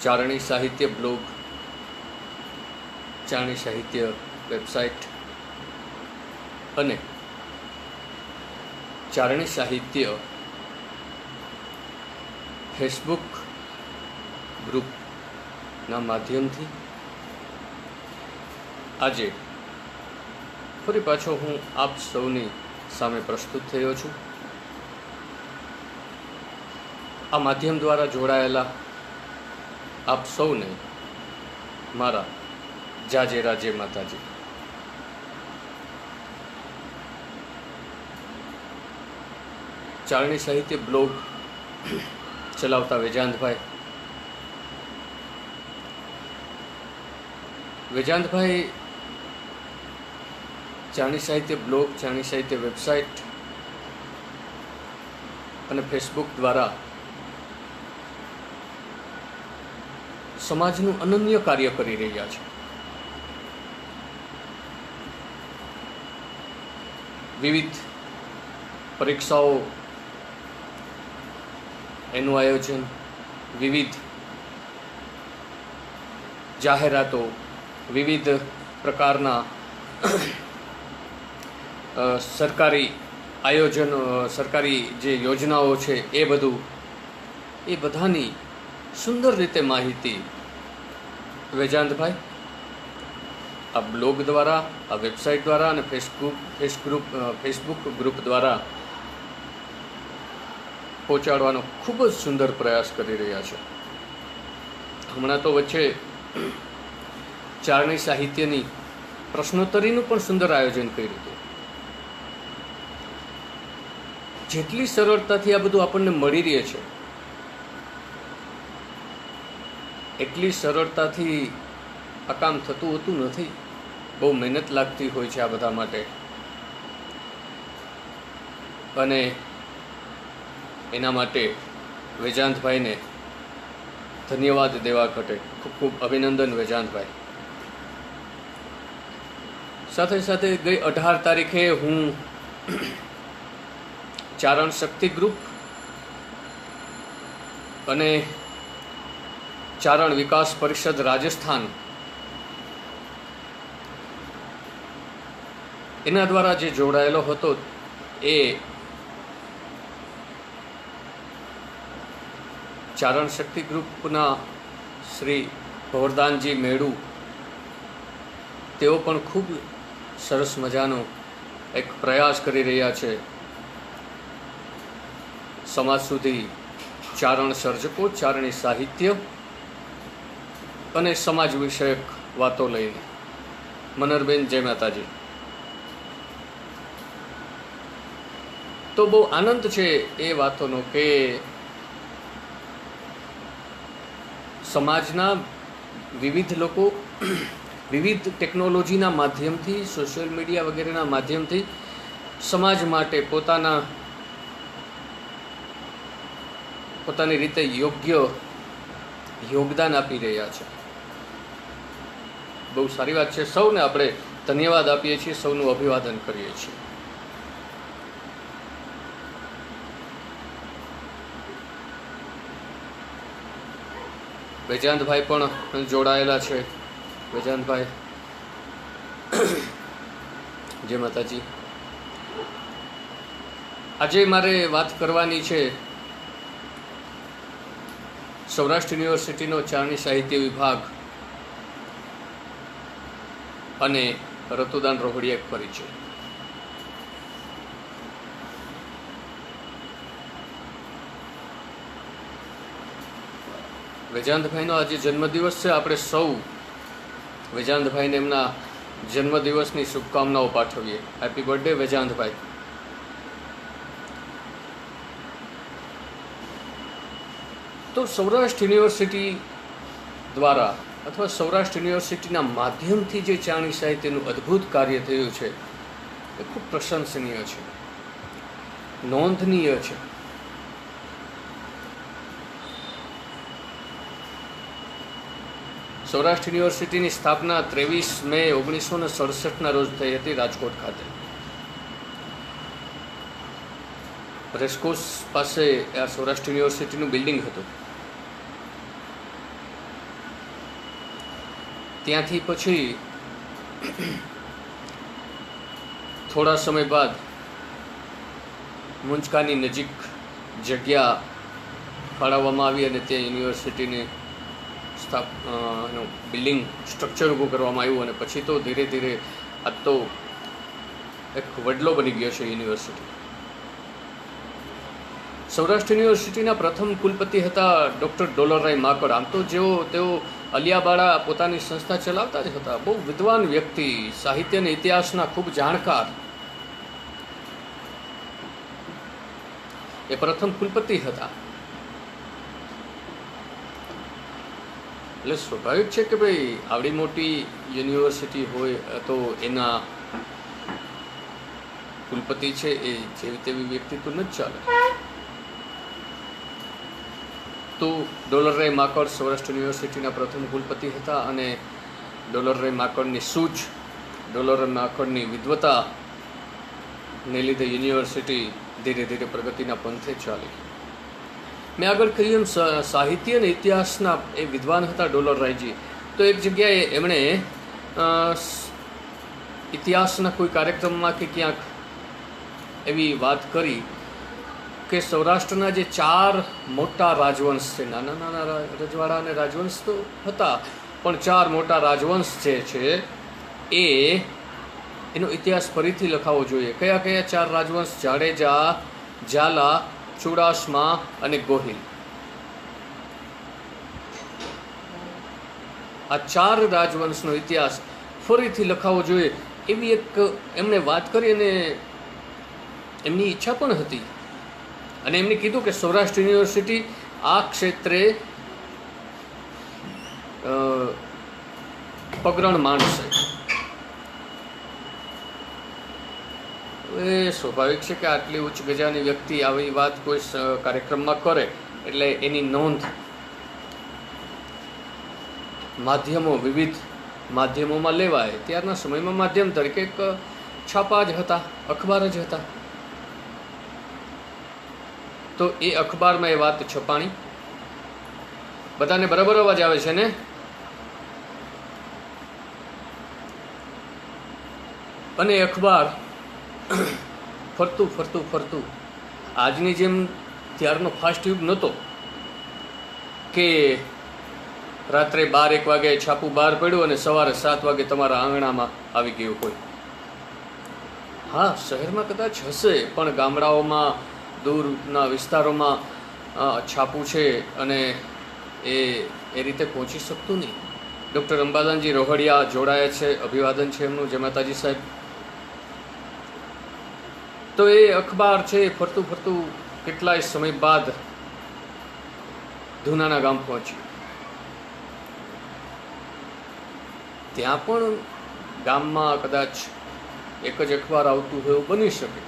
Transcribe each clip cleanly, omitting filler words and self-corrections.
ચારણી સાહિત્ય બ્લોગ, ચારણી સાહિત્ય વેબસાઇટ અને ચારણી સાહિત્ય ફેસબુક ગ્રુપના માધ્યમથી આજે ફરી પાછો હું આપ સૌની સામે પ્રસ્તુત થયો છું. આ માધ્યમ દ્વારા જોડાયેલા આપ સૌને મારા જાજે રાજે માતાજી. ચારણી સાહિત્ય બ્લોગ ચલાવતા વેજાંતભાઈ ચારણી સાહિત્ય બ્લોગ, ચારણી સાહિત્ય વેબસાઇટ અને ફેસબુક દ્વારા સમાજનું અનન્ય કાર્ય કરી રહ્યા છે. વિવિધ પરીક્ષાઓ, એનું આયોજન, વિવિધ જાહેરાતો, વિવિધ પ્રકારના સરકારી આયોજનો, સરકારી જે યોજનાઓ છે એ બધાની સુંદર રીતે માહિતી વેજાંતભાઈ આ બ્લોગ દ્વારા, આ વેબસાઇટ દ્વારા અને ફેસબુક ગ્રુપ દ્વારા પહોંચાડવાનો ખૂબ જ સુંદર પ્રયાસ કરી રહ્યા છે. હમણાં તો વચ્ચે ચારણી સાહિત્યની પ્રશ્નોત્તરીનું પણ સુંદર આયોજન કર્યું હતું. જેટલી સરળતાથી આ બધું આપણને મળી રહે છે એટલી સરળતાથી આ કામ થતું હોતું નથી. બહુ મહેનત લાગતી હોય છે આ બધા માટે, અને એના માટે વેજાંતભાઈને ધન્યવાદ દેવા ઘટે. ખૂબ ખૂબ અભિનંદન વેજાંતભાઈ. સાથે સાથે ગઈ 18 તારીખે હું ચારણ શક્તિ ગ્રુપ અને ચારણ વિકાસ પરિષદ રાજસ્થાન એના દ્વારા જે જોડાયેલો હતો એ ચારણ શક્તિ ગ્રુપના શ્રી ભવરદાનજી મેળુ, તેઓ પણ ખૂબ સરસ મજાનો એક પ્રયાસ કરી રહ્યા છે સમાજ સુધી ચારણ સર્જકો, ચારણી સાહિત્ય અને સમાજ વિષયક વાતો લઈને. મનરબેન, જય માતાજી. તો બહુ આનંદ છે એ વાતોનો કે સમાજના વિવિધ લોકો વિવિધ ટેકનોલોજીના માધ્યમથી, સોશિયલ મીડિયા વગેરેના માધ્યમથી સમાજ માટે પોતાની રીતે યોગ્ય યોગદાન આપી રહ્યા છે. બહુ સારી વાત છે. સૌને આપણે ધન્યવાદ આપીએ છીએ, સૌનું અભિવાદન કરીએ છીએ. વેજાંતભાઈ પણ જોડાયેલા છે. વેજાંતભાઈ, જય માતાજી. આજે મારે વાત કરવાની છે સૌરાષ્ટ્ર યુનિવર્સિટીનો ચારણી સાહિત્ય વિભાગ અને રતુદાન રોહડિયા એક પરિચય. વેજાંતભાઈનો આજે જન્મદિવસ છે. આપણે સૌ વેજાંતભાઈને એમના જન્મદિવસની શુભકામનાઓ પાઠવીએ. Happy birthday વેજાંતભાઈ. તો સૌરાષ્ટ્ર યુનિવર્સિટી દ્વારા અથવા સૌરાષ્ટ્ર યુનિવર્સિટીના માધ્યમથી જે ચારણી સાહિત્યનું અદ્ભુત કાર્ય થયું છે એ ખૂબ પ્રશંસનીય છે, નોંધનીય છે. સૌરાષ્ટ્ર યુનિવર્સિટીની સ્થાપના 23 મે 1967ના રોજ થઈ હતી રાજકોટ ખાતે. રેસકોર્સ પાસે આ સૌરાષ્ટ્ર યુનિવર્સિટીનું બિલ્ડિંગ હતું. ત્યાંથી પછી થોડા સમય બાદ મુંજકાની નજીક જગ્યા ફાળવવામાં આવી અને તે યુનિવર્સિટીની બિલ્ડિંગ સ્ટ્રક્ચર ઊભું કરવામાં આવ્યું અને પછી તો ધીરે ધીરે આ તો એક વડલો બની ગયો છે યુનિવર્સિટી. સૌરાષ્ટ્ર યુનિવર્સિટીના પ્રથમ કુલપતિ હતા ડૉક્ટર ડોલરરાય માકડ. આમ તો તેઓ અલિયાબાળા પોતાની સંસ્થા ચલાવતા જ હતા. બહુ વિદ્વાન વ્યક્તિ, સાહિત્ય અને ઇતિહાસના ખૂબ જાણકાર. એ પ્રથમ કુલપતિ હતા. એટલે સ્વાભાવિક છે કે ભાઈ આવડી મોટી યુનિવર્સિટી હોય તો એના કુલપતિ છે એ જેવી તેવી વ્યક્તિ તો ન જ ચાલે. તો ડોલરરાય માકડ સૌરાષ્ટ્ર યુનિવર્સિટીના પ્રથમ કુલપતિ હતા અને ડોલરરાય માકડની સૂઝ, ડોલરરાય માકડની વિદ્વતાને લીધે યુનિવર્સિટી ધીરે ધીરે પ્રગતિના પંથે ચાલી. મેં આગળ કહ્યું એમ સાહિત્ય અને ઇતિહાસના એ વિદ્વાન હતા ડોલરરાયજી. તો એક જગ્યાએ એમણે ઇતિહાસના કોઈ કાર્યક્રમમાં કે ક્યાંક એવી વાત કરી કે સૌરાષ્ટ્રના જે 4 મોટા રાજવંશ છે, નાના નાના રજવાડા અને રાજવંશ તો હતા, પણ 4 મોટા રાજવંશ જે છે એનો ઇતિહાસ ફરીથી લખાવવો જોઈએ. કયા કયા 4 રાજવંશ? જાડેજા, ઝાલા, ચુડાસમા અને ગોહિલ. આ 4 રાજવંશનો ઇતિહાસ ફરીથી લખાવવો જોઈએ એવી એક એમણે વાત કરી અને એમની ઈચ્છા પણ હતી. અને એમને કીધું કે સૌરાષ્ટ્ર યુનિવર્સિટી આ ક્ષેત્રે પગરણ માંડશે. એ સ્વાભાવિક છે કે આટલી ઉચ્ચ ગજાની વ્યક્તિ આવી વાત કોઈ કાર્યક્રમમાં કરે એટલે એની નોંધ વિવિધ માધ્યમોમાં લેવાય. ત્યારના સમયમાં માધ્યમ તરીકે એક છાપા જ હતા, અખબાર જ હતા. તો એ અખબારમાં એ વાત છપાણી. બધાને બરાબર અવાજ આવે છે ને? અને અખબાર ફરતું આજની જેમ ત્યારનો ફાસ્ટ યુગ નહોતો કે રાત્રે 12-1 વાગે છાપું બહાર પડ્યું અને સવારે 7 વાગે તમારા આંગણામાં આવી ગયું હોય. હા, શહેરમાં કદાચ હશે, પણ ગામડાઓમાં, દૂરના વિસ્તારોમાં છાપું છે અને એ રીતે પહોંચી શકતું નહીં. ડૉક્ટર અંબાદાનજી રોહડિયા જોડાયા છે, અભિવાદન છે એમનું, જય માતાજી સાહેબ. તો એ અખબાર છે ફરતું કેટલાય સમય બાદ ધુનાના ગામ પહોંચ્યું. ત્યાં પણ ગામમાં કદાચ એક જ અખબાર આવતું હોય એવું બની શકે.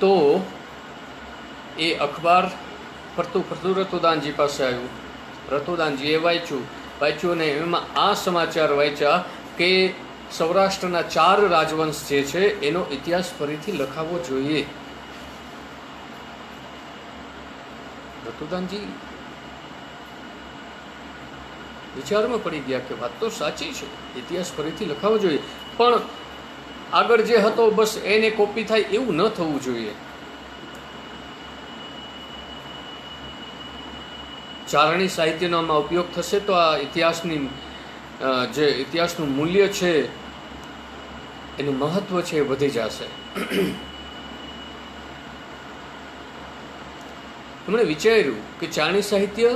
તો એ અખબાર ફરતું રતુદાનજી પાસે આવ્યું. રતુદાનજીએ વાંચ્યું અને એમાં આ સમાચાર વાંચ્યા કે સૌરાષ્ટ્રના 4 રાજવંશ જે છે એનો ઇતિહાસ ફરીથી લખાવવો જોઈએ. રતુદાનજી વિચારમાં પડી ગયા કે વાત તો સાચી છે, ઇતિહાસ ફરીથી લખાવવો જોઈએ, પણ આગળ જે હતો બસ એને કોપી થાય એવું ન થવું જોઈએ. ચારણી સાહિત્યનો આમાં ઉપયોગ થશે તો આ ઇતિહાસનું મૂલ્ય છે, એનું મહત્વ છે એ વધી જશે. એમણે વિચાર્યું કે ચારણી સાહિત્ય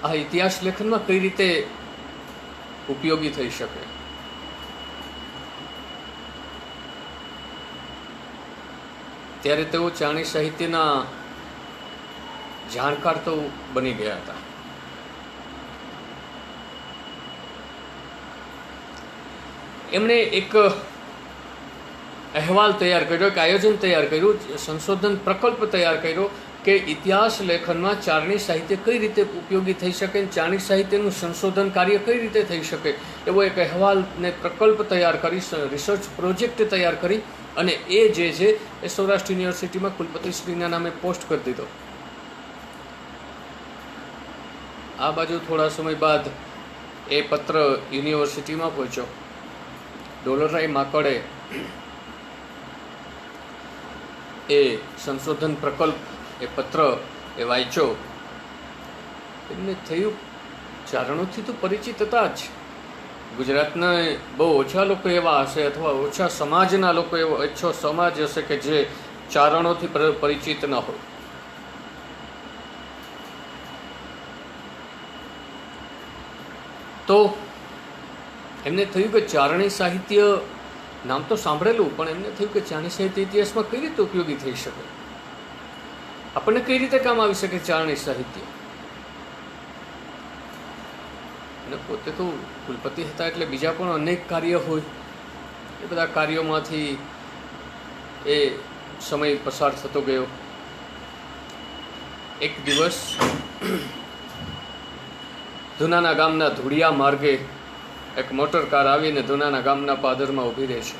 આ ઇતિહાસ લેખનમાં કઈ રીતે ઉપયોગી થઈ શકે. ત્યારે તેઓ ચારણી સાહિત્યના જાણકાર તો બની ગયા હતા. એમણે એક અહેવાલ તૈયાર કર્યો, એક આયોજન તૈયાર કર્યું, સંશોધન પ્રકલ્પ તૈયાર કર્યો કે ઇતિહાસ લેખનમાં ચારણી સાહિત્ય કઈ રીતે ઉપયોગી થઈ શકે, ચારણી સાહિત્યનું સંશોધન કાર્ય કઈ રીતે થઈ શકે એવો એક અહેવાલ ને પ્રકલ્પ તૈયાર કરી, રિસર્ચ પ્રોજેક્ટ તૈયાર કરી અને એ જે છે એ સૌરાષ્ટ્ર યુનિવર્સિટીમાં કુલપતિશ્રીના નામે પોસ્ટ કરી દીધો. આ બાજુ થોડા સમય બાદ એ પત્ર યુનિવર્સિટીમાં પહોંચ્યો. ડોલરરાય માકડે એ સંશોધન પ્રકલ્પ એ પત્ર એ વાંચ્યો. એમને થયું ચારણોથી તો પરિચિત હતા જ, ગુજરાતના બહુ ઓછા લોકો એવા હશે અથવા ઓછા સમાજના લોકો એવો ઓછો સમાજ હશે કે જે ચારણોથી પરિચિત ન હોય. તો એમને થયું કે ચારણી સાહિત્ય નામ તો સાંભળેલું, પણ એમને થયું કે ચારણી સાહિત્ય ઇતિહાસમાં કઈ રીતે ઉપયોગી થઈ શકે, આપણને કઈ રીતે કામ આવી શકે ચારણી સાહિત્ય. અને પોતે તો કુલપતિ હતા એટલે બીજા પણ અનેક કાર્ય હોય, એ બધા કાર્યોમાંથી એ સમય પસાર થતો ગયો. એક દિવસ ધુનાના ગામના ધુડિયા માર્ગે એક મોટર કાર આવીને ધુનાના ગામના પાદરમાં ઊભી રહે છે.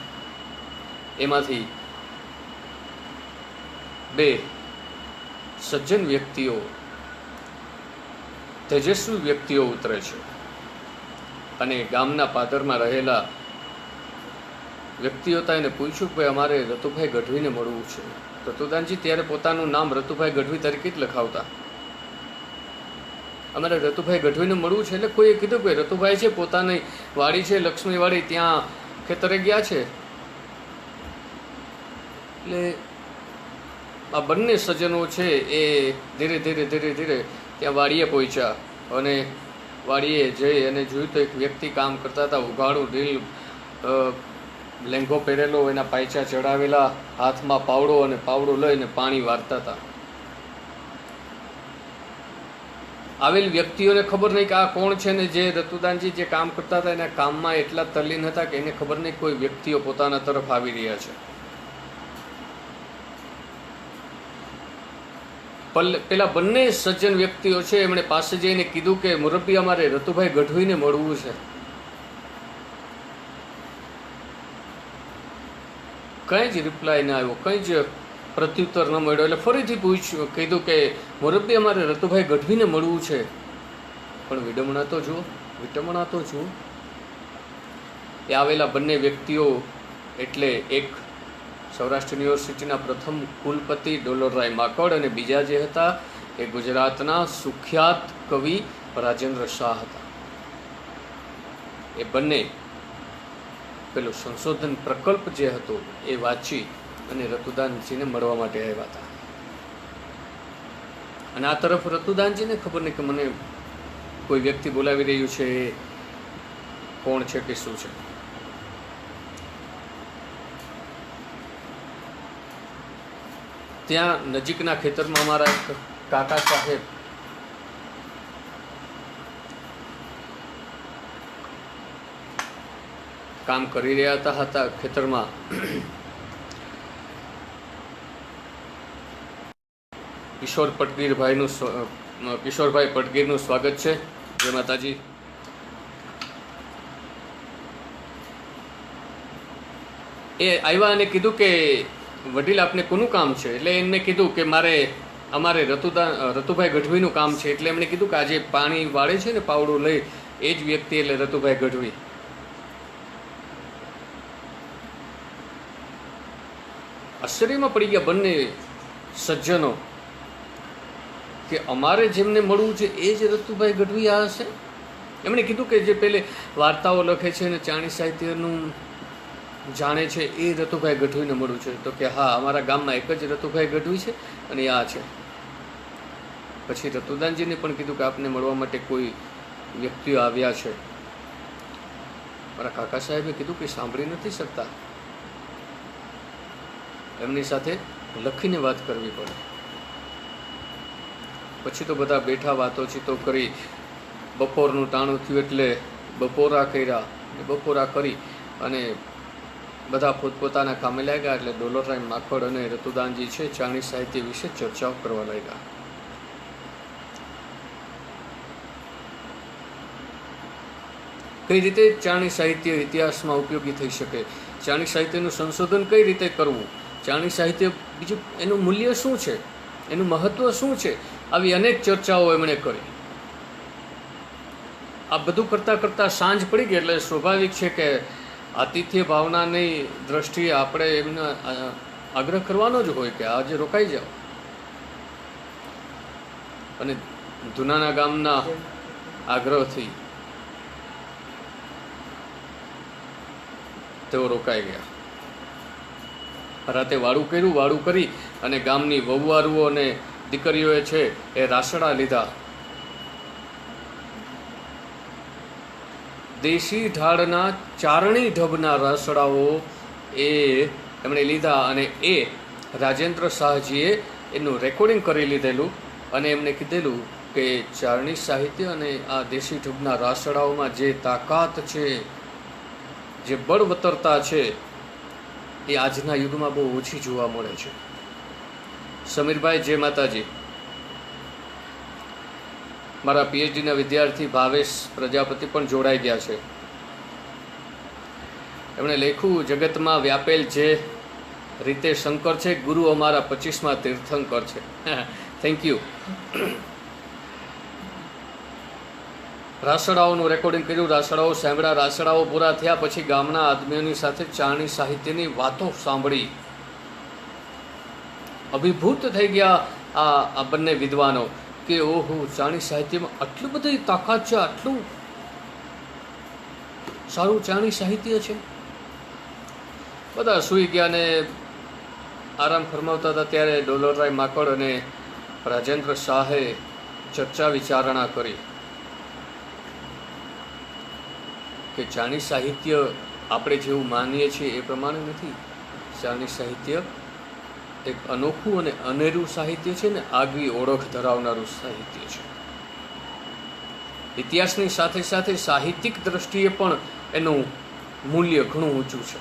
એમાંથી બે સજ્જન વ્યક્તિઓ, તેજસ્વી વ્યક્તિઓ ઉતરે છે અને ગામના પાદરમાં રહેલા વ્યક્તિઓ હતા એને પૂછ્યું કે અમારે રતુભાઈ ગઢવીને મળવું છે. રતુદાનજી ત્યારે પોતાનું નામ રતુભાઈ ગઢવી તરીકે જ લખાવતા. અમારે રતુભાઈ ગઢવીને મળવું છે. એટલે કોઈએ કીધું કે રતુભાઈ છે પોતાની વાડી છે લક્ષ્મીવાડી, ત્યાં ખેતરે ગયા છે. એટલે આ બંને સજ્જનો છે એ ધીરે ધીરે ત્યાં વાડીએ પહોંચ્યા અને વાડીએ જઈ અને જોયું તો એક વ્યક્તિ કામ કરતા હતા. ઉઘાડું ઢીલ લેંઘો પહેરેલો, એના પાયચા ચડાવેલા, હાથમાં પાવડો અને પાવડો લઈને પાણી વારતા હતા. આવેલ વ્યક્તિઓને ખબર નહીં કે આ કોણ છે, ને જે રતુદાનજી જે કામ કરતા હતા એના કામમાં એટલા તલ્લીન હતા કે એને ખબર નહીં કોઈ વ્યક્તિઓ પોતાના તરફ આવી રહ્યા છે. પેલા બંને સજ્જન વ્યક્તિઓ છે એમણે પાસે જઈને કીધું કે મુરબ્બી અમારે રતુભાઈ ગઢવીને મળવું છે. કંઈ જ રિપ્લાય ના આવ્યો, કંઈ જ પ્રત્યુત્તર ન મળ્યો. એટલે ફરીથી પૂછ્યું, કીધું કે મુરબ્બી અમારે રતુભાઈ ગઢવીને મળવું છે. પણ વિડંબણા તો જુઓ. એ આવેલા બંને વ્યક્તિઓ એટલે એક સૌરાષ્ટ્ર યુનિવર્સિટીના પ્રથમ કુલપતિ ડોલરરાય માકડ અને બીજા જે હતા એ ગુજરાતના સુખ્યાત કવિ રાજેન્દ્ર શાહ હતા. એ બંને પેલું સંશોધન પ્રકલ્પ જે હતો એ વાંચી અને રતુદાનજીને મળવા માટે આવ્યા હતા. અને આ તરફ રતુદાનજીને ખબર નહીં કે મને કોઈ વ્યક્તિ બોલાવી રહ્યું છે, એ કોણ છે કે શું છે. ત્યાં નજીકના ખેતરમાં અમારા એક કાકા સાહેબ કામ કરી રહ્યા હતા ખેતરમાં. કિશોરભાઈ પટગીરનું સ્વાગત છે. જય માતાજી. એ આવ્યા અને કીધું કે વડીલ આપને કોનું કામ છે? એટલે એમને કીધું કે અમારે રતુભાઈ ગઢવીનું કામ છે. એટલે એમણે કીધું કે આજે પાણી વાળે છે ને પાવડું લઈ એ જ વ્યક્તિ એટલે રતુભાઈ ગઢવી. આશ્ચર્યમાં પડી ગયા બંને સજ્જનો કે અમારે જેમને મળવું છે એ જ રતુભાઈ ગઢવી આ હશે. એમણે કીધું કે જે પેલે વાર્તાઓ લખે છે અને ચારણી સાહિત્યનું જાણે છે એ રતુભાઈ ગઢવીને મળવું છે. તો કે હા, અમારા ગામમાં એક જ રતુભાઈ ગઢવી છે અને આ છે. પછી રતુદાનજીને પણ કીધું કે આપને મળવા માટે કોઈ વ્યક્તિઓ આવ્યા છે. મારા કાકા સાહેબે કીધું કે સાંભળી નથી શકતા, એમની સાથે લખીને વાત કરવી પડે. પછી તો બધા બેઠા વાતોચીતો કરી. બપોરનું ટાણું થયું એટલે બપોરા કર્યા. બપોરા કરી અને બધા પોતપોતાના કામે લાગ્યા. એટલે ડોલરરાય માકડ અને રતુદાનજી છે ચારણી સાહિત્ય વિશે ચર્ચાઓ કરવા લાગ્યા. કઈ રીતે ચારણી સાહિત્ય ઇતિહાસમાં ઉપયોગી થઈ શકે ચાણી સાહિત્યનું સંશોધન કઈ રીતે કરવું, ચાણી સાહિત્ય બીજું એનું મૂલ્ય શું છે, એનું મહત્ત્વ શું છે, આવી અનેક ચર્ચાઓ એમણે કરી. આ બધું કરતાં કરતાં સાંજ પડી ગઈ એટલે સ્વાભાવિક છે કે આતિથ્ય ભાવનાની દ્રષ્ટિએ આપણે એમને આગ્રહ કરવાનો જ હોય કે આજે રોકાઈ જાઓ. અને ધુનાના ગામના આગ્રહથી તેઓ રોકાઈ ગયા. રાતે વાળું કર્યું. વાળું કરી અને ગામની વહુવારુઓ અને દીકરીઓએ છે એ રાસડા લીધા. દેશી ઢાળના ચારણી ઢબના રાસડાઓ એ એમણે લીધા અને એ રાજેન્દ્ર શાહજીએ એનું રેકોર્ડિંગ કરી લીધેલું અને એમને કીધેલું કે ચારણી સાહિત્ય અને આ દેશી ઢબના રાસડાઓમાં જે તાકાત છે, જે બળવત્તરતા છે, એ આજના યુગમાં બહુ ઓછી જોવા મળે છે. સમીરભાઈ જય માતાજી. મારા પીએચડીના વિદ્યાર્થી ભાવેશ પ્રજાપતિ પણ જોડાઈ ગયા છે. એમણે લખ્યું, જગતમાં વ્યાપેલ જે રીતે શંકર છે, ગુરુ અમારા 25મા તીર્થંકર છે. Thank you. રાસડાઓનું રેકોર્ડિંગ કર્યું, રાસડાઓ સાંભળ્યા. રાસડાઓ પૂરા થયા પછી ગામના આદમીઓની સાથે ચારણી સાહિત્યની વાતો સાંભળી અભિભૂત થઈ ગયા આ બંને વિદ્વાનો કે ઓહો, ચારણી સાહિત્યમાં આટલું બધી તાકાત છે, આટલું સારું ચારણી સાહિત્ય છે. બધા સૂઈ ગયા ને આરામ ફરમાવતા હતા ત્યારે ડોલરરાય માકડ અને રાજેન્દ્ર શાહે ચર્ચા વિચારણા કરી કે ચારણી સાહિત્ય આપણે જેવું માનીએ છીએ એ પ્રમાણે નથી. ચારણી સાહિત્ય એક અનોખું અને અનેરું સાહિત્ય છે ને આગવી ઓળખ ધરાવનારું સાહિત્ય છે. ઇતિહાસની સાથે સાથે સાહિત્યિક દ્રષ્ટિએ પણ એનું મૂલ્ય ઘણું ઊંચું છે.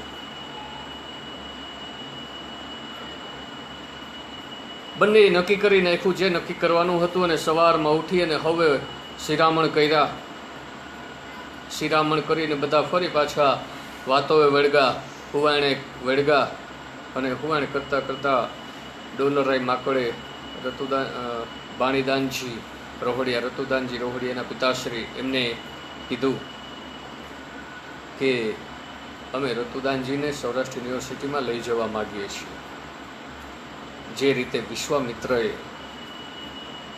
બંને નક્કી કરી નાખ્યું જે નક્કી કરવાનું હતું અને સવારમાં ઉઠી અને હવે શિરામણ કર્યા. શિરામણ કરીને બધા ફરી પાછા વાતોએ વળગા, હુવાણે વળગા અને હુવાણ કરતાં કરતાં ડોલરરાય માકડે બાણીદાનજી રોહડિયા, રતુદાનજી રોહડિયાના પિતાશ્રી એમને કીધું કે અમે રતુદાનજીને સૌરાષ્ટ્ર યુનિવર્સિટીમાં લઈ જવા માગીએ છીએ. જે રીતે વિશ્વામિત્રએ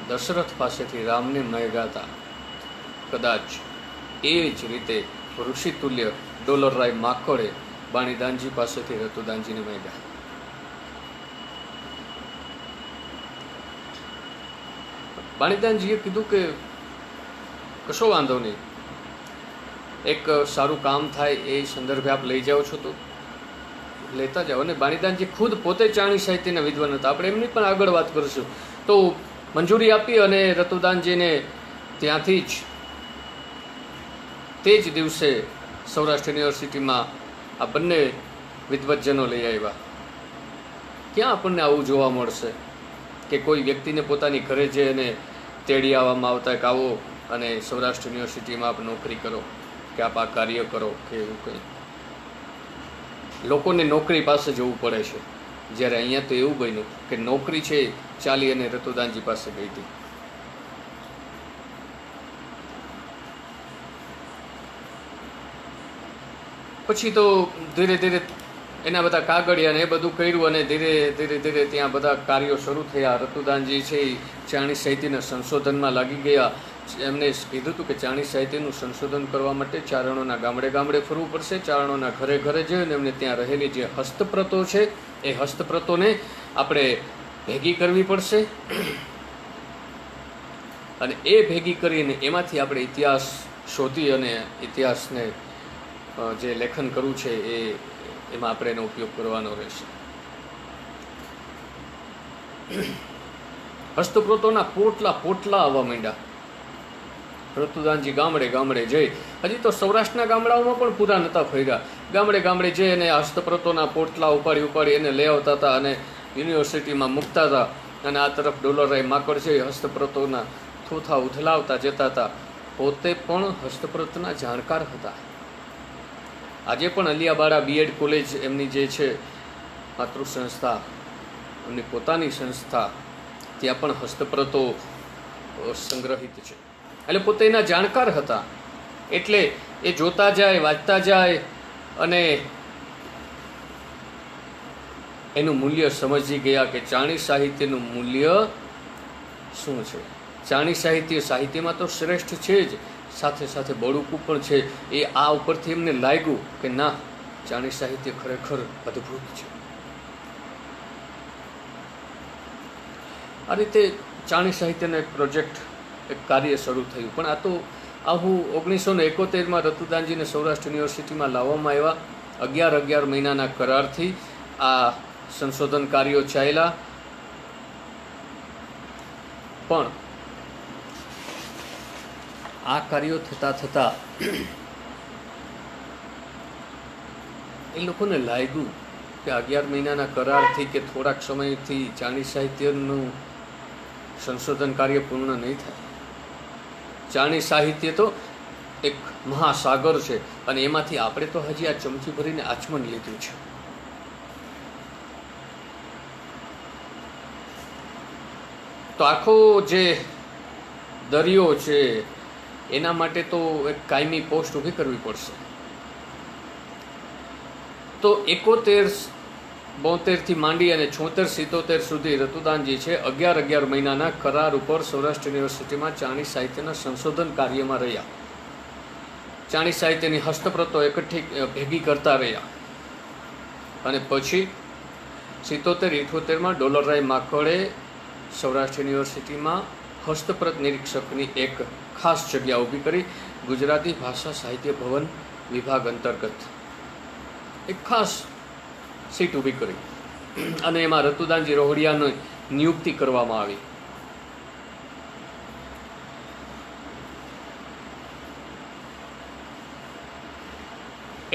દશરથ પાસેથી રામને માગ્યા હતા, કદાચ એ જ રીતે ઋષિતુલ્ય ડોલરરાય માકડે બાણીદાનજી પાસેથી રતુદાનજીને માગ્યા. બાણીદાનજીએ કીધું કે કશો વાંધો નહીં, એક સારું કામ થાય એ સંદર્ભે આપ લઈ જાઓ છો તો લેતા જાઓ. અને બાણીદાનજી ખુદ પોતે ચારણી સાહિત્યના વિદ્વાન હતા. આપણે એમની પણ આગળ વાત કરીશું. તો મંજૂરી આપી અને રતુદાનજીને ત્યાંથી જ તે જ દિવસે સૌરાષ્ટ્ર યુનિવર્સિટીમાં આ બંને વિદ્વજ્જનો લઈ આવ્યા. ક્યાં આપણને આવું જોવા મળશે કે કોઈ વ્યક્તિને પોતાની ઘરે જઈ અને તેડી આવવામાં આવતા કે આવો અને સૌરાષ્ટ્ર યુનિવર્સિટીમાં આપ નોકરી કરો કે આપ આ કાર્ય કરો કે એવું કંઈ. લોકોને નોકરી પાસે જવું પડે છે, જ્યારે અહીંયા તો એવું બન્યું કે નોકરી છે ચાલી અને રતુદાનજી પાસે ગઈ હતી. પછી તો ધીરે ધીરે એના બધા કાગળિયા ને એ બધું કર્યું અને ધીરે ધીરે ત્યાં બધા કાર્યો શરૂ થયા. રતુદાનજી છે એ ચારણી સાહિત્યના સંશોધનમાં લાગી ગયા. એમને કીધું હતું કે ચારણી સાહિત્યનું સંશોધન કરવા માટે ચારણોના ગામડે ગામડે ફરવું પડશે, ચારણોના ઘરે ઘરે જઈને એમને ત્યાં રહેલી જે હસ્તપ્રતો છે એ હસ્તપ્રતોને આપણે ભેગી કરવી પડશે અને એ ભેગી કરીને એમાંથી આપણે ઇતિહાસ શોધી અને ઇતિહાસને જે લેખન કરવું છે એમાં આપણે એનો ઉપયોગ કરવાનો રહેશે. હસ્તપ્રતોના પોટલા આવવા માંડ્યા. રતુદાનજી ગામડે ગામડે જઈ, હજી તો સૌરાષ્ટ્રના ગામડાઓમાં પણ પૂરા નહોતા ફર્યા, ગામડે ગામડે જઈ અને હસ્તપ્રતોના પોટલા ઉપાડી એને લઈ આવતા હતા અને યુનિવર્સિટીમાં મૂકતા હતા. અને આ તરફ ડોલરરાય માકડ છે હસ્તપ્રતોના થોથા ઉથલાવતા જતા હતા. પોતે પણ હસ્તપ્રતના જાણકાર હતા. આજે પણ અલિયાબાડા બીએડ કોલેજ એમની જે છે માતૃ સંસ્થા, એમની પોતાની સંસ્થા, ત્યાં પણ હસ્તપ્રતો સંગ્રહિત છે. એટલે પોતે એના જાણકાર હતા, એટલે એ જોતા જાય, વાંચતા જાય અને એનું મૂલ્ય સમજી ગયા કે ચાણી સાહિત્યનું મૂલ્ય શું છે. ચાણી સાહિત્ય સાહિત્યમાં તો શ્રેષ્ઠ છે જ, સાથે સાથે બળુકું પણ છે. એ આ ઉપરથી એમને લાગ્યું કે ના, ચાણી સાહિત્ય ખરેખર અદ્ભુત છે. આ રીતે ચાણી સાહિત્યનો એક પ્રોજેક્ટ, એક કાર્ય શરૂ થયું. પણ આ તો આવું 1971માં રતુદાનજીને સૌરાષ્ટ્ર યુનિવર્સિટીમાં લાવવામાં આવ્યા. 11 મહિનાના કરારથી આ સંશોધન કાર્યો ચાલ્યા. પણ આ કાર્યો થતાં થતાં એ લોકોને લાગ્યું કે 11 મહિનાના કરારથી કે થોડાક સમયથી ચાણી સાહિત્યનું સંશોધન કાર્ય પૂર્ણ નહીં થાય. ચાણી સાહિત્ય તો એક મહાસાગર છે અને એમાંથી આપણે તો હજી આ ચમચી ભરીને આચમન લીધું છે. તો આખો જે દરિયો છે એના માટે તો એક કાયમી પોસ્ટ ઊભી કરવી પડશે. તો 71-72થી માંડી અને 76-77 સુધી રતુદાનજી છે 11 મહિનાના કરાર ઉપર સૌરાષ્ટ્ર યુનિવર્સિટીમાં ચાણી સાહિત્યના સંશોધન કાર્યમાં રહ્યા. ચાણી સાહિત્યની હસ્તપ્રતો એકઠી ભેગી કરતા રહ્યા અને પછી 77-78માં ડોલરરાય માકડે સૌરાષ્ટ્ર યુનિવર્સિટીમાં હસ્તપ્રત નિરીક્ષકની એક ખાસ જગ્યા ઊભી કરી. ગુજરાતી ભાષા સાહિત્ય ભવન વિભાગ અંતર્ગત એક ખાસ સીટ ઊભી કરી અને એમાં રતુદાનજી રોહડિયાની નિયુક્તિ કરવામાં આવી.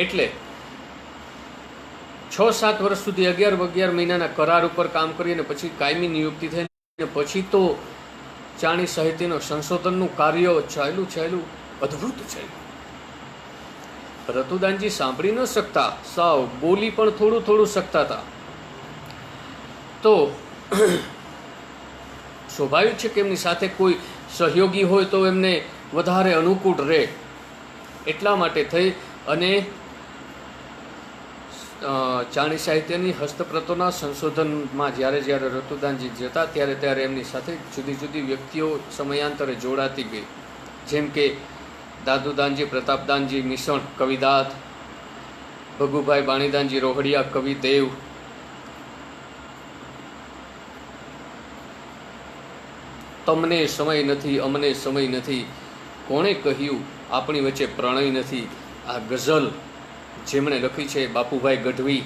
એટલે 6-7 વર્ષ સુધી 11 મહિનાના કરાર ઉપર કામ કરી અને પછી કાયમી નિયુક્તિ થઈ. પછી તો ચાણી સાહિત્યનો સંશોધનનું કાર્ય ચાલ્યું અદ્ભુત ચાલ્યું. રતુદાનજી સાંભળી ન શકતા, સાવ બોલી પણ થોડું શકતા હતા. તો સ્વાભાવિક છે કે એમની સાથે કોઈ સહયોગી હોય તો એમને વધારે અનુકૂળ રહે. એટલા માટે થઈ અને ચાણી સાહિત્યની હસ્તપ્રતોના સંશોધનમાં જ્યારે રતુદાનજી જતા ત્યારે એમની સાથે જુદી જુદી વ્યક્તિઓ સમયાંતરે જોડાતી ગઈ. જેમ કે દાદુદાનજી પ્રતાપદાનજી મિસણ કવિદાત, ભગુભાઈ બાણીદાનજી રોહડિયા કવિદેવ, તમને સમય નથી, અમને સમય નથી, કોણે કહ્યું આપણી વચ્ચે પ્રણય નથી. આ ગઝલ જેમણે લખી છે બાપુભાઈ ગઢવી,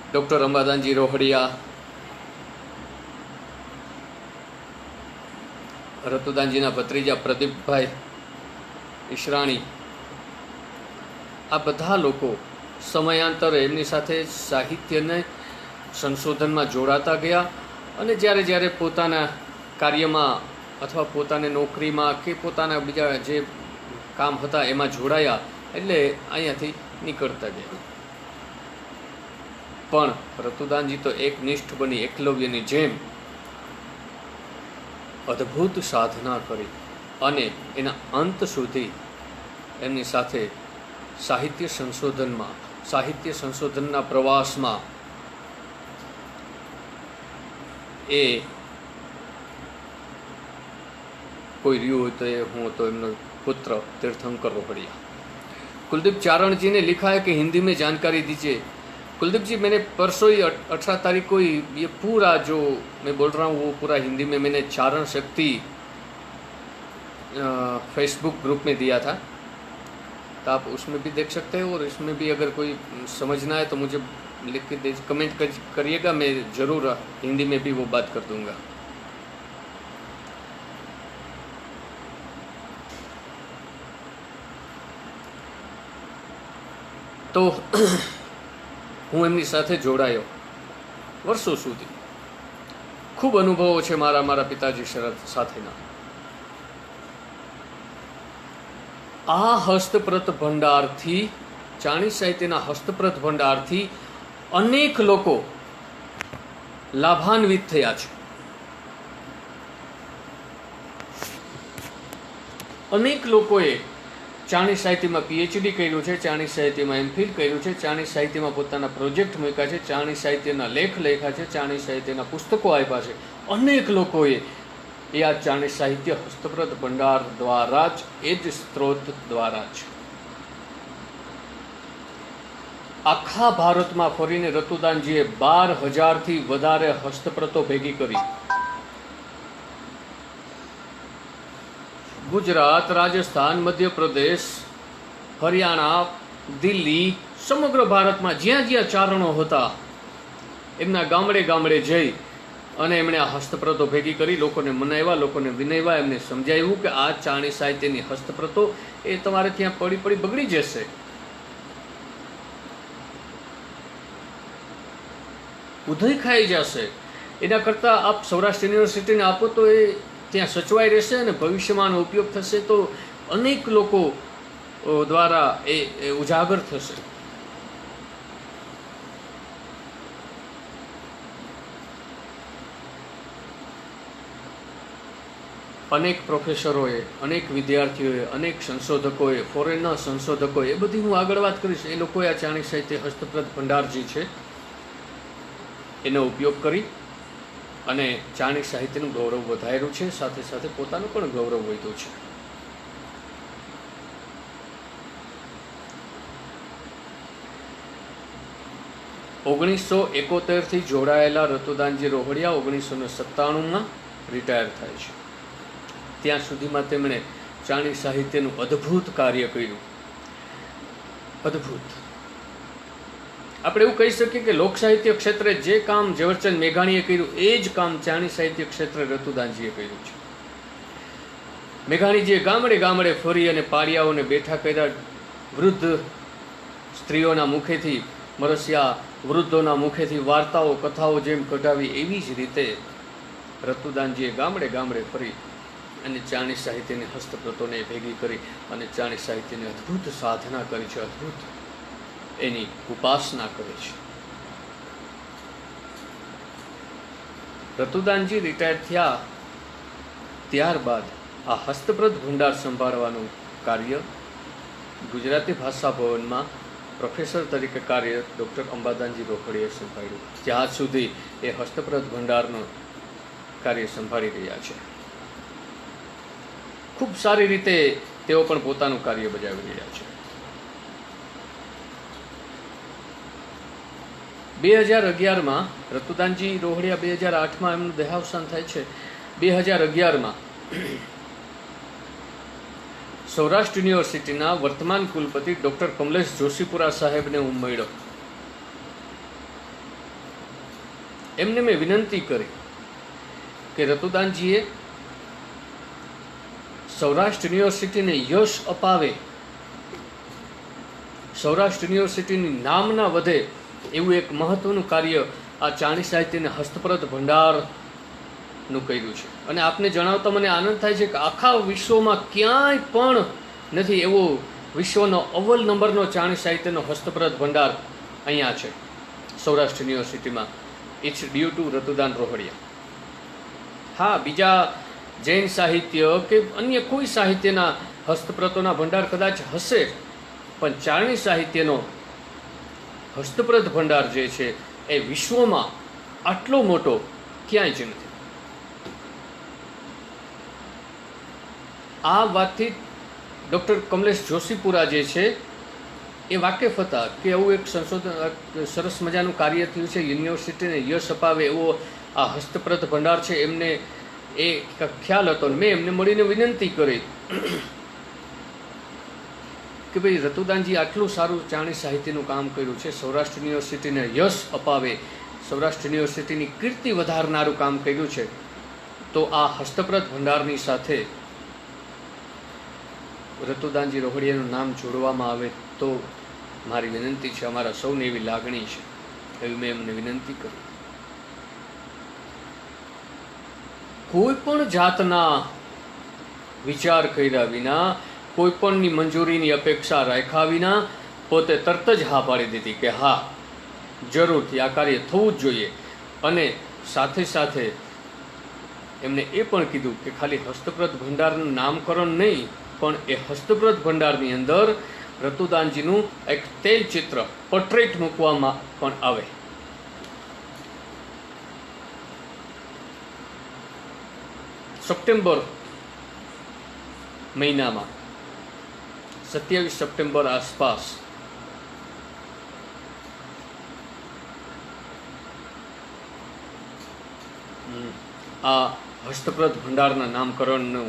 ડૉક્ટર અંબાદાનજી રોહડિયા, રતુદાનજીના ભત્રીજા પ્રદીપભાઈ ઈશરાણી. આ બધા લોકો સમયાંતરે એમની સાથે સાહિત્યને સંશોધનમાં જોડાતા ગયા અને જ્યારે પોતાના કાર્યમાં અથવા પોતાની નોકરીમાં કે પોતાના બીજા જે કામ હતા એમાં જોડાયા એટલે અહીંયાથી નીકળતા ગયા. પણ રતુદાનજી તો એકનિષ્ઠ બની એકલવ્યની જેમ અદ્ભુત સાધના કરી અને એના અંત સુધી એમની સાથે સાહિત્ય સંશોધનના પ્રવાસમાં એ કોઈ રહ્યું હોય તો એ હું તો એમનો पुत्र तीर्थंकर रोहड़िया। कुलदीप चारण जी ने लिखा है कि हिंदी में जानकारी दीजिए। कुलदीप जी, मैंने परसों ही 18 तारीख को ही ये पूरा जो मैं बोल रहा हूँ वो पूरा हिंदी में मैंने चारण शक्ति फेसबुक ग्रुप में दिया था, तो आप उसमें भी देख सकते हैं और इसमें भी अगर कोई समझना है तो मुझे लिख के कमेंट करिएगा, मैं ज़रूर हिंदी में भी वो बात कर दूँगा। तो હું એમની સાથે જોડાયો વર્ષો સુધી. ખૂબ અનુભવો છે મારા પિતાજી સાથેના. આ હસ્તપ્રત ભંડારથી, ચાણી સાહિત્યના હસ્તપ્રત ભંડારથી અનેક લોકો લાભાન્વિત થયા છે. અનેક લોકોએ ચાણી સાહિત્યમાં પીએચડી કર્યું છે, ચાણી સાહિત્યમાં એમફિલ કર્યું છે, ચાણી સાહિત્યમાં પોતાના પ્રોજેક્ટ મૂક્યા છે, ચાણી સાહિત્યના લેખ લખ્યા છે, ચાણી સાહિત્યના પુસ્તકો આપ્યા છે. અનેક લોકોએ એ આ ચાણી સાહિત્ય હસ્તપ્રત ભંડાર દ્વારા જ, એ જ સ્ત્રોત દ્વારા જ આખા ભારતમાં ફરીને રતુદાનજીએ 12,000થી વધારે હસ્તપ્રતો ભેગી કરી. ગુજરાત, રાજસ્થાન, મધ્યપ્રદેશ, હરિયાણા, દિલ્હી, સમગ્ર ભારતમાં જ્યાં જ્યાં ચારણો હતા એમના ગામડે ગામડે જઈ અને એમણે આ હસ્તપ્રતો ભેગી કરી, લોકોને મનાવ્યા, લોકોને વિનવ્યા, એમને સમજાવ્યું કે આ ચાણી સાહિત્યની હસ્તપ્રતો એ તમારે ત્યાં પડી પડી બગડી જશે. ઉધઈ ખાઈ જશે. એના કરતાં આપ સૌરાષ્ટ્ર યુનિવર્સિટીને આપો તો એ ત્યાં સચવાઈ રહેશે અને ભવિષ્યમાં આનો ઉપયોગ થશે તો અનેક લોકો દ્વારા એ ઉજાગર થશે. અનેક પ્રોફેસરોએ, અનેક વિદ્યાર્થીઓએ, અનેક સંશોધકોએ, ફોરેનના સંશોધકોએ, એ બધી હું આગળ વાત કરીશ, એ લોકોએ આ ચાણી સાહિત્ય હસ્તપ્રત ભંડાર જે છે એનો ઉપયોગ કરી અને ચાણી સાહિત્યનું ગૌરવ વધાર્યું છે, સાથે સાથે પોતાનું પણ ગૌરવ વધ્યું છે. ઓગણીસો 71થી જોડાયેલા રતુદાનજી રોહડિયા 1997માં રિટાયર થાય છે. ત્યાં સુધીમાં તેમણે ચાણી સાહિત્યનું અદ્ભુત કાર્ય કર્યું. અદ્ભુત. આપણે એવું કહી શકીએ કે લોક સાહિત્ય ક્ષેત્રે જે કામ ઝવેરચંદ મેઘાણીએ કર્યું એ જ કામ ચાણી સાહિત્ય ક્ષેત્રે રતુદાનજીએ કર્યું છે. મેઘાણીજીએ ગામડે ગામડે ફરી અને પાળિયાઓને બેઠા કર્યા, વૃદ્ધ સ્ત્રીઓના મુખેથી, મરસિયા વૃદ્ધોના મુખેથી વાર્તાઓ, કથાઓ જેમ કઢાવી, એવી જ રીતે રતુદાનજીએ ગામડે ગામડે ફરી અને ચાણી સાહિત્યની હસ્તપ્રતોને ભેગી કરી અને ચાણી સાહિત્યની અદ્ભુત સાધના કરી છે, અદ્ભુત એની ઉપાસના કરે છે. રતુદાનજી રિટાયર થયા ત્યારબાદ આ હસ્તપ્રત ભંડાર સંભાળવાનું કાર્ય ગુજરાતી ભાષા ભવનમાં પ્રોફેસર તરીકે કાર્યરત ડૉક્ટર અંબાદાનજી રોકડીએ સંભાળ્યું. જ્યાં સુધી એ હસ્તપ્રત ભંડારનું કાર્ય સંભાળી રહ્યા છે. ખૂબ સારી રીતે તેઓ પણ પોતાનું કાર્ય બજાવી રહ્યા છે. 2011માં રતુદાનજી રોહડિયા, 2008માં એમનું દેહાવસાન થાય છે. 2011માં સૌરાષ્ટ્ર યુનિવર્સિટીના વર્તમાન કુલપતિ ડૉક્ટર કમલેશ જોશીપુરા સાહેબને હું મળ્યો. એમને મેં વિનંતી કરી કે રતુદાનજીએ સૌરાષ્ટ્ર યુનિવર્સિટીને યશ અપાવે, સૌરાષ્ટ્ર યુનિવર્સિટીની નામના વધે એવું એક મહત્વનું કાર્ય આ ચાણી સાહિત્યને હસ્તપ્રત ભંડારનું કર્યું છે. અને આપને જણાવતા મને આનંદ થાય છે કે આખા વિશ્વમાં ક્યાંય પણ નથી એવો વિશ્વનો અવ્વલ નંબરનો ચાણી સાહિત્યનો હસ્તપ્રત ભંડાર અહીંયા છે સૌરાષ્ટ્ર યુનિવર્સિટીમાં. It's due to Ratudan Rohadiya. હા, બીજા જૈન સાહિત્ય કે અન્ય કોઈ સાહિત્યના હસ્તપ્રતોના ભંડાર કદાચ હશે, પણ ચારણી સાહિત્યનો હસ્તપ્રત ભંડાર જે છે એ વિશ્વમાં આટલો મોટો ક્યાંય જ નથી. આ વાતથી ડૉક્ટર કમલેશ જોશીપુરા જે છે એ વાકેફ હતા કે એવું એક સંશોધન સરસ મજાનું કાર્ય થયું છે, યુનિવર્સિટીને યશ અપાવે એવો આ હસ્તપ્રત ભંડાર છે. એમને એ ખ્યાલ હતો. મેં એમને મળીને વિનંતી કરી કે ભાઈ રતુદાનજી આટલું સારું ચાણી સાહિત્યનું કામ કર્યું છે, સૌરાષ્ટ્ર યુનિવર્સિટીને યશ અપાવે, સૌરાષ્ટ્ર યુનિવર્સિટીની કીર્તિ વધારનારું કામ કર્યું છે, તો આ હસ્તપ્રત ભંડારની સાથે રતુદાનજી રોહડિયાનું નામ જોડવામાં આવે તો મારી વિનંતી છે, અમારા સૌને એવી લાગણી છે, એવી મેં એમને વિનંતી કરી. કોઈ પણ જાતના વિચાર કર્યા વિના, કોઈપણની મંજૂરીની અપેક્ષા રાખ્યા વિના પોતે તરત જ હા પાડી દીધી કે હા, જરૂરથી આ કાર્ય થવું જ જોઈએ. અને સાથે સાથે એમણે એ પણ કીધું કે ખાલી હસ્તપ્રત ભંડારનું નામકરણ નહીં, પણ એ હસ્તપ્રત ભંડારની અંદર રતુદાનજીનું એક તેલ ચિત્ર પોર્ટ્રેટ મૂકવામાં પણ આવે. સપ્ટેમ્બર મહિનામાં 27 સપ્ટેમ્બર આસપાસ આ હસ્તપ્રત ભંડારના નામકરણનો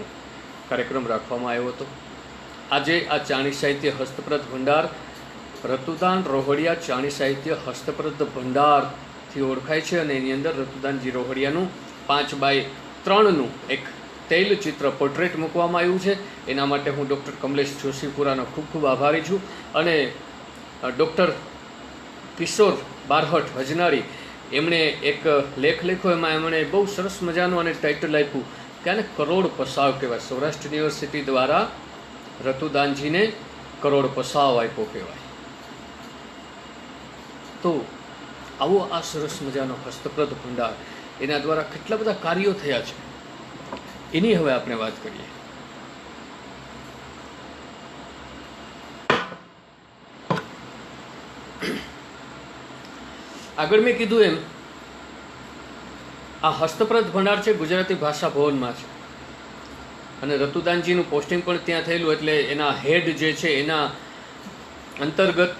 કાર્યક્રમ રાખવામાં આવ્યો હતો. આજે આ ચાણી સાહિત્ય હસ્તપ્રત ભંડાર રતુદાન રોહડિયા ચાણી સાહિત્ય હસ્તપ્રત ભંડારથી ઓળખાય છે અને એની અંદર રતુદાનજી રોહડિયાનું 5x3નું એક તૈલ ચિત્ર પોર્ટ્રેટ મૂકવામાં આવ્યું છે. એના માટે હું ડૉક્ટર કમલેશ જોશીપુરાનો ખૂબ ખૂબ આભારી છું. અને ડૉક્ટર કિશોર બારહટ હજનાળી એમણે એક લેખ લખ્યો, એમાં એમણે બહુ સરસ મજાનું અને ટાઇટલ આપ્યું કે આને કરોડ પસાવ કહેવાય. સૌરાષ્ટ્ર યુનિવર્સિટી દ્વારા રતુદાનજીને કરોડ પસાવ આપ્યો કહેવાય. તો આવો આ સરસ મજાનો હસ્તપ્રત ભંડાર, એના દ્વારા કેટલા બધા કાર્યો થયા છે એની હવે આપણે વાત કરીએ. આગળ મેં કીધું એમ આ હસ્તપ્રત ભંડાર છે ગુજરાતી ભાષા ભવનમાં છે અને રતુદાનજીનું પોસ્ટિંગ પણ ત્યાં થયેલું, એટલે એના હેડ જે છે એના અંતર્ગત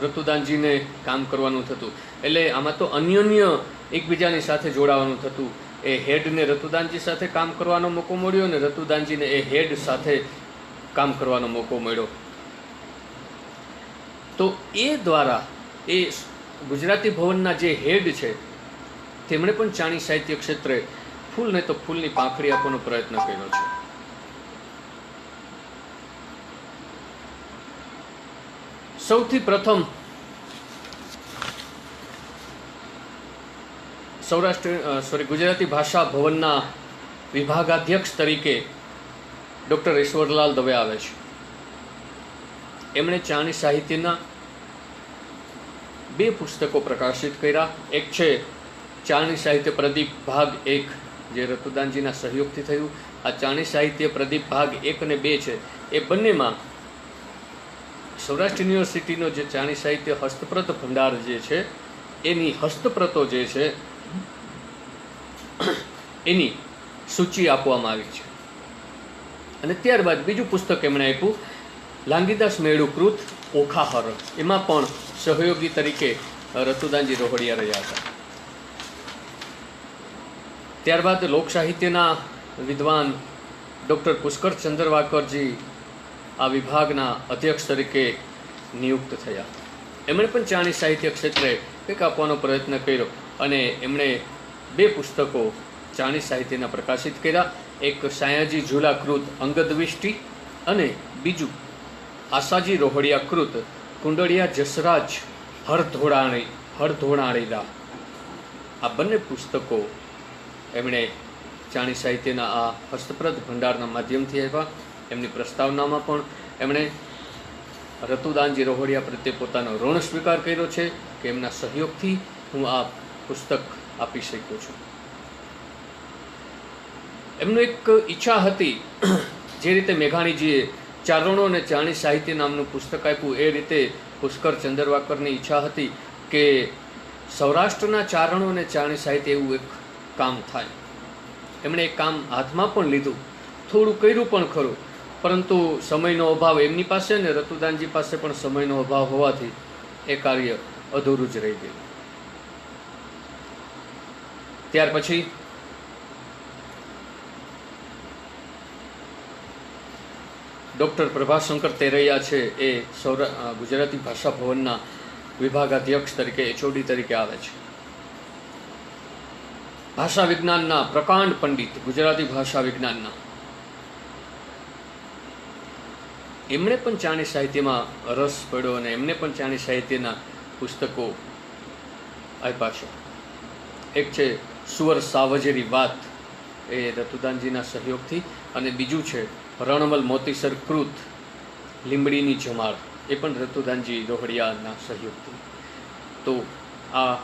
રતુદાનજીને કામ કરવાનું થતું. એટલે આમાં તો અન્યોન્ય એકબીજાની સાથે જોડાવાનું થતું. એ હેડને રતુદાનજી સાથે કામ કરવાનો મોકો મળ્યો અને રતુદાનજીને એ હેડ સાથે કામ કરવાનો મોકો મળ્યો. તો એ દ્વારા એ ગુજરાતી ભવનના જે હેડ છે તેમણે પણ ચાણી સાહિત્ય ક્ષેત્રે ફૂલ ને તો ફૂલની પાંખડી આપવાનો પ્રયત્ન કર્યો છે. સૌથી પ્રથમ ગુજરાતી ભાષા ભવનના વિભાગાધ્યક્ષ તરીકે ડૉક્ટર ઈશ્વરલાલ દવે આવે છે. એમણે ચાણી સાહિત્યના 2 પુસ્તકો પ્રકાશિત કર્યા. એક છે ચાણી સાહિત્ય પ્રદીપ ભાગ 1, જે રતુદાનજીના સહયોગથી થયું. આ ચાણી સાહિત્ય પ્રદીપ ભાગ 1 અને 2 છે. એ બંનેમાં સૌરાષ્ટ્ર યુનિવર્સિટીનો જે ચાણી સાહિત્ય હસ્તપ્રત ભંડાર જે છે એની હસ્તપ્રતો જે છે એની સૂચિ આપવામાં આવી છે. અને ત્યારબાદ બીજું પુસ્તક એમણે આપ્યું લાંગીદાસ મેળુકૃત ઓખાહર. એમાં પણ સહયોગી તરીકે રતુદાનજી રોહડિયા રહ્યા હતા. ત્યારબાદ લોક સાહિત્યના વિદ્વાન ડૉક્ટર પુષ્કર ચંદ્રવાકરજી આ વિભાગના અધ્યક્ષ તરીકે નિયુક્ત થયા. એમણે પણ ચાણી સાહિત્ય ક્ષેત્રે કંઈક આપવાનો પ્રયત્ન કર્યો અને એમણે 2 પુસ્તકો ચાણી સાહિત્યના પ્રકાશિત કર્યા. એક સાયાજી ઝુલાકૃત અંગદવિષ્ટિ અને બીજું આશાજી રોહડિયા કૃત કુંડળિયા જસરાજ હરધોણાળીલા. આ બંને પુસ્તકો એમણે ચાણી સાહિત્યના આ હસ્તપ્રત ભંડારના માધ્યમથી આવ્યા. એમની પ્રસ્તાવનામાં પણ એમણે રતુદાનજી રોહડિયા પ્રત્યે પોતાનો ઋણ સ્વીકાર કર્યો છે કે એમના સહયોગથી હું આ પુસ્તક આપી શક્યો છું. એમનું એક ઈચ્છા હતી, જે રીતે મેઘાણીજીએ ચારણો અને ચાણી સાહિત્ય નામનું પુસ્તક આપ્યું, એ રીતે પુષ્કર ચંદ્રવાકરની ઈચ્છા હતી કે સૌરાષ્ટ્રના ચારણો અને ચાણી સાહિત્ય એવું એક કામ થાય. એમણે એ કામ હાથમાં પણ લીધું, થોડું કર્યું પણ ખરું, પરંતુ સમયનો અભાવ એમની પાસે ને રતુદાનજી પાસે પણ સમયનો અભાવ હોવાથી એ કાર્ય અધૂરું જ રહી ગયું. ત્યાર પછી ડૉક્ટર પ્રભાશંકર તેરૈયા છે એ ગુજરાતી ભાષા ભવનના વિભાગાધ્યક્ષ તરીકે HOD તરીકે આવે છે. ભાષા વિજ્ઞાનના પ્રકાંડ પંડિત, ગુજરાતી ભાષા વિજ્ઞાનના, એમણે પણ ચાણી સાહિત્યમાં રસ પડ્યો અને એમને પણ ચાણી સાહિત્યના પુસ્તકો આપ્યા છે. એક છે સુવર સાવજેરી વાત, એ રતુદાનજીના સહયોગથી, અને બીજું છે રણમલ મોતીસર કૃત લીંબડીની જમાળ એ પણ રતુદાનજી રોહડિયાના સહયોગથી. તો આ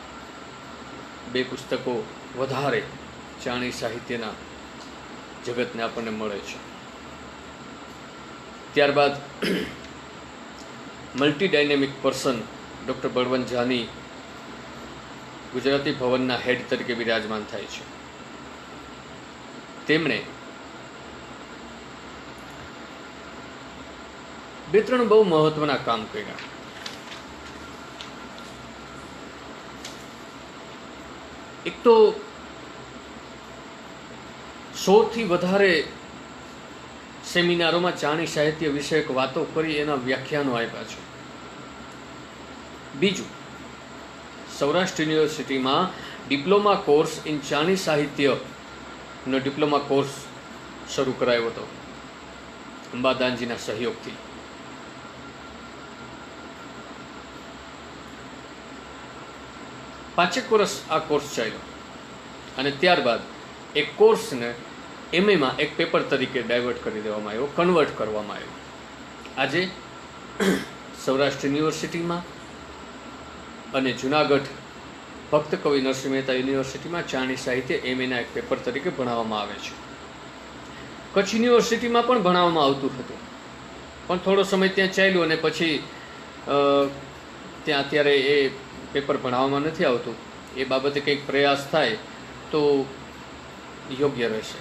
બે પુસ્તકો વધારે ચાણી સાહિત્યના જગતને આપણને મળે છે. ત્યારબાદ multi dynamic person doctor Balwant Jani Gujarati ભવનના હેડ તરીકે બિરાજમાન થાય છે. તેમણે બે ત્રણ બહુ મહત્વના કામ કર્યા. એક તો 100થી વધારે સેમિનારોમાં ચાણી સાહિત્ય વિષયક વાતો કરી એના વ્યાખ્યાનો આપ્યા છે. બીજું, સૌરાષ્ટ્ર યુનિવર્સિટીમાં ડિપ્લોમા કોર્સ ઇન ચાણી સાહિત્યનો ડિપ્લોમા કોર્સ શરૂ કરાયો હતો અંબાદાનજીના સહયોગથી. 5 વર્ષ આ કોર્સ ચાલ્યો અને ત્યારબાદ એક કોર્સને એમએમાં એક પેપર તરીકે ડાયવર્ટ કરી દેવામાં આવ્યો, કન્વર્ટ કરવામાં આવ્યો. આજે સૌરાષ્ટ્ર યુનિવર્સિટીમાં અને જુનાગઢ ભક્ત કવિ નરસિંહ મહેતા યુનિવર્સિટીમાં ચાણી સાહિત્ય એમએના એક પેપર તરીકે ભણાવવામાં આવે છે. કચ્છ યુનિવર્સિટીમાં પણ ભણાવવામાં આવતું હતું, પણ થોડો સમય ત્યાં ચાલ્યું અને પછી ત્યાં અત્યારે એ પેપર ભણાવવામાં નથી આવતું. એ બાબતે કંઈક પ્રયાસ થાય તો યોગ્ય રહેશે.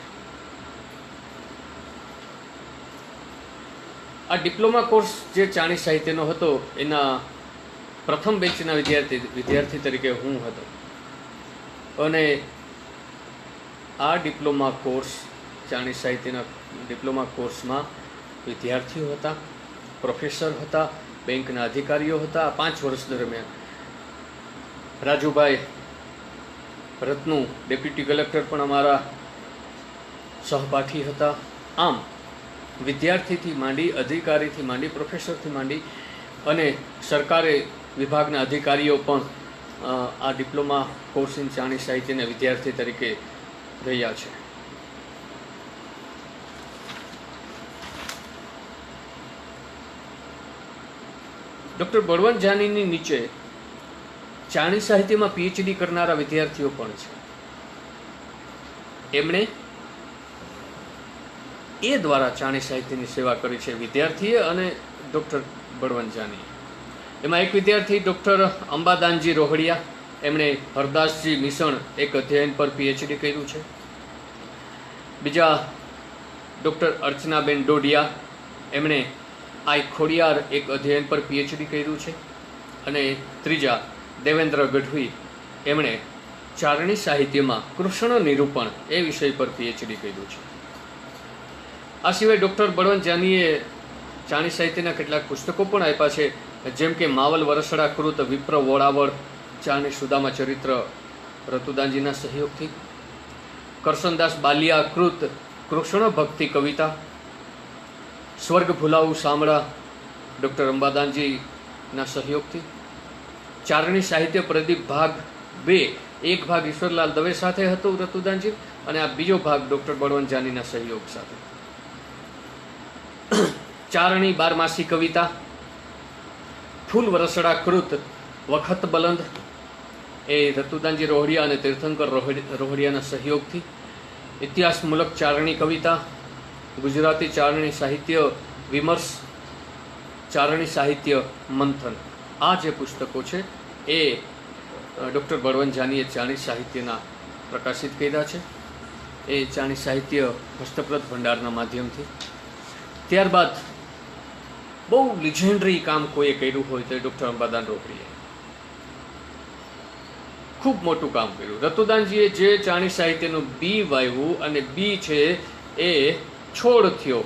આ ડિપ્લોમા કોર્સ જે ચાણી સાહિત્યનો હતો એના પ્રથમ બેચના વિદ્યાર્થી તરીકે હું હતો અને આ ડિપ્લોમા કોર્સ ચાણી સાહિત્યના ડિપ્લોમા કોર્સમાં વિદ્યાર્થીઓ હતા, પ્રોફેસર હતા, બેંકના અધિકારીઓ હતા. 5 વર્ષ દરમિયાન રાજુભાઈ રત્નુ ડેપ્યુટી કલેક્ટર પણ અમારા સહપાઠી હતા. આમ વિદ્યાર્થીથી માંડી, અધિકારીથી માંડી, પ્રોફેસરથી માંડી અને સરકારે વિભાગના અધિકારીઓ પણ આ ડિપ્લોમા કોર્સ ઇન ચાણી સાહિત્યના વિદ્યાર્થી તરીકે રહ્યા છે. ડૉક્ટર બળવંત જાનીની નીચે ચાણી સાહિત્યમાં પીએચડી કરનારા વિદ્યાર્થીઓ પણ છે. એમણે એ દ્વારા ચાણી સાહિત્યની સેવા કરી છે, વિદ્યાર્થીએ અને ડૉક્ટર બળવંત જાનીએ. એમાં એક વિદ્યાર્થી ડૉક્ટર અંબાદાનજી રોહડિયા, એમણે હરદાસજી મિસણ એક અધ્યયન પર પીએચડી કર્યું છે. બીજા ડૉક્ટર અર્ચનાબેન ડોડિયા, એમણે આઈ ખોડિયાર એક અધ્યયન પર પીએચડી કર્યું છે. અને ત્રીજા દેવેન્દ્ર ગઢવી, એમણે ચારણી સાહિત્યમાં કૃષ્ણ નિરૂપણ એ વિષય પર પીએચડી કર્યું છે. આ સિવાય ડૉક્ટર બળવંત જાનીએ ચાણી સાહિત્યના કેટલાક પુસ્તકો પણ આપ્યા છે, જેમ કે માવલ વરસડા કૃત વિપ્ર વોળાવળ ચાણી સુદામા ચરિત્ર રતુદાનજીના સહયોગથી, કરશનદાસ બાલિયા કૃત કૃષ્ણ ભક્તિ કવિતા, સ્વર્ગ ભૂલાવું સાંભળા ડૉક્ટર અંબાદાનજીના સહયોગથી, ચારણી સાહિત્ય પ્રદીપ ભાગ 2, એક ભાગ ઈશ્વરલાલ દવે સાથે હતો રતુદાનજી અને આ બીજો ભાગ ડૉક્ટર બળવંત જાનીના સહયોગ સાથે. ચારણી બારમાસી કવિતા, ફૂલ વરસડા કૃત વખત બલંદ એ રતુદાનજી રોહડિયા અને તીર્થંકર રોહડિયાના સહયોગથી, ઇતિહાસમૂલક ચારણી કવિતા, ગુજરાતી ચારણી સાહિત્ય વિમર્શ, ચારણી સાહિત્ય મંથન. આ જે પુસ્તકો છે એ ડૉક્ટર બળવંત જાનીએ ચાણી સાહિત્યના પ્રકાશિત કર્યા છે, એ ચાણી સાહિત્ય હસ્તપ્રત ભંડારના માધ્યમથી. ત્યારબાદ બહુ લિજેન્ડરી કામ કોઈએ કર્યું હોય તો ડૉક્ટર અંબાદાન રોહડિયાએ ખૂબ મોટું કામ કર્યું. રતુદાનજીએ જે ચાણી સાહિત્યનું બી વાવ્યું અને બી છે એ છોડ થયો,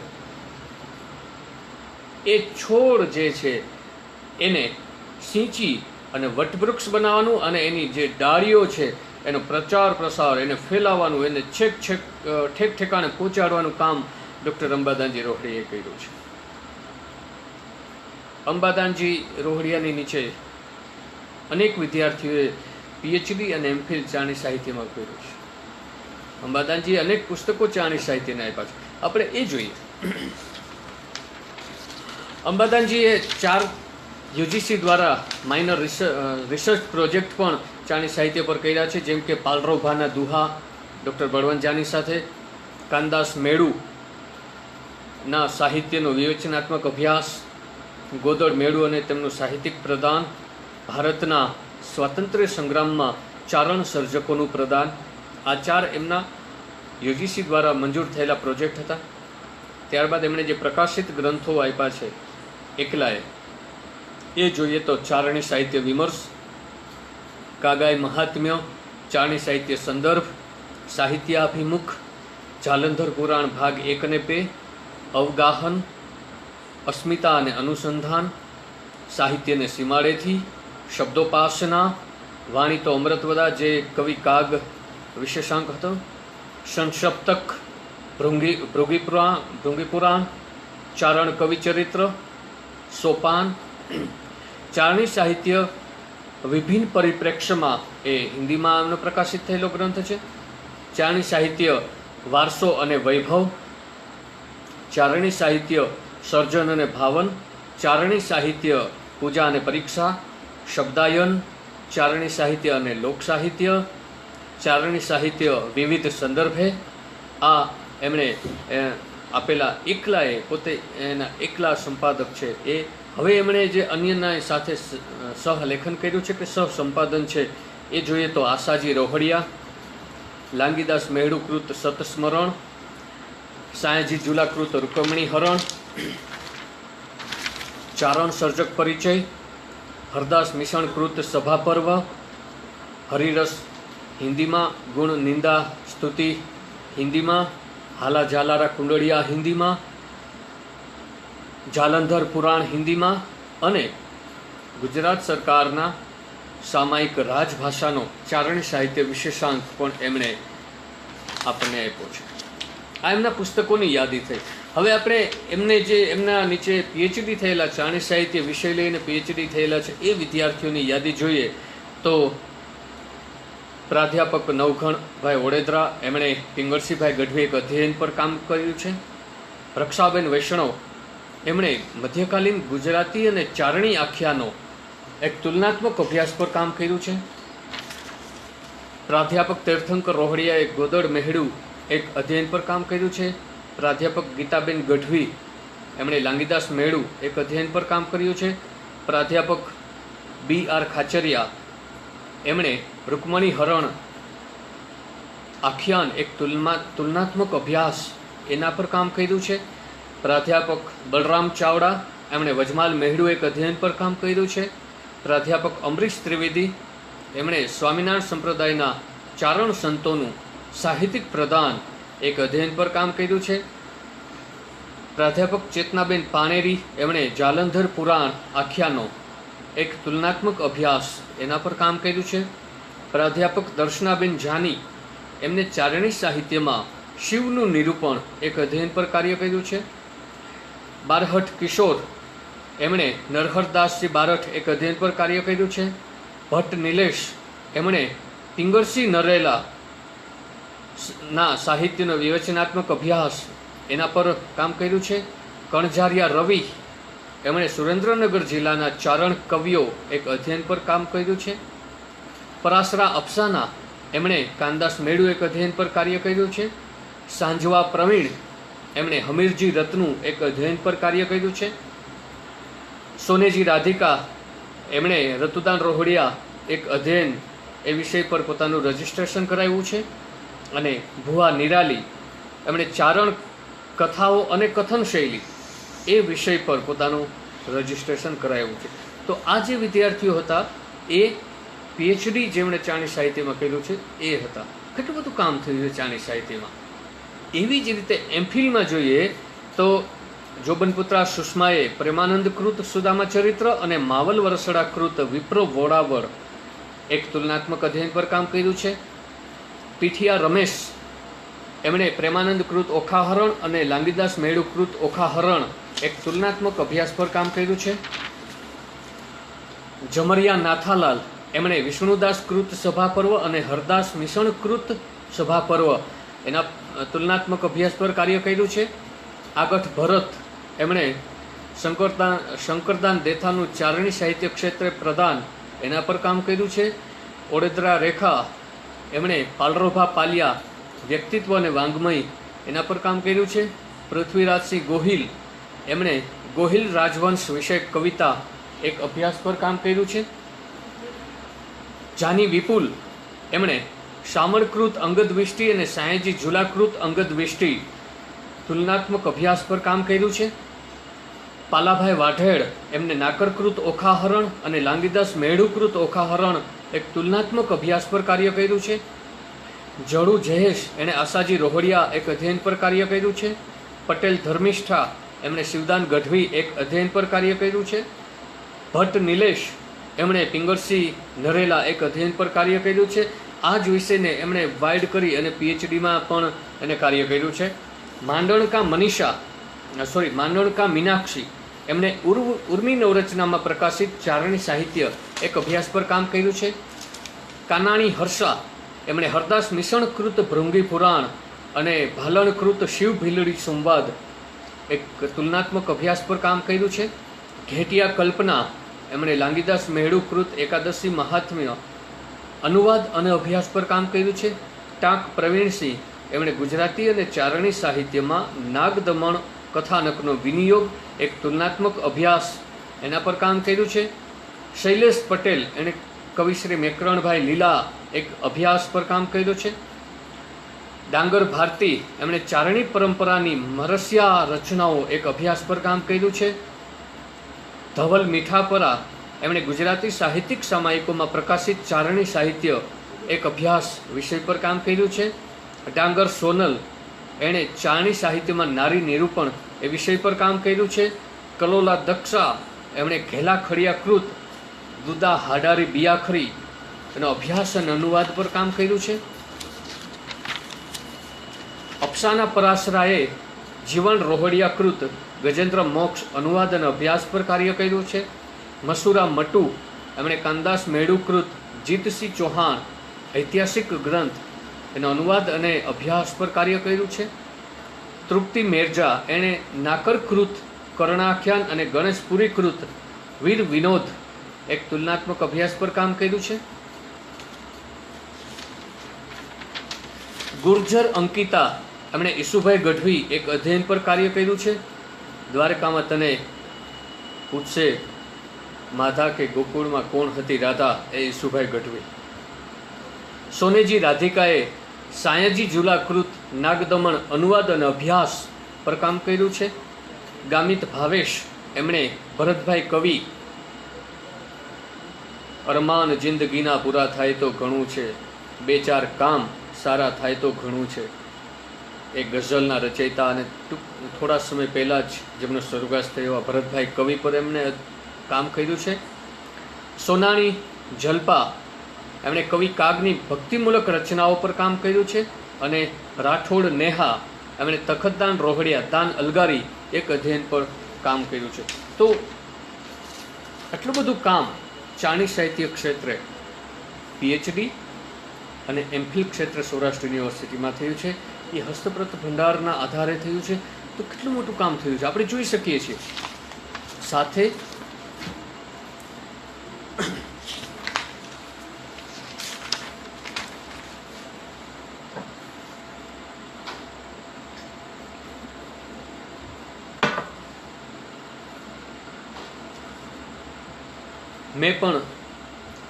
એ છોડ જે છે એને સિંચી અને વટવૃક્ષ બનાવવાનું અને એની જે ડાળીઓ છે એનો પ્રચાર પ્રસાર, એને ફેલાવવાનું, એને ઠેક ઠેકાણે પહોંચાડવાનું કામ ડૉક્ટર અંબાદાનજી રોહડિયાએ કર્યું છે. અંબાદાનજી રોહડિયાની નીચે અનેક વિદ્યાર્થીઓએ પીએચડી અને એમફિલ ચાણી સાહિત્યમાં કર્યું છે. અંબાદાનજીએ અનેક પુસ્તકો ચાણી સાહિત્યને આપ્યા છે. આપણે એ જોઈએ. અંબાદાનજીએ 4 યુજીસી દ્વારા માઇનર રિસર્ચ પ્રોજેક્ટ પણ ચાણી સાહિત્ય પર કર્યા છે, જેમ કે પાલરોભાના દુહા ડૉક્ટર બળવંત જાની સાથે, કાનદાસ મેળુના સાહિત્યનો વિવેચનાત્મક અભ્યાસ, ગોદડ મેળુ અને તેમનું સાહિત્યિક પ્રદાન, ભારતના સ્વાતંત્ર્ય સંગ્રામમાં ચારણ સર્જકોનું પ્રદાન. આ 4 એમના યુજીસી દ્વારા મંજૂર થયેલા પ્રોજેક્ટ હતા. ત્યારબાદ એમણે જે પ્રકાશિત ગ્રંથો આપ્યા છે એકલાએ, એ જોઈએ તો ચારણી સાહિત્ય વિમર્શ, કાગાઈ મહાત્મ્ય, ચારણી સાહિત્ય સંદર્ભ, સાહિત્યાભિમુખ, જાલંધર પુરાણ ભાગ 1 અને 2, અવગાહન, અસ્મિતા અને અનુસંધાન, સાહિત્યને સીમાડેથી, શબ્દોપાસના, વાણી તો અમૃતવદા જે કવિ કાગ વિશેષાંક હતો, સંસપ્તક, ભૃંગીપુરાણ, ચારણ કવિચરિત્ર, સોપાન. ચારણી સાહિત્ય વિભિન્ન પરિપ્રેક્ષ્યમાં એ હિન્દીમાં એમનો પ્રકાશિત થયેલો ગ્રંથ છે. ચારણી સાહિત્ય વારસો અને વૈભવ, ચારણી સાહિત્ય સર્જન અને ભાવન, ચારણી સાહિત્ય પૂજા અને પરીક્ષા, શબ્દાયન, ચારણી સાહિત્ય અને લોક સાહિત્ય, ચારણી સાહિત્ય વિવિધ સંદર્ભે. આ એમણે આપેલા એકલાએ, પોતે એના એકલા સંપાદક છે. એ હવે એમણે જે અન્યના સાથે સહલેખન કર્યું છે કે સહસંપાદન છે એ જોઈએ તો આશાજી રોહડિયા, લાંગીદાસ મેહડુકૃત સતસ્મરણ, સાયાજી ઝુલાકૃત રૂકમણી હરણ, ચારણ સર્જક પરિચય, હરદાસ મિશણકૃત સભા પર્વ, હરિરસ હિન્દીમાં, ગુણ નિંદા સ્તુતિ હિન્દીમાં, હાલા ઝાલારા કુંડળિયા હિન્દીમાં, જાલંધર પુરાણ હિન્દીમાં અને ગુજરાત સરકારના સામાયિક રાજભાષાનો ચારણી સાહિત્ય વિશેષાંક પણ એમણે આપણને આપ્યો છે. આ એમના પુસ્તકોની યાદી થઈ. હવે આપણે એમને જે એમના નીચે પીએચડી થયેલા, ચારણી સાહિત્ય વિષય લઈને પીએચડી થયેલા છે એ વિદ્યાર્થીઓની યાદી જોઈએ તો પ્રાધ્યાપક નવઘણભાઈ ઓડેદરા, એમણે પિંગળસીભાઈ ગઢવી એક અધ્યયન પર કામ કર્યું છે. રક્ષાબેન વૈષ્ણવ, એમણે મધ્યકાલીન ગુજરાતી અને ચારણી આખ્યાનો એક તુલનાત્મક અભ્યાસ પર કામ કર્યું છે. પ્રાધ્યાપક તીર્થંકર રોહડિયાએ ગોદડ મેહડુ એક અધ્યયન પર કામ કર્યું છે. પ્રાધ્યાપક ગીતાબેન ગઢવી, એમણે લાંગીદાસ મેળુ એક અધ્યયન પર કામ કર્યું છે. પ્રાધ્યાપક BR ખાચરિયા, એમણે રૂકમણી હરણ આખ્યાન એક તુલનાત્મક અભ્યાસ એના પર કામ કર્યું છે. પ્રાધ્યાપક બલરામ ચાવડા, એમણે વજમાલ મેહડુ એક અધ્યયન પર કામ કર્યું છે. પ્રાધ્યાપક અમરીશ ત્રિવેદી, એમણે સ્વામિનારાયણ સંપ્રદાયના ચારણ સંતોનું સાહિત્યિક પ્રદાન એક અધ્યયન પર કામ કર્યું છે. પ્રાધ્યાપક ચેતનાબેન પાનેરી, એમણે જાલંધર પુરાણ આખ્યાનો એક તુલનાત્મક અભ્યાસ એના પર કામ કર્યું છે. પ્રાધ્યાપક દર્શનાબેન જાની, એમને ચારણી સાહિત્યમાં શિવનું નિરૂપણ એક અધ્યયન પર કાર્ય કર્યું છે. બારહઠ કિશોર, એમણે નરહરદાસજી બારઠ એક અધ્યયન પર કાર્ય કર્યું છે. ભટ્ટ નિલેશ, એમણે પિંગળસી નરેલા ના સાહિત્યનો વિવેચનાત્મક અભ્યાસ એના પર કામ કર્યું છે. કણઝારિયા રવિ, એમણે સુરેન્દ્રનગર જિલ્લાના ચારણ કવિઓ એક અધ્યયન પર કામ કર્યું છે. પરાસરા અફસાના, એમણે કાનદાસ મેળુ એક અધ્યયન પર કાર્ય કર્યું છે. સાંજવા પ્રવીણ, એમણે હમીરજી રત્નું એક અધ્યયન પર કાર્ય કર્યું છે. સોનેજી રાધિકા, એમણે રતુદાન રોહડિયા એક અધ્યયન એ વિષય પર પોતાનું રજિસ્ટ્રેશન કરાવ્યું છે. અને ભુવા નિરાલી, એમણે ચારણ કથાઓ અને કથન શૈલી એ વિષય પર પોતાનું રજિસ્ટ્રેશન કરાવ્યું છે. તો આ જે વિદ્યાર્થીઓ હતા એ પીએચડી જેમણે ચારણી સાહિત્યમાં કર્યું છે એ હતા. કેટલું બધું કામ થયું છે ચારણી સાહિત્યમાં. એવી જ રીતે એમફિલમાં જોઈએ તો જોબનપુત્રા સુષ્માએ પ્રેમાનંદકૃત સુદામા ચરિત્ર અને માવલ વરસડાકૃત વિપ્ર વોડાવળ એક તુલનાત્મક અધ્યયન પર કામ કર્યું છે. પીઠિયા રમેશ, એમણે પ્રેમાનંદકૃત ઓખાહરણ અને લાંગીદાસ મેળુકૃત ઓખાહરણ એક તુલનાત્મક અભ્યાસ પર કામ કર્યું છે. જમરિયા નાથાલાલ, એમણે વિષ્ણુદાસકૃત સભા પર્વ અને હરદાસ મિશણકૃત સભા પર્વ એના તુલનાત્મક અભ્યાસ પર કાર્ય કર્યું છે. આગઠ ભરત, એમણે શંકરદાન દેથાનું ચારણી સાહિત્ય ક્ષેત્રે પ્રદાન એના પર કામ કર્યું છે. ઓડેદરા રેખા એમણે પાલરોભા પાલિયા વ્યક્તિત્વ અને વાંગ્મય એના પર કામ કર્યું છે. પૃથ્વીરાજસિંહ ગોહિલ એમણે ગોહિલ રાજવંશ વિષયક કવિતા એક અભ્યાસ પર કામ કર્યું છે. જાની વિપુલ એમણે શામળકૃત અંગદવિષ્ટિ અને સાયાજી ઝુલાકૃત અંગદવિષ્ટિ તુલનાત્મક અભ્યાસ પર કામ કર્યું છે. પાલાભાઈ વાઢેડ એમને નાકરકૃત ઓખાહરણ અને લાંગીદાસ મેળુકૃત ઓખાહરણ એક તુલનાત્મક અભ્યાસ પર કાર્ય કર્યું છે. જડુ જયેશ એણે આસાજી રોહડિયા એક અધ્યયન પર કાર્ય કર્યું છે. પટેલ ધર્મિષ્ઠા એમણે શિવદાન ગઢવી એક અધ્યયન પર કાર્ય કર્યું છે. ભટ્ટ નિલેશ એમણે પિંગળસિંહ નરેલા એક અધ્યયન પર કાર્ય કર્યું છે. આ જ વિષયને એમણે વાઇડ કરી અને પીએચડીમાં પણ એને કાર્ય કર્યું છે. માંડણકા મીનાક્ષી એમણે ઉર્મી નવરચનામાં પ્રકાશિત ચારણી સાહિત્ય એક અભ્યાસ પર કામ કર્યું છે. કાનાણી હર્ષા એમણે હરદાસ મિશ્રણકૃત ભૃંગી પુરાણ અને ભાલણકૃત શિવ ભીલડી સંવાદ એક તુલનાત્મક અભ્યાસ પર કામ કર્યું છે. ઘેટિયા કલ્પના એમણે લાંગીદાસ મેળુકૃત એકાદશી મહાત્મ્ય અનુવાદ અને અભ્યાસ પર કામ કર્યું છે. ટાંક પ્રવીણસિંહ એમણે ગુજરાતી અને ચારણી સાહિત્યમાં નાગદમણ કથાનકનો વિનિયોગ એક તુલનાત્મક અભ્યાસ એના પર કામ કર્યું છે. શૈલેષ પટેલ એણે કવિશ્રી મેકરણભાઈ લીલા એક અભ્યાસ પર કામ કર્યો છે. ડાંગર ભારતી એમણે ચારણી પરંપરાની મરસિયા રચનાઓ એક અભ્યાસ પર કામ કર્યું છે. ધવલ મીઠાપરા એમણે ગુજરાતી સાહિત્યિક સામાયિકોમાં પ્રકાશિત ચારણી સાહિત્ય એક અભ્યાસ વિષય પર કામ કર્યું છે. ડાંગર સોનલ એણે ચારણી સાહિત્યમાં નારી નિરૂપણ એ વિષય પર કામ કર્યું છે. કલોલા દક્ષા એમણે ઘેલા ખડિયાકૃત દુદા હાડારી બિયાખરી એનો અભ્યાસ અને અનુવાદ પર કામ કર્યું છે. અફસાના પરાસરાએ જીવન રોહડિયાકૃત ગજેન્દ્ર મોક્ષ અનુવાદ અને અભ્યાસ પર કાર્ય કર્યું છે. મસુરા મટુ એમણે કાનદાસ મેળુકૃત જીતસિંહ ચૌહાણ ઐતિહાસિક ગ્રંથ એનો અનુવાદ અને અભ્યાસ પર કાર્ય કર્યું છે. તૃપ્તિ મેરજા એણે નાકરકૃત કર્ણાખ્યાન અને ગણેશપુરીકૃત વીર વિનોદ એક તુલનાત્મક અભ્યાસ પર કામ કર્યું છે. ગુર્જર અંકિતા એમણે ઈસુભાઈ ગઢવી એક અધ્યયન પર કાર્ય કર્યું છે. દ્વારકામાં તને પૂછશે માધા કે ગોકુળમાં કોણ હતી રાધા એ ઈસુભાઈ ગઢવી. સોનેજી રાધિકાએ સાયાજી ઝુલાકૃત નાગદમણ અનુવાદ અને અભ્યાસ પર કામ કર્યું છે. ગામિત ભાવેશ એમણે ભરતભાઈ કવિ અરમાન જિંદગીના પૂરા થાય તો ઘણું છે, બે ચાર કામ સારા થાય તો ઘણું છે એ ગઝલના રચયિતા અને થોડા સમય પહેલાં જ જેમનો સ્વર્ગવાસ થયો એવા ભરતભાઈ કવિ પર એમણે કામ કર્યું છે. સોનાણી જલપા એમણે કવિ કાગની ભક્તિમૂલક રચનાઓ પર કામ કર્યું છે. અને રાઠોડ નેહા એમણે તખતદાન રોહડિયા દાન અલગારી એક અધ્યયન પર કામ કર્યું છે. તો આટલું બધું કામ ચારણી સાહિત્ય ક્ષેત્રે પીએચડી અને એમફિલ ક્ષેત્રે સૌરાષ્ટ્ર યુનિવર્સિટીમાં થયું છે. એ હસ્તપ્રત ભંડારના આધારે થયું છે. તો કેટલું મોટું કામ થયું છે આપણે જોઈ શકીએ છીએ. સાથે મેં પણ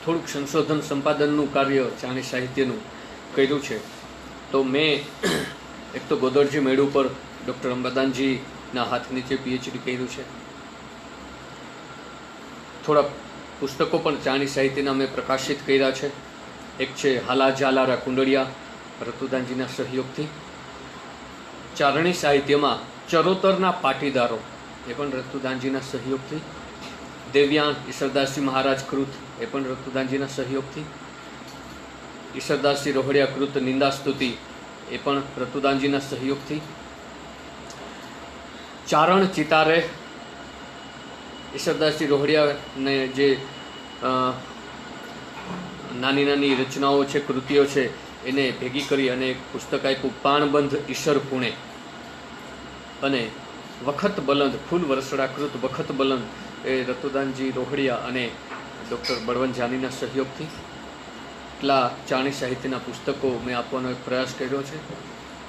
થોડુંક સંશોધન સંપાદનનું કાર્ય ચારણી સાહિત્યનું કર્યું છે. તો મેં એક તો ગોદરજી મેળુ પર ડૉક્ટર અંબાદાનજીના હાથ નીચે પીએચડી કર્યું છે. થોડા પુસ્તકો પણ ચારણી સાહિત્યના મેં પ્રકાશિત કર્યા છે. એક છે હાલા જાલારા કુંડળિયા રતુદાનજીના સહયોગથી. ચારણી સાહિત્યમાં ચરોતરના પાટીદારો એ પણ રતુદાનજીના સહયોગથી. દેવ્યાન ઈશ્વરદાસજી મહારાજ કૃત એ પણ રતુદાનજીના સહયોગથી. ઈશ્વરદાસજી રોહડિયા કૃત નિંદાસ્તુતિ એ પણ રતુદાનજીના સહયોગથી. ચારણ ચિતારે ઈશ્વરદાસજી રોહડિયાને જે નાની નાની રચનાઓ છે, કૃતિઓ છે, એને ભેગી કરી અને એક પુસ્તક આપ્યું પાણબંધ ઈશ્વર પુણે. અને વખત બલંદ ફૂલ વરસડાકૃત વખત બલંદ એ રતુદાનજી રોહડિયા અને ડૉક્ટર બળવંત જાનીના સહયોગથી એટલા ચાણી સાહિત્યના પુસ્તકો મેં આપવાનો એક પ્રયાસ કર્યો છે.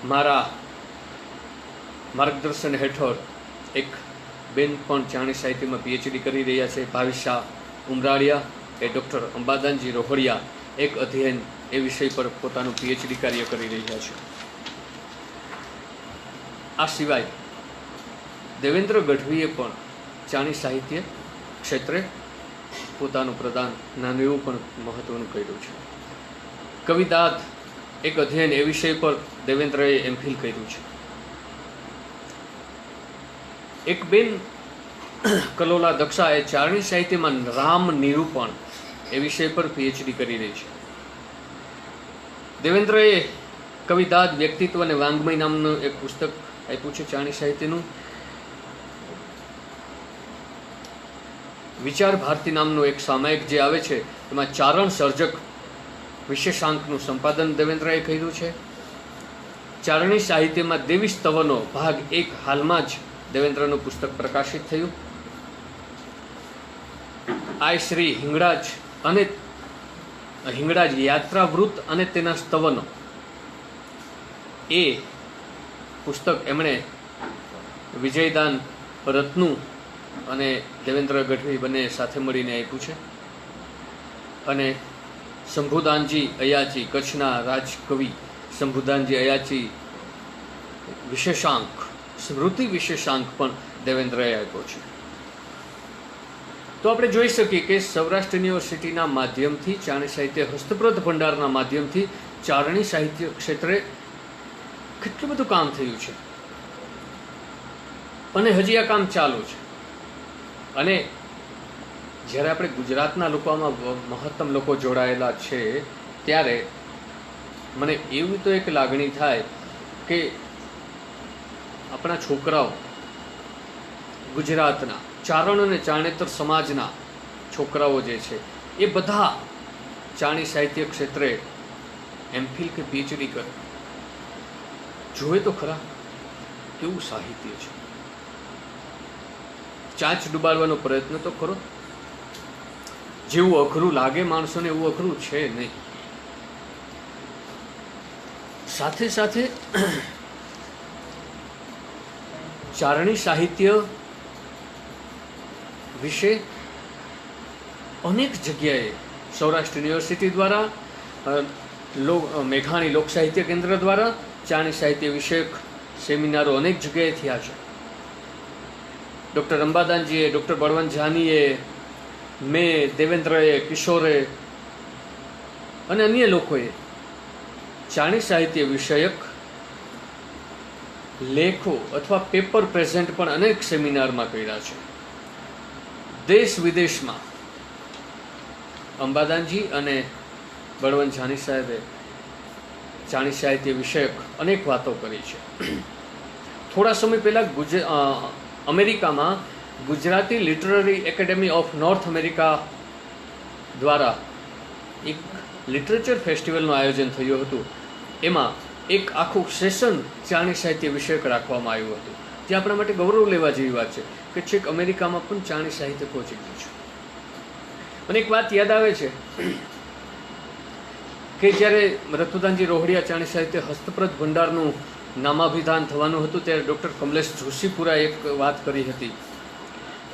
મારા માર્ગદર્શન હેઠળ એક બેન પણ ચાણી સાહિત્યમાં પીએચડી કરી રહ્યા છે, ભાવિશા ઉમરાળિયા. એ ડૉક્ટર અંબાદાનજી રોહડિયા એક અધ્યયન એ વિષય પર પોતાનું પીએચડી કાર્ય કરી રહ્યા છે. આ સિવાય દેવેન્દ્ર ગઢવીએ પણ ચાણી સાહિત્ય ક્ષેત્રે પોતાનું પ્રદાન નાનું એવું પણ મહત્ત્વનું કર્યું છે. કવિદાદ એક અધ્યયન એ વિષય પર દેવેન્દ્રએ એમફિલ કર્યું છે. એક બેન કલોલા દક્ષા એ ચારણી સાહિત્યમાં રામ નિરૂપણ એ વિષય પર પીએચડી કરી રહી છે. દેવેન્દ્રએ કવિદાદ વ્યક્તિત્વ અને વાંગ્મય નામનું એક પુસ્તક આપ્યું છે ચારણી સાહિત્યનું. વિચાર ભારતી નામનું એક સામાયિક જે આવે છે એમાં ચારણ સર્જક વિશેષાંકનું સંપાદન દેવેન્દ્રએ કર્યું છે. ચારણી સાહિત્યમાં દેવી સ્તવનો ભાગ 1 હાલમાં જ દેવેન્દ્રનું પુસ્તક પ્રકાશિત થયું. આય શ્રી હિંગળાજ યાત્રાવૃત્ત અને તેના સ્તવનો એ પુસ્તક એમણે વિજયદાન રત્નુ અને દેવેન્દ્ર ગઢવી બંને સાથે મળીને આપ્યું છે. અને શંભુદાનજી અયાચી, કચ્છના રાજકવિ શંભુદાનજી અયાચી વિશેષાંક, સ્મૃતિ વિશેષાંક પણ દેવેન્દ્રએ આપ્યો છે. તો આપણે જોઈ શકીએ કે સૌરાષ્ટ્ર યુનિવર્સિટીના માધ્યમથી ચારણી સાહિત્ય હસ્તપ્રત ભંડારના માધ્યમથી ચારણી સાહિત્ય ક્ષેત્રે કેટલું બધું કામ થયું છે અને હજી આ કામ ચાલુ છે. અને જ્યારે આપણે ગુજરાતના લોકોમાં મહત્તમ લોકો જોડાયેલા છે ત્યારે મને એવી તો એક લાગણી થાય કે આપણા છોકરાઓ ગુજરાતના ચારણ અને ચારણેતર સમાજના છોકરાઓ જે છે એ બધા ચારણી સાહિત્ય ક્ષેત્રે એમફિલ કે પીએચડી કરે. જોવે તો ખરા કેવું સાહિત્ય છે. ચાંચ ડુબાડવાનો પ્રયત્ન તો ખરો. જેવું અઘરું લાગે માણસોને એવું અઘરું છે નહીં. સાથે સાથે ચારણી સાહિત્ય વિશે અનેક જગ્યાએ સૌરાષ્ટ્ર યુનિવર્સિટી દ્વારા, મેઘાણી લોક સાહિત્ય કેન્દ્ર દ્વારા ચારણી સાહિત્ય વિષયક સેમિનારો અનેક જગ્યાએ થયા છે. ડૉક્ટર અંબાદાનજીએ, ડૉક્ટર બળવંત જાનીએ, મેં, દેવેન્દ્રએ, કિશોરે અને અન્ય લોકોએ ચારણી સાહિત્ય વિષયક લેખો અથવા પેપર પ્રેઝન્ટ પણ અનેક સેમિનારમાં કર્યા છે. દેશ વિદેશમાં અંબાદાનજી અને બળવંત જાની સાહેબે ચારણી સાહિત્ય વિષયક અનેક વાતો કરી છે. થોડા સમય પહેલાં અમેરિકામાં Gujarati literary academy of north America દ્વારા એક લિટરેચર ફેસ્ટિવલનું આયોજન થયું હતું. એમાં એક આખું સેશન ચારણી સાહિત્ય વિષયક રાખવામાં આવ્યું હતું, જે આપણા માટે ગૌરવ લેવા જેવી વાત છે કે છેક અમેરિકામાં પણ ચારણી સાહિત્ય પહોંચી ગયું છે. અને એક વાત યાદ આવે છે કે જ્યારે રતુદાનજી રોહડિયા ચારણી સાહિત્ય હસ્તપ્રત ભંડારનું નામાભિધાન થવાનું હતું ત્યારે ડૉક્ટર કમલેશ જોશીપુરાએ એક વાત કરી હતી.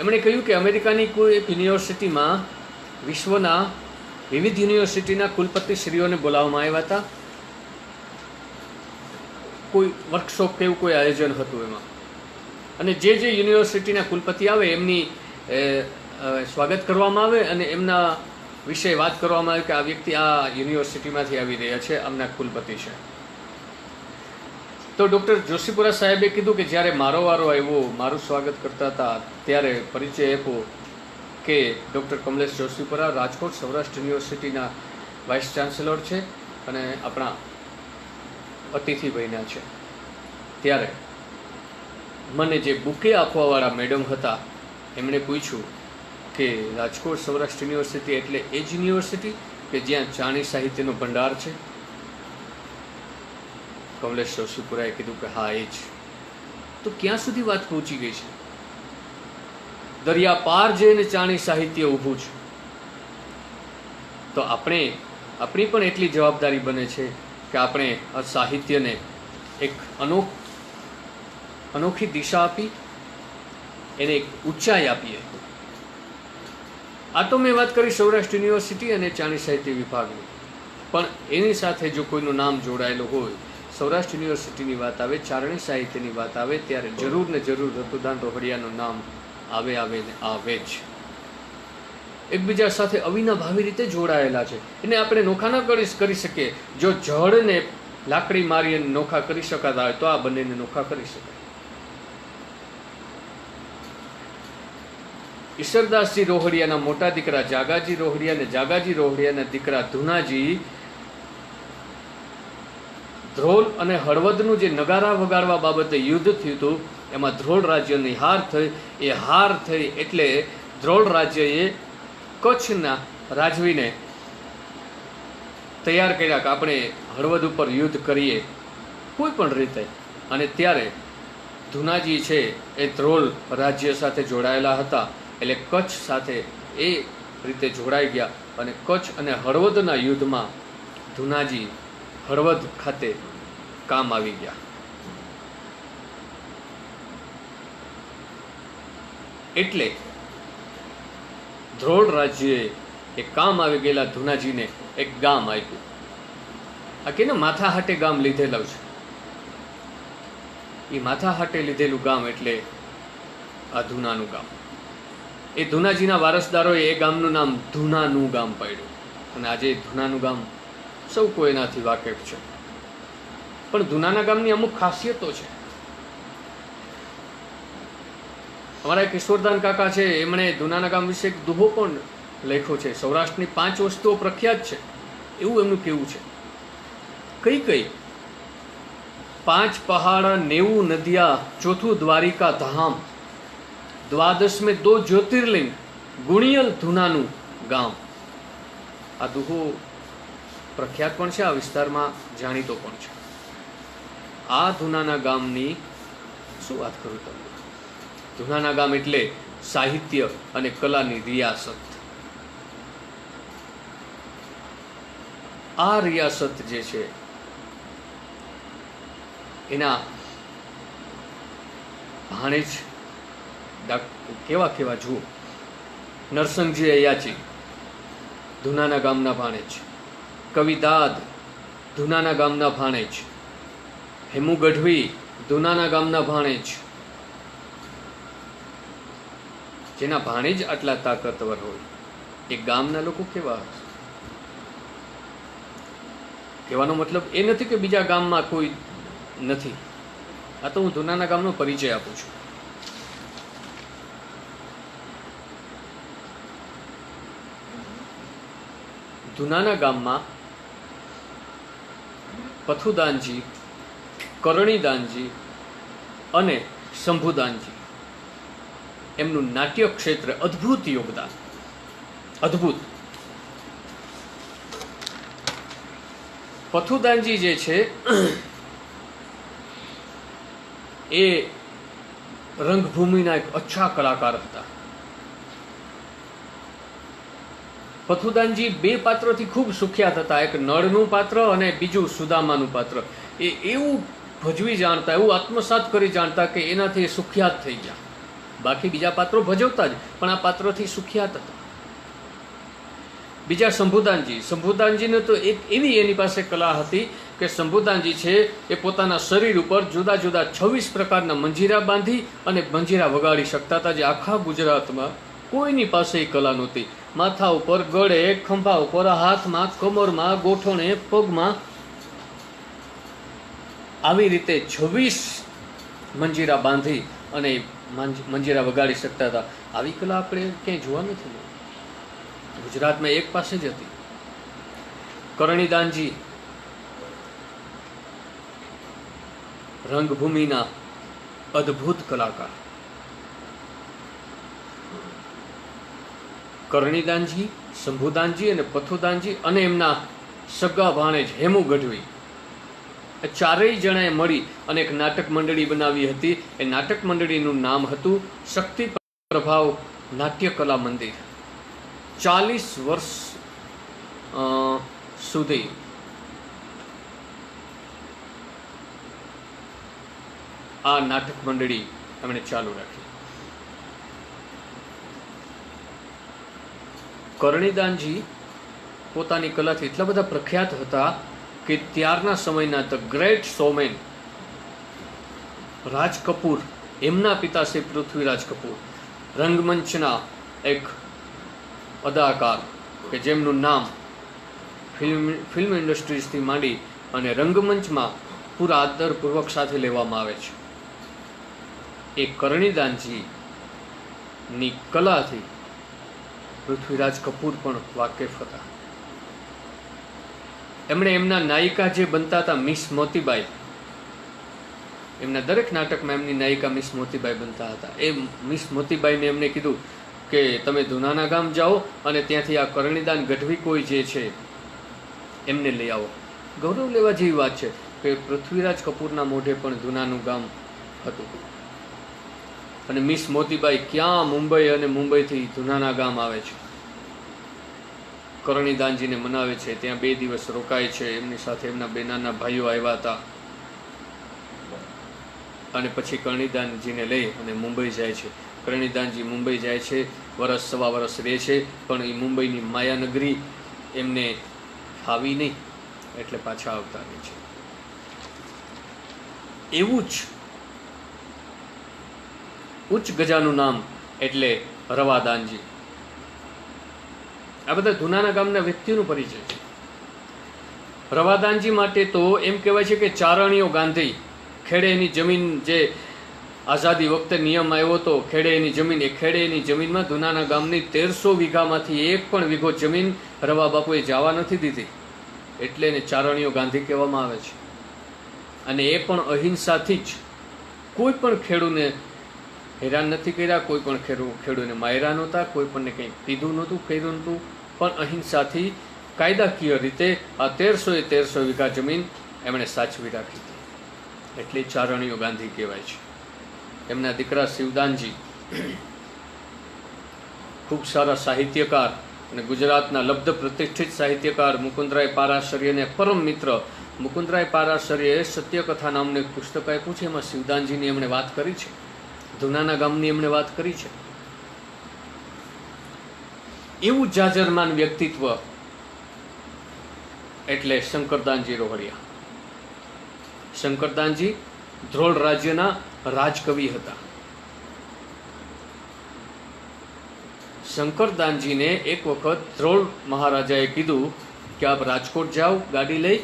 એમણે કહ્યું કે અમેરિકાની કોઈ એક યુનિવર્સિટીમાં વિશ્વના વિવિધ યુનિવર્સિટીના કુલપતિશ્રીઓને બોલાવવામાં આવ્યા હતા. કોઈ વર્કશોપ કે એવું કોઈ આયોજન હતું એમાં, અને જે યુનિવર્સિટીના કુલપતિ આવે એમની સ્વાગત કરવામાં આવે અને એમના વિશે વાત કરવામાં આવે કે આ વ્યક્તિ આ યુનિવર્સિટીમાંથી આવી રહ્યા છે, આમના કુલપતિ છે. તો ડૉક્ટર જોશીપુરા સાહેબે કીધું કે જ્યારે મારો વારો આવ્યો, મારું સ્વાગત કરતા હતા ત્યારે પરિચય આપ્યો કે ડૉક્ટર કમલેશ જોશીપુરા રાજકોટ સૌરાષ્ટ્ર યુનિવર્સિટીના વાઇસ ચાન્સેલર છે અને આપણા અતિથિ બન્યા છે. ત્યારે મને જે બુકે આપવાવાળા મેડમ હતા એમણે પૂછ્યું કે રાજકોટ સૌરાષ્ટ્ર યુનિવર્સિટી એટલે એ જ યુનિવર્સિટી કે જ્યાં ચારણી સાહિત્યનો ભંડાર છે? કમલેશ જોશીપુરાએ કીધું કે હા એ જ. તો ક્યાં સુધી વાત પહોંચી ગઈ છે? દરિયા પાર જઈને ચાણી સાહિત્ય ઊભું છે. તો આપણી પણ એટલી જવાબદારી બને છે કે આપણે આ સાહિત્યને એક અનોખી દિશા આપી, એને એક ઊંચાઈ આપીએ. આ તો મેં વાત કરી સૌરાષ્ટ્ર યુનિવર્સિટી અને ચાણી સાહિત્ય વિભાગની, પણ એની સાથે જો કોઈનું નામ જોડાયેલું હોય, સૌરાષ્ટ્ર યુનિવર્સિટીની વાત આવે, ચારણી સાહિત્યની વાત આવે, ત્યારે જરૂર ને જરૂર રતુદાન રોહડિયાનું નામ આવે ને આવે જ. એકબીજા સાથે અવિનાભાવી રીતે જોડાયેલા છે. એને આપણે નોખા ન કરી શકીએ. જો જળને લાકડી મારી અને નોખા કરી શકાતા હોય તો આ બંનેને નોખા કરી શકાય. ઈશ્વરદાસજી રોહડિયાના મોટા દીકરા જાગાજી રોહડિયા અને જાગાજી રોહડિયાના દીકરા ધુનાજી ધ્રોલ અને હળવદનું જે નગારા વગાડવા બાબતે યુદ્ધ થયું હતું, એમાં ધ્રોલ રાજ્યની હાર થઈ. એ હાર થઈ એટલે ધ્રોલ રાજ્યએ કચ્છના રાજવીને તૈયાર કર્યા કે આપણે હળવદ ઉપર યુદ્ધ કરીએ કોઈ પણ રીતે. અને ત્યારે ધુનાજી છે એ ધ્રોલ રાજ્ય સાથે જોડાયેલા હતા, એટલે કચ્છ સાથે એ રીતે જોડાઈ ગયા. અને કચ્છ અને હળવદના યુદ્ધમાં ધુનાજી હળવદ ખાતે કામ આવી ગયા. એટલે ધ્રોળ રાજ્યએ એ કામ આવી ગયેલા ધુનાજીને એક ગામ આપ્યું. આ કે ને માથા હાટે ગામ લીધેલું છે. એ માથા હાટે લીધેલું ગામ એટલે આ ધુનાનું ગામ. એ ધુનાજીના વારસદારોએ એ ગામનું નામ ધુનાનું ગામ પાડ્યું. અને આજે ધુનાનું ગામ સૌ કોઈ એનાથી વાકેફ છે. પણ ધુનાના ગામની અમુક ખાસિયતો છે. અમારા કિશોરદાન કાકા છે, એમણે ધુનાના ગામ વિશે એક દુહો પણ લખ્યો છે. સૌરાષ્ટ્રની 5 વસ્તુઓ પ્રખ્યાત છે એવું એમનું કહેવું છે. કઈ કઈ? 5 પહાડ, 90 નદિયા, 4 દ્વારિકા ધામ, 12 में 2 જ્યોતિર્લિંગ, ગુણિયલ ધુનાનું ગામ. આ દુહો પ્રખ્યાત પણ છે, આ વિસ્તારમાં જાણીતો પણ છે. આ ધુનાના ગામની શું વાત કરું તમને? ધુનાના ગામ એટલે સાહિત્ય અને કલાની રિયાસત. આ રિયાસત જે છે એના ભાણેજ કેવા જુઓ. નરસંગજી અયાચી ધુનાના ગામના ભાણેજ, કવિદાદ ધુનાના ગામના ભાણેજ, હેમુ ગઢવી ધુનાના ગામના ભાણેજ. જેના ભાણેજ આટલા તાકતવર હોય એ ગામના લોકો કેવા હશે? કહેવાનો મતલબ એ નથી કે બીજા ગામમાં કોઈ નથી. આ તો હું ધુનાના ગામનો પરિચય આપું છું. ધુનાના ગામમાં પથુદાનજી, કરણીદાનજી અને શંભુદાનજી એમનું નાટ્ય ક્ષેત્ર અદ્ભુત યોગદાન, અદ્ભુત. પથુદાનજી જે છે એ રંગભૂમિના એક અચ્છા કલાકાર હતા. પથુદાનજી 2 પાત્રોથી ખૂબ સુખ્યાત હતા. એક નળનું પાત્ર અને બીજું સુદામાનું પાત્ર. એ એવું ભજવી જાણતા, એવું આત્મસાત કરી જાણતા કે એનાથી સુખ્યાત થઈ ગયા. બાકી બીજા પાત્રો ભજવતા જ, પણ આ પાત્રોથી સુખ્યાત હતા. બીજા શંભુદાનજીને તો એક એવી એની પાસે કલા હતી કે શંભુદાનજી છે એ પોતાના શરીર ઉપર જુદા જુદા 26 પ્રકારના મંજીરા બાંધી અને મંજીરા વગાડી શકતા હતા, જે આખા ગુજરાતમાં કોઈની પાસે એ કલા નહોતી. માથા ઉપર, ગળે, ખંભા ઉપર, હાથમાં, કમરમાં, ગોઠણે, પગમાં આવી રીતે 26 મંજીરા બાંધી અને મંજીરા વગાડી શકતા હતા. આવી કલા આપણે ક્યાંય જોવા નથી મળતી. ગુજરાતમાં એક પાસે જ હતી. કરણીદાનજી રંગભૂમિના અદ્ભુત કલાકાર. કરણીદાનજી, શંભુદાનજી અને પથુદાનજી અને એમના સગા ભાણેજ હેમુ ગઢવી, ચારેય જણાએ મળી અને એક નાટક મંડળી બનાવી હતી. એ નાટક મંડળીનું નામ હતું શક્તિ પ્રભાવ નાટ્ય કલા મંદિર. 40 વર્ષ સુધી આ નાટક મંડળી એમણે ચાલુ રાખી. કરણીદાનજી પોતાની કલાથી એટલા બધા પ્રખ્યાત હતા કે ત્યારના સમયના the great showman Raj Kapoor, એમના પિતા શ્રી પૃથ્વીરાજ કપૂર, રંગમંચના એક અદાકાર કે જેમનું નામ ફિલ્મ ઇન્ડસ્ટ્રીઝથી માંડી અને રંગમંચમાં પૂરા આદરપૂર્વક સાથે લેવામાં આવે છે. એ કરણીદાનજીની કલાથી પૃથ્વીરાજ કપૂર પણ વાકેફ હતા. એમણે એમના નાયિકા જે બનતા હતા મિસ મોતીબાઈ, એમના દરેક નાટકમાં એમની નાયિકા મિસ મોતીબાઈ બનતા હતા. એ મિસ મોતીબાઈને એમને કીધું કે તમે ધુનાના ગામ જાઓ અને ત્યાંથી આ કરણીદાન ગઢવી કોઈ જે છે એમને લઈ આવો. ગૌરવ લેવા જેવી વાત છે કે પૃથ્વીરાજ કપૂરના મોઢે પણ ધુનાનું ગામ હતું અને મિસ મોતીબાઈ ક્યાં મુંબઈ અને મુંબઈથી ધુનાના ગામ આવે છે, કરણીદાનજીને મનાવે છે, ત્યાં 2 દિવસ રોકાય છે. એમની સાથે એમના 2 નાના ભાઈઓ આવ્યા હતા અને પછી કરણીદાનજીને લઈ અને મુંબઈ જાય છે. કરણીદાનજી મુંબઈ જાય છે, વરસ સવા વરસ રહે છે, પણ એ મુંબઈની માયાનગરી એમને ફાવી નહીં એટલે પાછા આવતા રહે છે. એવું જ ઉચ્ચ ગજાનું નામ એટલે રવાદાનજી. આ બધા ધુનાના ગામના વ્યક્તિનો પરિચય છે. રવાદાનજી માટે તો એમ કહેવાય છે કે ચારણીઓ ગાંધી, ખેડેની જમીન જે આઝાદી વખતે નિયમ આવ્યો હતો, ખેડેની જમીન, એ ખેડેની જમીનમાં ધુનાના ગામની 1300 વીઘામાંથી એક પણ વીઘો જમીન રવા બાપુએ જવા નથી દીધી, એટલે એને ચારણીઓ ગાંધી કહેવામાં આવે છે. અને એ પણ અહિંસાથી જ કોઈ પણ ખેડૂને હેરાન નથી કર્યા, કોઈ પણ ખેડૂને માર્યા નહોતા, કોઈ પણને કંઈ પીધું નહોતું, કર્યું નહોતું, પણ અહિંસાથી કાયદાકીય રીતે આ 1300 વીઘા જમીન એમણે સાચવી રાખી હતી, એટલે ચારણીઓ ગાંધી કહેવાય છે. એમના દીકરા શિવદાનજી ખૂબ સારા સાહિત્યકાર અને ગુજરાતના લબ્ધ પ્રતિષ્ઠિત સાહિત્યકાર મુકુંદરાય પારાશર્યને પરમ મિત્ર. મુકુંદરાય પારાશર્યએ સત્યકથા નામનું એક પુસ્તક આપ્યું છે, એમાં શિવદાનજીની એમણે વાત કરી છે, ધુનાના ગામની એમણે વાત કરી છે. એવું જાજરમાન વ્યક્તિત્વ એટલે શંકરદાનજી રોહડિયા. શંકરદાનજી ધ્રોળ રાજ્યના રાજકવિ હતા. શંકરદાનજીને એક વખત ધ્રોળ મહારાજાએ કીધું કે આપ રાજકોટ જાઓ ગાડી લઈ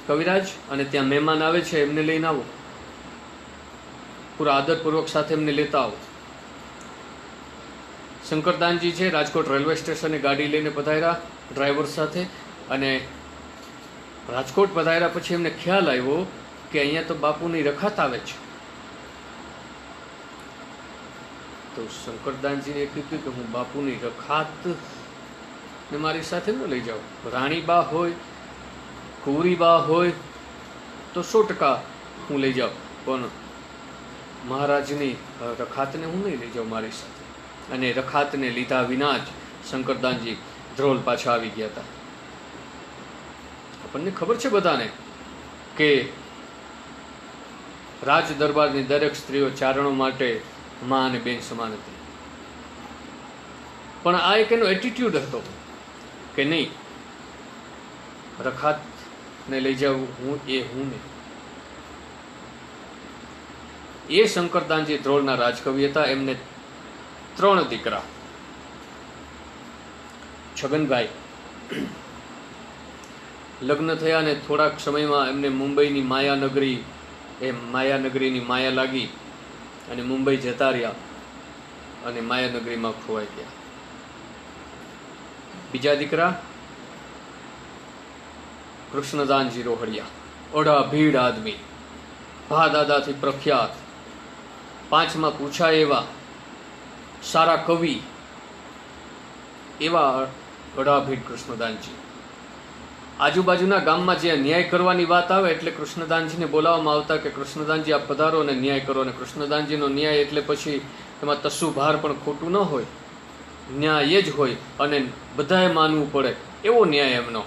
કવિરાજ, અને ત્યાં મહેમાન આવે છે એમને લઈને આવો, પૂરા આદરપૂર્વક સાથે એમને લેતા આવો. શંકરદાનજી છે રાજકોટ રેલવે સ્ટેશને ગાડી લઈને પધાર્યા ડ્રાઈવર સાથે, અને રાજકોટ પધાર્યા પછી એમને ખ્યાલ આવ્યો કે અહીંયા તો બાપુની રખાત આવે છે. તો શંકરદાનજીને કીધું કે હું બાપુની રખાત ને મારી સાથે ન લઈ જાઉં, રાણીબા હોય, કુંવરીબા હોય તો 100% હું લઈ જાઉં, પણ મહારાજની રખાતને હું નહીં લઈ જાઉં મારી સાથે. અને રખાતને લીધા વિના જ શંકરદાનજી ધ્રોલ પાછા આવી ગયા હતા. આપણને ખબર છે બધાને કે રાજ દરબારની દરેક સ્ત્રીઓ ચારણો માટે માં અને બેન સમાન હતી, પણ આ એક એનો એટીટ્યુડ હતો કે નહીં, રખાતને લઈ જાઉં હું નહીં. એ શંકરદાનજી ધ્રોળના રાજકવિ હતા. એમને 3 દીકરા. છગનભાઈ લગ્ન થયા અને થોડાક સમયમાં એમને મુંબઈની માયાનગરીની માયા લાગી અને મુંબઈ જતા રહ્યા અને માયાનગરીમાં ખોવાઈ ગયા. બીજા દીકરા કૃષ્ણદાનજી રોહડિયા, ઓઢા ભીડ આદમી, ભા દાદાથી પ્રખ્યાત, 5માં પૂછાય એવા સારા કવિ, એવા અઢાભીડ કૃષ્ણદાનજી. આજુબાજુના ગામમાં જે ન્યાય કરવાની વાત આવે એટલે કૃષ્ણદાનજીને બોલાવવામાં આવતા કે કૃષ્ણદાનજી આપ પધારો અને ન્યાય કરો. અને કૃષ્ણદાનજીનો ન્યાય એટલે પછી એમાં તસુ ભાર પણ ખોટું ન હોય, ન્યાય જ હોય અને બધાએ માનવું પડે એવો ન્યાય એમનો.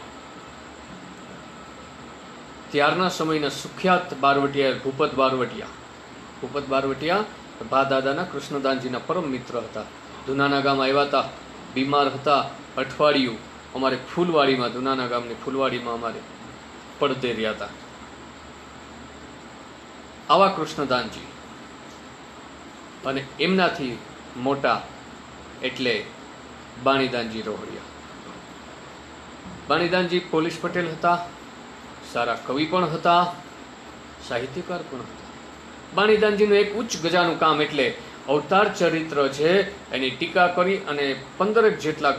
ત્યારના સમયના સુખ્યાત બારવટિયા ભૂપત બારવટિયા ભા દાદાના કૃષ્ણદાનજીના પરમ મિત્ર હતા. ધુનાના ગામ આવ્યા હતા, બીમાર હતા, અઠવાડિયું અમારે ફૂલવાડીમાં, ધુનાના ગામની ફૂલવાડીમાં અમારે પડદે રહ્યા હતા. આવા કૃષ્ણદાનજી અને એમનાથી મોટા એટલે બાણીદાનજી રોહડિયા. બાણીદાનજી પોલીસ પટેલ હતા, સારા કવિ પણ હતા, સાહિત્યકાર પણ હતા. બાણીદાનજીનું એક ઉચ્ચ ગજાનું કામ એટલે અવતાર ચરિત્ર છે એની ટીકા કરી અને 15 જેટલા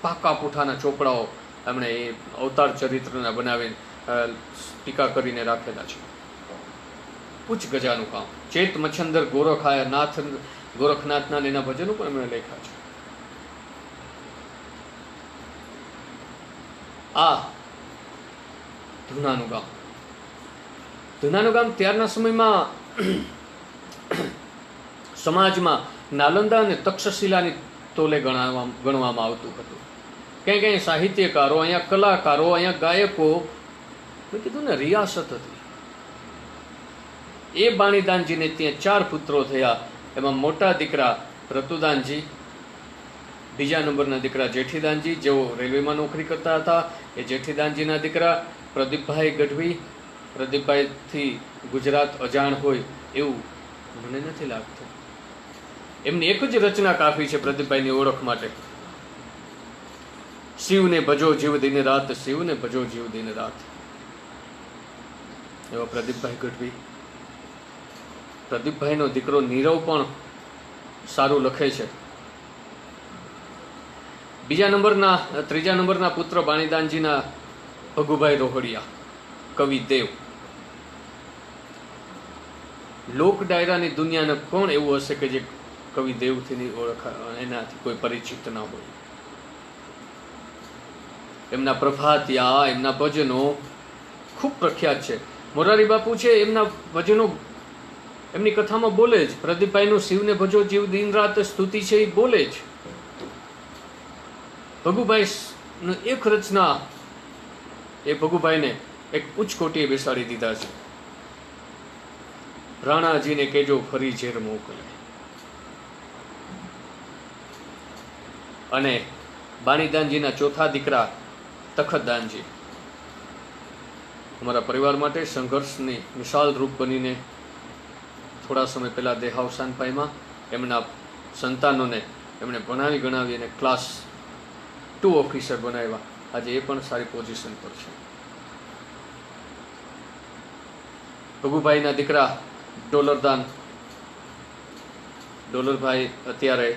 પાકા પૂઠાના ચોપડાઓ એમણે એ અવતાર ચરિત્રના બનાવીને ટીકા કરીને રાખેલા છે. ઉચ્ચ ગજાનું કામ. ચેત મચ્છંદર ગોરખાયા નાથ ગોરખનાથના એના ભજનો પણ એમણે લખ્યા છે. આ ધુનાનું ગામ. ધુનાનું ગામ ત્યારના સમયમાં સમાજમાં નાલંદા અને તક્ષશિલાની તોલે ગણવામાં આવતું હતું. ક્યાંય ક્યાંય સાહિત્યકારો, અહીંયા કલાકારો, અહીંયા ગાયકો, મેં કીધું ને રિયાસત હતી. એ બાણીદાનજીને ત્યાં 4 પુત્રો થયા. એમાં મોટા દીકરા રતુદાનજી, બીજા નંબરના દીકરા જેઠીદાનજી, જેઓ રેલવેમાં નોકરી કરતા હતા. એ જેઠીદાનજીના દીકરા પ્રદીપભાઈ ગઢવી. પ્રદીપભાઈથી ગુજરાત અજાણ હોય એવું મને નથી લાગતું. એમની એક જ રચના કાફી છે પ્રદીપભાઈની ઓળખ માટે. શિવને ભજો જીવ દિન રાત, શિવને ભજો જીવ દિન રાત. એવા પ્રદીપભાઈ ગઢવી. પ્રદીપભાઈનો દીકરો નીરવ પણ સારું લખે છે. ત્રીજા નંબરના પુત્ર બાણીદાનજીના ભગુભાઈ રોહડિયા, કવિ દેવ. લોક ડાયરાની દુનિયાને કોણ એવું હશે કે જે કવિ દેવથી એનાથી કોઈ પરિચિત ના હોય. એમના પ્રભાતિયા, એમના ભજનો ખૂબ પ્રખ્યાત છે. મોરારી બાપુ છે, એમના ભજનો એમની કથામાં બોલે જ. પ્રદીપભાઈનું શિવને ભજો જીવ દિન રાત સ્તુતિ છે એ બોલે જ. ભગુભાઈ એક રચના એ ભગુભાઈને એક ઉચ્ચ કોટીએ બેસાડી દીધા છે. રાણાજીને કેજો ફરી ઝેર મોકલે. અને બાણીદાનજીના ચોથા દીકરા તખતદાનજી અમારા પરિવાર માટે સંઘર્ષની મિસાલ રૂપ બનીને થોડા સમય પહેલા દેહાવસાન પામ્યા. એમના સંતાનોને એમણે ભણાવી ગણાવી અને ક્લાસ 2 ઓફિસર બનાવ્યા. આજે એ પણ સારી પોઝિશન પર છે. ભગુભાઈના દીકરા ડોલરભાઈ અત્યારે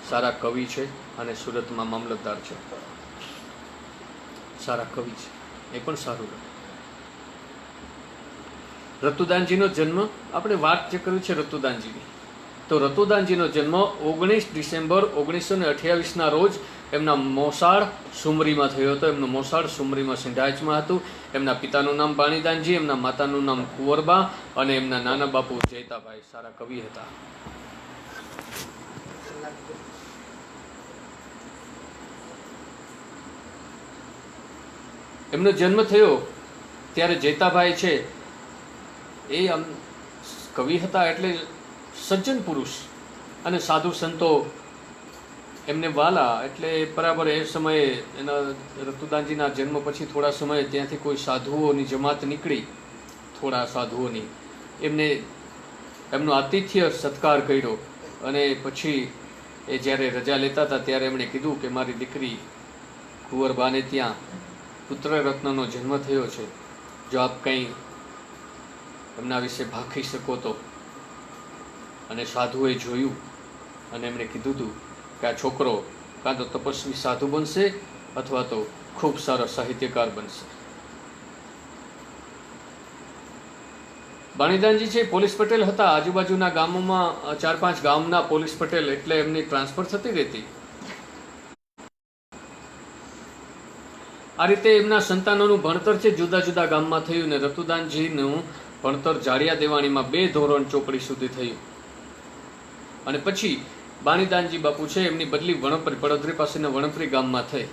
સારા કવિ છે અને સુરતમાં મામલતદાર છે. સારા કવિ છે, એ પણ સારું લખે. રતુદાનજીનો જન્મ, આપણે વાત જે કરી છે રતુદાનજીની, તો રતુદાનજીનો જન્મ 19 ડિસેમ્બર 1928ના રોજ એમના મોસાળ સુમરીમાં થયો હતો. એમનું મોસાળ સુમરીમાં સિંધાયજમાં હતું. એમના પિતાનું નામ બાણીદાનજી, એમના માતાનું નામ કુંવરબા અને એમના નાના બાપુ જયતાભાઈ સારા કવિ હતા. એમનો જન્મ થયો ત્યારે જયતાભાઈ છે એ આમ કવિ હતા એટલે સજ્જન પુરુષ અને સાધુ સંતો એમને વાલા. એટલે બરાબર એ સમયે એના રતુદાનજીના જન્મ પછી થોડા સમયે ત્યાંથી કોઈ સાધુઓની જમાત નીકળી, થોડા સાધુઓની. એમનો આતિથ્ય સત્કાર કર્યો અને પછી એ જ્યારે રજા લેતા હતા ત્યારે એમણે કીધું કે મારી દીકરી કુંવરબાને ત્યાં પુત્ર રત્નનો જન્મ થયો છે, જો આપ કંઈ એમના વિશે ભાખી શકો તો. અને સાધુએ જોયું અને એમણે કીધું હતું કે આ છોકરો કાં તો તપસ્વી સાધુ બનશે અથવા તો ખૂબ સારો સાહિત્યકાર બનશે. બાણીદાનજી છે પોલીસ પટેલ હતા. આજુબાજુના ગામોમાં 4-5 ગામના પોલીસ પટેલ એટલે એમની ટ્રાન્સફર થતી રહેતી. આ રીતે એમના સંતાનોનું ભણતર છે જુદા જુદા ગામમાં થયું ને રતુદાનજીનું ભણતર જાડિયા દેવાણીમાં 2 ધોરણ ચોપડી સુધી થયું. અને પછી બાણીદાનજી બાપુ છે એમની બદલી વણપરી પડદરી પાસેના વણપરી ગામમાં થઈ.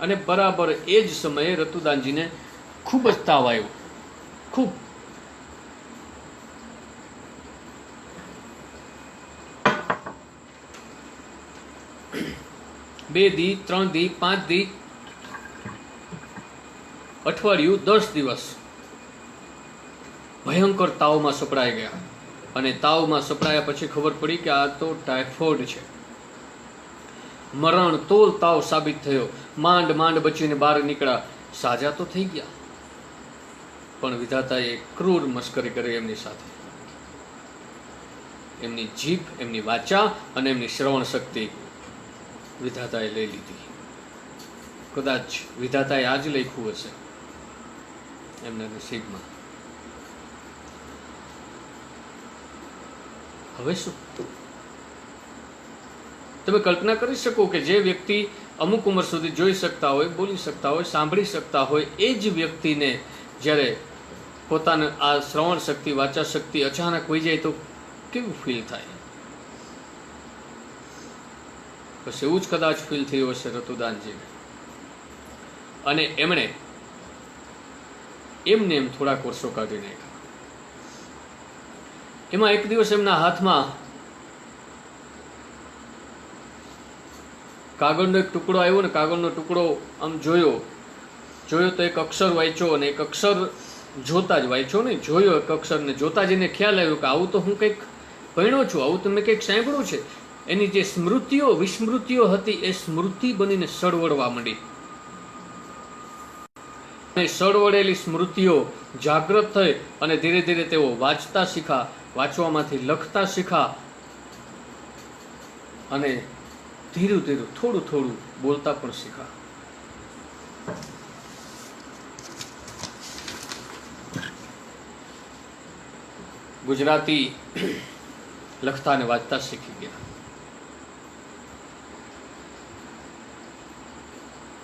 અને બરાબર એ જ સમયે રતુદાનજીને ખૂબ જ તાવ આવ્યો. ખૂબ. બે દી 3 દી 5 દી અઠવાડિયું 10 દિવસ ભયંકર તાવમાં સપડાઈ ગયા. અને તાવમાં સપડાયા પછી ખબર પડી કે આ તો ટાઇફોઇડ છે. મરણ તોલ તાવ સાબિત થયો. માંડ માંડ બચીને બહાર નીકળ્યા. સાજા તો થઈ ગયા, પણ વિધાતાએ ક્રૂર મસ્કરી કરી એમની સાથે. એમની જીભ, એમની વાચા અને એમની શ્રવણ શક્તિ વિધાતાએ લઈ લીધી. કદાચ વિધાતાએ આજ લખ્યું હશે એમના નસીબમાં. હવે શું? તમે કલ્પના કરી શકો કે જે વ્યક્તિ અમુક ઉંમર સુધી જોઈ શકતા હોય, બોલી શકતા હોય, સાંભળી શકતા હોય, એ જ વ્યક્તિને જ્યારે પોતાને આ શ્રવણ શક્તિ, વાચા શક્તિ અચાનક હોઈ જાય તો કેવું ફીલ થાય? બસ એવું જ કદાચ ફીલ થયું હશે રતુદાનજીને. અને એમણે એમને એમ થોડાક વર્ષો કાઢી નાખ્યા. એમાં એક દિવસ એમના હાથમાં કાગળનો એક ટુકડો આવ્યો ને કાગળનો ટુકડો આમ જોયો તો એક અક્ષર વાંચ્યો. અને એક અક્ષર જોતા જ વાંચ્યો ને જોયો એક અક્ષરને જોતા જ એને ખ્યાલ આવ્યો કે આવું તો હું કંઈક ભણ્યો છું, આવું તો મેં કંઈક સાંભળ્યું છે. એની જે સ્મૃતિઓ વિસ્મૃતિઓ હતી એ સ્મૃતિ બનીને સળવળવા માંડી. સળવળેલી સ્મૃતિઓ જાગૃત થઈ અને ધીરે ધીરે તેઓ વાંચતા શીખા, વાંચવામાંથી લખતા શીખા અને ધીરું ધીરું થોડું થોડું બોલતા પણ શીખા. ગુજરાતી લખતા અને વાંચતા શીખી ગયા.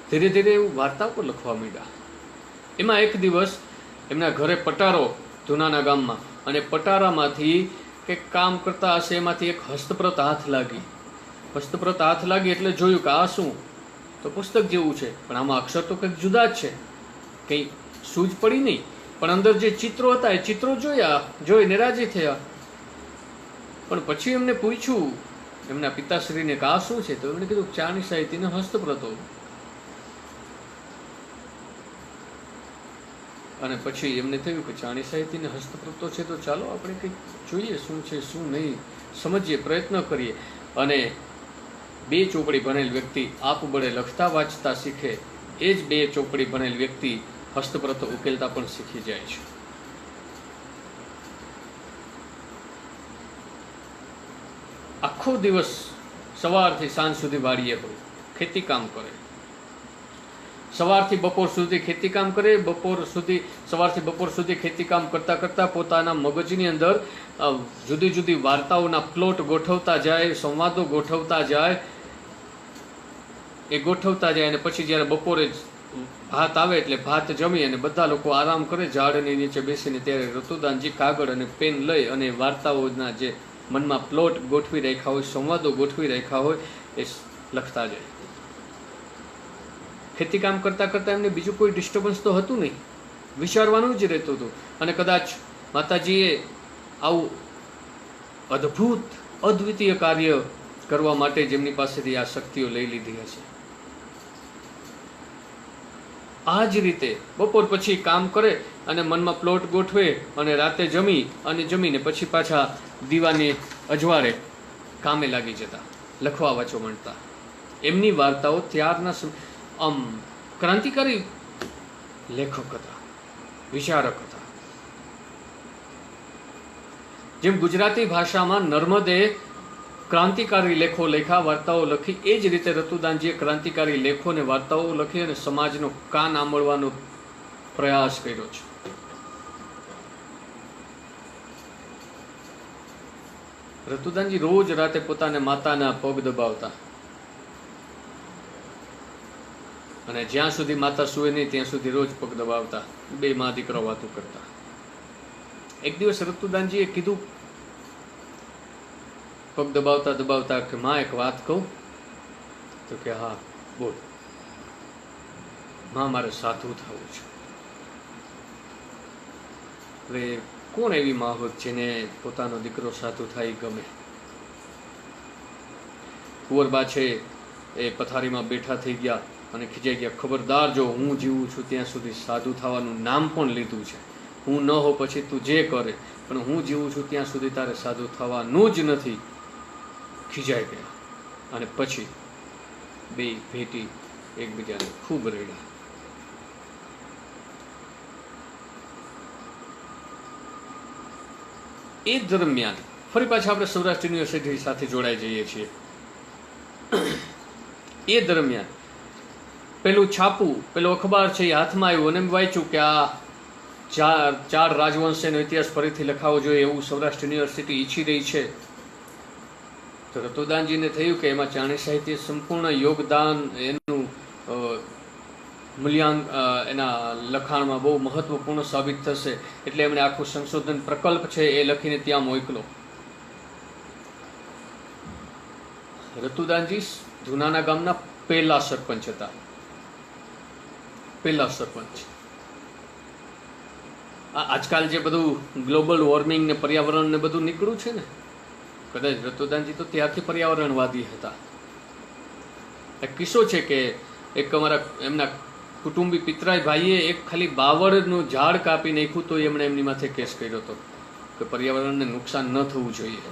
ધીરે ધીરે એવું વાર્તા પર લખવા માંડ્યા. એમાં એક દિવસ એમના ઘરે પટારો ધુનાના ગામમાં, અને પટારામાંથી કંઈક કામ કરતા હશે એમાંથી એક હસ્તપ્રત હાથ લાગી. હસ્તપ્રત હાથ લાગી એટલે જોયું કે આ શું? તો પુસ્તક જેવું છે, પણ આમાં અક્ષર તો કંઈક જુદા જ છે. કંઈ સૂઝ પડી નહીં, પણ અંદર જે ચિત્રો હતા એ ચિત્રો જોઈને રાજી થયા. પણ પછી એમને પૂછ્યું એમના પિતાશ્રીને કે આ શું છે? તો એમણે કીધું ચાની સાહિત્યનો હસ્તપ્રતો. અને પછી એમને થયું કે ચાણી સાહિત્યને હસ્તપ્રતો છે તો ચાલો આપણે કંઈક જોઈએ શું છે શું નહીં, સમજીએ, પ્રયત્ન કરીએ. અને 2 ચોપડી ભણેલ વ્યક્તિ આપબળે લખતા વાંચતા શીખે, એ જ 2 ચોપડી ભણેલ વ્યક્તિ હસ્તપ્રતો ઉકેલતા પણ શીખી જાય છે. આખો દિવસ સવારથી સાંજ સુધી વાડીએ હોય, ખેતી કામ કરે. સવારથી બપોર સુધી ખેતી કામ કરે. સવારથી બપોર સુધી ખેતી કામ કરતા કરતા પોતાના મગજની અંદર જુદી જુદી વાર્તાઓના પ્લોટ ગોઠવતા જાય, સંવાદો ગોઠવતા જાય. એ ગોઠવતા જાય અને પછી જ્યારે બપોરે ભાત આવે એટલે ભાત જમી અને બધા લોકો આરામ કરે ઝાડની નીચે બેસીને, ત્યારે રતુદાનજી કાગળ અને પેન લઈ અને વાર્તાઓના જે મનમાં પ્લોટ ગોઠવી રાખ્યા હોય, સંવાદો ગોઠવી રાખ્યા હોય એ લખતા જાય. ખેતી કામ કરતા કરતા એમને બીજું કોઈ ડિસ્ટર્બન્સ તો હતું નહીં, વિચારવાનું જ રહેતું હતું. અને કદાચ માતાજીએ આવું અદ્ભુત અદ્વિતીય કાર્ય કરવા માટે જેમની પાસેથી આ શક્તિઓ લઈ લીધી હશે. આ જ રીતે બપોર પછી કામ કરે અને મનમાં પ્લોટ ગોઠવે અને રાતે જમીને પછી પાછા દીવાને અજવાળે કામે લાગી જતા, લખવા વાંચવા માંડતા. એમની વાર્તાઓ ત્યારના ક્રાંતિકારી લેખક હતા, વિચારક હતા. જેમ ગુજરાતી ભાષામાં નર્મદે ક્રાંતિકારી લેખો લખ્યા, વાર્તાઓ લખી, એ જ રીતે રતુદાનજીએ ક્રાંતિકારી લેખો અને વાર્તાઓ લખી અને સમાજનો કાન આંબળવાનો પ્રયાસ કર્યો છે. રતુદાનજી રોજ રાતે પોતાના માતાના પગ દબાવતા અને જ્યાં સુધી માતા સૂવે નહીં ત્યાં સુધી રોજ પગ દબાવતા, બે મા દીકરો વાતો કરતા. એક દિવસ રતુદાનજીએ કીધું પગ દબાવતા દબાવતા કે માં એક વાત કહું? તો કે હા બોલ. માં મારે સાધુ થવું છે. હવે કોણ એવી માં હોત જેને પોતાનો દીકરો સાધુ થાય ગમે? કુંવરબા છે એ પથારીમાં બેઠા થઈ ગયા અને ખીજાઈ ગયા, ખબરદાર જો હું જીવું છું ત્યાં સુધી સાધુ થવાનું નામ પણ લીધું છે. હું ન હો પછી તું જે કરે, પણ હું જીવું છું ત્યાં સુધી તારે સાધુ થવાનું જ નથી. ખીજાઈ ગયા અને પછી બે ભેટી એકબીજાને ખૂબ રડ્યા. એ દરમિયાન ફરી પાછા આપણે સૌરાષ્ટ્ર યુનિવર્સિટી સાથે જોડાઈ જઈએ છીએ. એ દરમિયાન પેલું છાપું, પેલું અખબાર છે એ હાથમાં આવ્યું અને વાંચ્યું કે આ ચાર રાજવંશનો ઇતિહાસ ફરીથી લખાવો જોઈએ એવું સૌરાષ્ટ્ર યુનિવર્સિટી ઈચ્છી રહી છે. તો રતુદાનજીને થયું કે એમાં ચાણી સાહિત્ય સંપૂર્ણ યોગદાન, એનું એના લખાણમાં બહુ મહત્વપૂર્ણ સાબિત થશે. એટલે એમણે આખું સંશોધન પ્રકલ્પ છે એ લખીને ત્યાં મોકલો. રતુદાનજી ધુનાના ગામના પહેલા સરપંચ હતા. પહેલા સરપંચ. આજકાલ જે બધું ગ્લોબલ વોર્મિંગ ને પર્યાવરણ ને બધું નીકળ્યું છે ને, કદાચ રતુદાનજી તો ત્યારથી પર્યાવરણવાદી હતા. એક કિસ્સો છે કે એક અમારા એમના કુટુંબી પિતરાઈ ભાઈએ એક ખાલી બાવળનું ઝાડ કાપી નાખ્યું તો એમણે એમની માથે કેસ કર્યો હતો કે પર્યાવરણને નુકસાન ન થવું જોઈએ.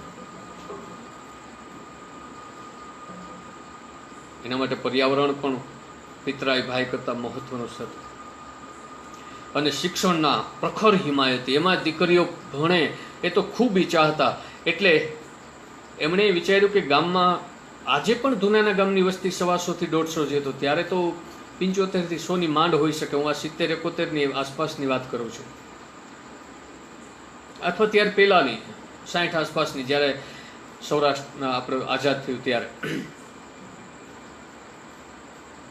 એના માટે પર્યાવરણ પણ પિતરાઈ ભાઈ કરતા મહત્વનું છે. અને શિક્ષણના પ્રખર હિમાયતી, એમાં દીકરીઓ ભણે એ તો ખૂબ ઈચ્છા હતા. એટલે એમણે વિચાર્યું કે ગામમાં આજે પણ ધુનાના ગામની વસ્તી 125 થી 150 છે. તો ત્યારે તો 75 થી 100 ની માંડ હોઈ શકે. હું આ 70 71 ની આસપાસની વાત કરું છું, અથવા ત્યાર પહેલાની 60 આસપાસની, જ્યારે સૌરાષ્ટ્ર આપણે આઝાદ થયું ત્યારે,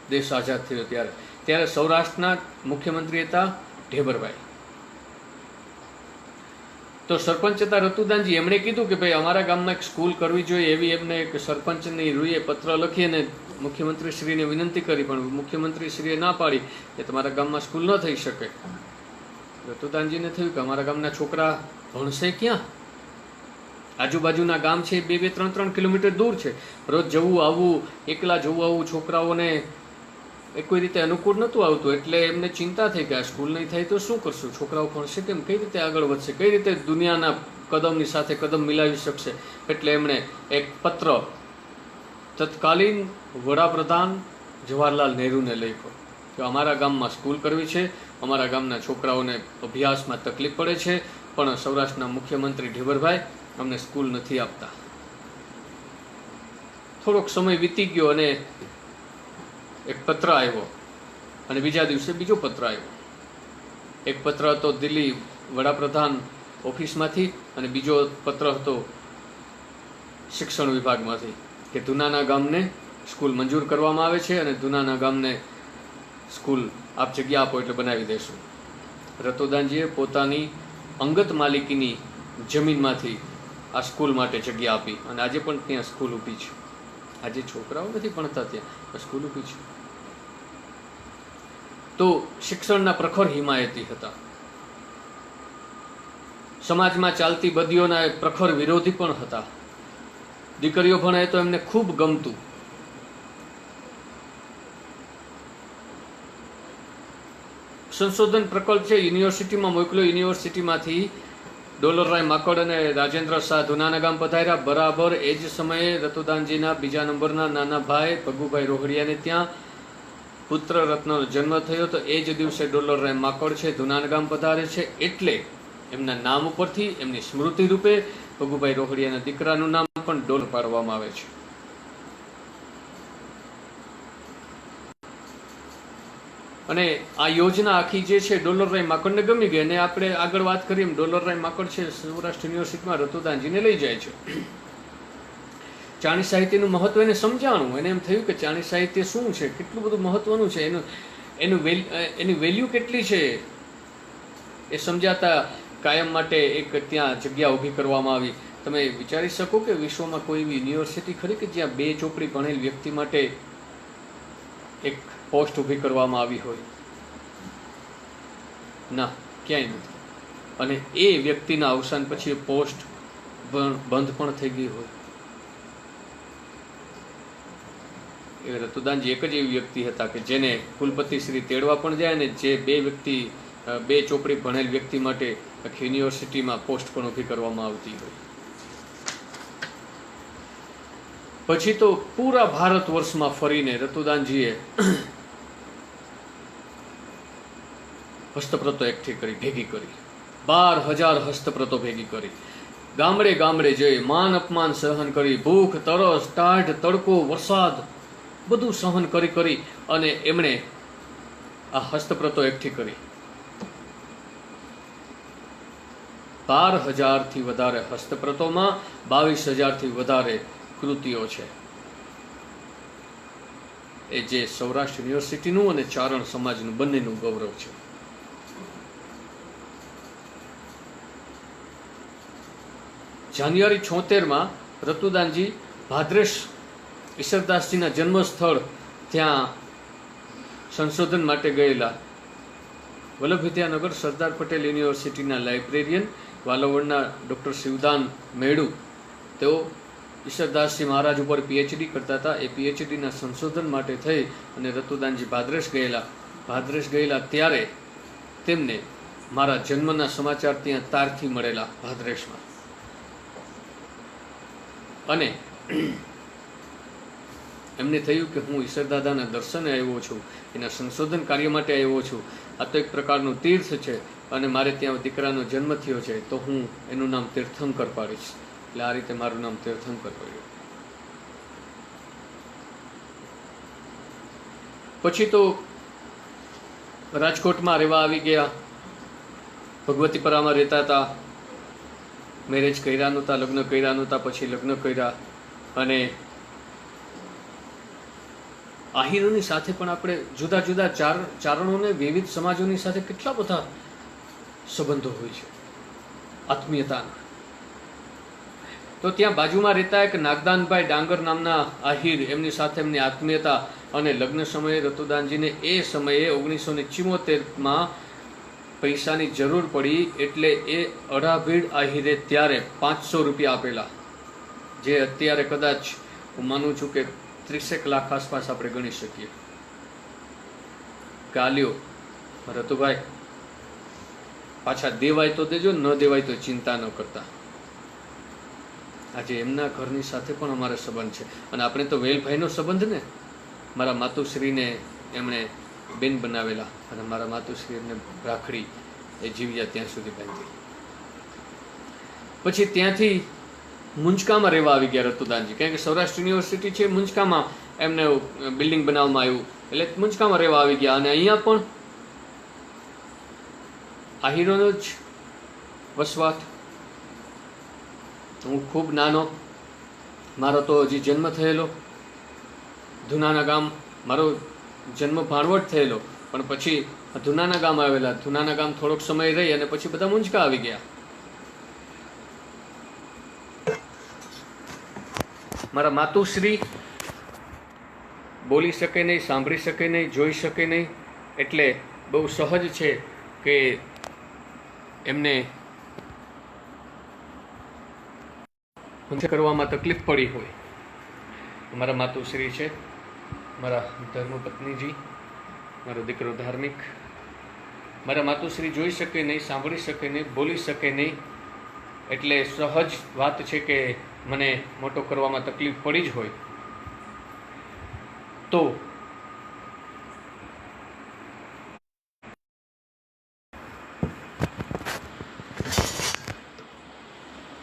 દેશ આઝાદ થયો ત્યારે સૌરાષ્ટ્રના મુખ્યમંત્રી હતા ઢેબરભાઈ. તો સરપંચ હતા રતુદાનજી. એમણે કીધું કે ભાઈ અમારા ગામમાં એક સ્કૂલ કરવી જોઈએ, એવી એમને એક સરપંચની રૂએ પત્ર લખી અને મુખ્યમંત્રીશ્રીને વિનંતી કરી, પણ મુખ્યમંત્રીશ્રીએ ના પાડી કે તમારા ગામમાં સ્કૂલ ન થઈ શકે. રતુદાનજીને થયું કે અમારા ગામના છોકરા ભણશે ક્યાં? આજુબાજુના ગામ છે 2-3 કિલોમીટર દૂર છે. રોજ જવું આવવું, એકલા જવું આવવું છોકરાઓને એ કોઈ રીતે અનુકૂળ નહોતું આવતું. એટલે એમને ચિંતા થઈ કે આ સ્કૂલ નહીં થાય તો શું કરશું? છોકરાઓ ભણશે કેમ? કઈ રીતે આગળ વધશે? કઈ રીતે દુનિયાના કદમની સાથે કદમ મિલાવી શકશે? એટલે એમણે એક પત્ર તત્કાલીન વડાપ્રધાન જવાહરલાલ નહેરુને લખ્યો કે અમારા ગામમાં સ્કૂલ કરવી છે, અમારા ગામના છોકરાઓને અભ્યાસમાં તકલીફ પડે છે, પણ સૌરાષ્ટ્રના મુખ્યમંત્રી ઢેબરભાઈ અમને સ્કૂલ નથી આપતા. થોડોક સમય વીતી ગયો અને એક પત્ર આવ્યો અને બીજા દિવસે બીજો પત્ર આવ્યો. એક પત્ર હતો દિલ્હી વડાપ્રધાન ઓફિસમાંથી અને બીજો પત્ર હતો શિક્ષણ વિભાગમાંથી કે ધુનાના ગામને સ્કૂલ મંજૂર કરવામાં આવે છે અને ધુનાના ગામને સ્કૂલ આપ જગ્યા આપો એટલે બનાવી દેશું. રતુદાનજીએ પોતાની અંગત માલિકીની જમીનમાંથી આ સ્કૂલ માટે જગ્યા આપી અને આજે પણ ત્યાં સ્કૂલ ઊભી છે. આજે છોકરાઓ નથી ભણતા, ત્યાં સ્કૂલ ઊભી છે. તો શિક્ષણના પ્રખર હિમાયતી હતા. સમાજમાં ચાલતી બદીઓના પ્રખર વિરોધી પણ હતા. દીકરીઓ ભણે તો એમને ખૂબ ગમતું. સંશોધન પ્રકલ્પ છે યુનિવર્સિટીમાં મોકલ્યો. યુનિવર્સિટીમાંથી ડોલરરાય માકડ અને રાજેન્દ્ર શાહ ધુનાના ગામ પધાર્યા. બરાબર એ જ સમયે રતુદાનજીના બીજા નંબરના નાના ભાઈ ભગુભાઈ રોહડિયાને ત્યાં પુત્ર રત્નનો જન્મ થયો. તો એ જ દિવસે ડોલરરાય માકડ છે ધુનાના ગામ પધારે છે. એટલે એમના નામ ઉપરથી એમની સ્મૃતિ રૂપે ભગુભાઈ રોહડિયાના દીકરાનું નામ પણ ડોલર પાડવામાં આવે છે. અને આ યોજના આખી જે છે ડોલરરાય માકડને ગમી ગઈ અને આપણે આગળ વાત કરીએ ડોલરરાય માકડ છે સૌરાષ્ટ્ર યુનિવર્સિટીમાં રતુદાનજીને લઈ જાય છે. ચાણી સાહિત્યનું મહત્વ એને સમજાણું. એને એમ થયું કે ચાણી સાહિત્ય શું છે, કેટલું બધું મહત્વનું છે, એની વેલ્યુ કેટલી છે એ સમજાતા કાયમ માટે એક ત્યાં જગ્યા ઊભી કરવામાં આવી. તમે વિચારી શકો કે વિશ્વમાં કોઈ એવી યુનિવર્સિટી ખરી કે જ્યાં 2 ચોપડી ભણેલ વ્યક્તિ માટે એક પોસ્ટ ઊભી કરવામાં આવી હોય? ના, ક્યાંય નથી. અને એ વ્યક્તિના અવસાન પછી પોસ્ટ બંધ પણ થઈ ગઈ હોય. એ રતુદાનજી એક જ એવી વ્યક્તિ હતા કે જેને કુલપતિ શ્રી તેડવા પણ જાય ને જે 2 ચોપડી ભણેલ વ્યક્તિ માટે આખી યુનિવર્સિટીમાં પોસ્ટ પણ ઊભી કરવામાં આવતી હોય. પછી તો પૂરા ભારત વર્ષમાં ફરીને રતુદાનજીએ હસ્તપ્રતો એકઠી કરી, ભેગી કરી. 12,000 હસ્તપ્રતો ભેગી કરી. ગામડે ગામડે જઈ માન અપમાન સહન કરી, ભૂખ, તરસ, ટાઢ, તડકો, વરસાદ બધું સહન કરી અને એમણે આ હસ્તપ્રતો એકઠી કરી. 12,000થી વધારે હસ્તપ્રતોમાં 22,000થી વધારે કૃતિઓ છે. એ જે સૌરાષ્ટ્ર યુનિવર્સિટીનું અને ચારણ સમાજનું બંનેનું ગૌરવ છે. જાન્યુઆરી 76માં રતુદાનજી ભાદ્રેશ ઈશ્વરદાસજીના જન્મસ્થળ ત્યાં સંશોધન માટે ગયેલા. વલ્લભવિદ્યાનગર સરદાર પટેલ યુનિવર્સિટીના લાઇબ્રેરિયન વાલોવડના ડૉક્ટર શિવદાન મેળુ, તેઓ ઈશ્વરદાસજી મહારાજ ઉપર પીએચડી કરતા હતા. એ પીએચડીના સંશોધન માટે થઈ અને રતુદાનજી ભાદ્રેશ ગયેલા ત્યારે તેમને મારા જન્મના સમાચાર ત્યાં તારથી મળેલા ભાદ્રેશમાં. અને એમને થયું કે હું ઈશ્વરદાદાના દર્શને આવ્યો છું, એના સંશોધન કાર્ય માટે આવ્યો છું. આ તો એક પ્રકારનું તીર્થ છે અને મારે ત્યાં દીકરાનો જન્મ થયો છે, તો હું એનું નામ તીર્થંકર પાડીશ. એટલે આ રીતે મારું નામ તીર્થંકર પડ્યું. પછી તો રાજકોટમાં રહેવા આવી ગયા. ભગવતીપરામાં રહેતા હતા. મેરેજ કર્યા નહોતા, લગ્ન કર્યા નહોતા, પછી લગ્ન કર્યા. અને આહિરોની સાથે પણ આપણે જુદા જુદા ચારણોને વિવિધ સમાજોની સાથે કેટલા બધા સંબંધો હોય છે, આત્મીયતાના. તો ત્યાં બાજુમાં રહેતા એક નાગદાનભાઈ ડાંગર નામના આહિર, એમની સાથે એમની આત્મીયતા. અને લગ્ન સમયે રતુદાનજીને એ સમયે 1974માં પૈસાની જરૂર પડી એટલે એ અઢાભીડ આહિરે ત્યારે 500 રૂપિયા આપેલા, જે અત્યારે કદાચ હું માનું છું કે 30 લાખ આસપાસ આપણે ગણી શકીએ. ગાલ્યો રતુભાઈ, પાછા દેવાય તો દેજો, ન દેવાય તો ચિંતા ન કરતા. આજે એમના ઘરની સાથે પણ અમારે સંબંધ છે. અને આપણે તો વેલભાઈનો સંબંધ ને, મારા માતુશ્રીને એમણે બેન બનાવેલા અને મારા માતુશ્રી એમને રાખડી એ જીવ્યા ત્યાં સુધી બાંધી. પછી ત્યાંથી મુંજકામાં રહેવા આવી ગયા રતુદાનજી, કારણ કે સૌરાષ્ટ્ર યુનિવર્સિટી છે મુંજકામાં, એમને બિલ્ડિંગ બનાવવામાં આવ્યું એટલે મુંજકામાં રહેવા આવી ગયા. અને અહીંયા પણ આહિરોનો જ વસવાટ. હું ખૂબ નાનો, મારો તો હજી જન્મ થયેલો ધુનાના ગામ, મારો જન્મ ભાણવડ થયેલો, પણ પછી ધુનાના ગામ આવેલા. ધુનાના ગામ થોડોક સમય રહી અને પછી બધા મુંજકા આવી ગયા. મારા માતુશ્રી બોલી શકે નહીં, સાંભળી શકે નહીં, જોઈ શકે નહીં, એટલે બહુ સહજ છે કે એમને કરવામાં તકલીફ પડી હોય. મારા માતુશ્રી છે, મારા ધર્મપત્નીજી, મારો દીકરો ધાર્મિક. મારા માતુશ્રી જોઈ શકે નહીં, સાંભળી શકે નહીં, બોલી શકે નહીં, એટલે સહજ વાત છે કે મને મોટો કરવામાં તકલીફ પડી જ હોય. તો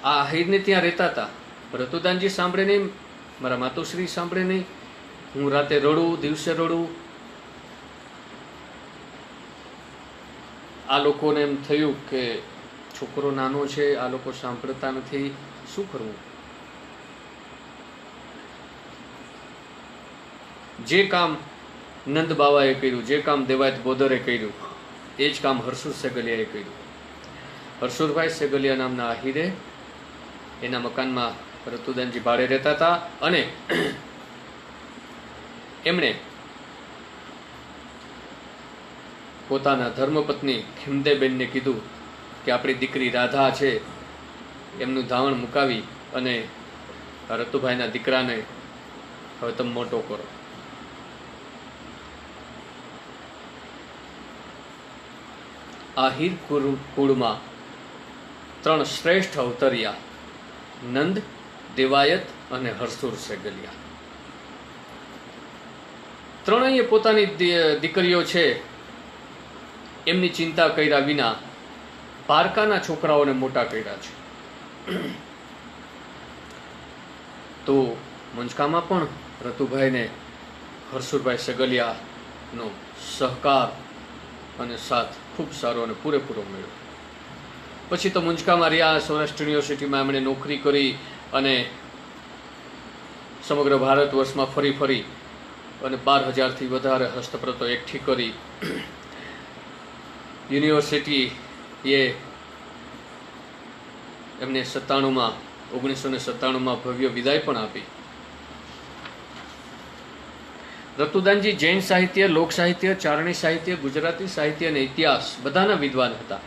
આ આહિરને ત્યાં રહેતા હતા. રતુદાનજી સાંભળે નહીં, મારા માતુશ્રી સાંભળે નહીં. હું રાતે રડું, દિવસે રડું. આ લોકોને એમ થયું કે છોકરો નાનો છે, આ લોકો સાંભળતા નથી, શું કરવું? જે કામ નંદ બાવાએ કર્યું, જે કામ દેવાયત બોદરે કર્યું, એ જ કામ હરસુર સેગલિયાએ કર્યું. હરસુરભાઈ સેગલિયા નામના આહિરે એના મકાનમાં રતુદાનજી ભાડે રહેતા હતા અને એમણે પોતાના ધર્મપત્ની ખીમદેબેનને કીધું કે આપણી દીકરી રાધા છે એમનું ધાવણ મુકાવી અને રતુભાઈના દીકરાને હવે તમે મોટો કરો. આહિર કુળમાં 3 શ્રેષ્ઠ અવતર્યા, નંદ, દેવાયત અને હરસુર સેગલિયા. ત્રણેય પોતાની દીકરીઓ છે એમની ચિંતા કર્યા વિના પારકાના છોકરાઓને મોટા કર્યા છે. તો મુંજકામાં પણ રતુભાઈને હરસુરભાઈ સેગલિયાનો સહકાર અને સાથ ખૂબ સારો અને પૂરેપૂરો મળ્યો. પછી તો મુંજકામાં રહ્યા, સૌરાષ્ટ્ર યુનિવર્સિટીમાં એમણે નોકરી કરી અને સમગ્ર ભારત વર્ષમાં ફરી ફરી અને 12,000થી વધારે હસ્તપ્રતો એકઠી કરી યુનિવર્સિટીએ એમને 1997માં ભવ્ય વિદાય પણ આપી. રતુદાનજી જૈન સાહિત્ય, લોક સાહિત્ય, ચારણી સાહિત્ય, ગુજરાતી સાહિત્ય અને ઇતિહાસ બધાના વિદ્વાન હતા.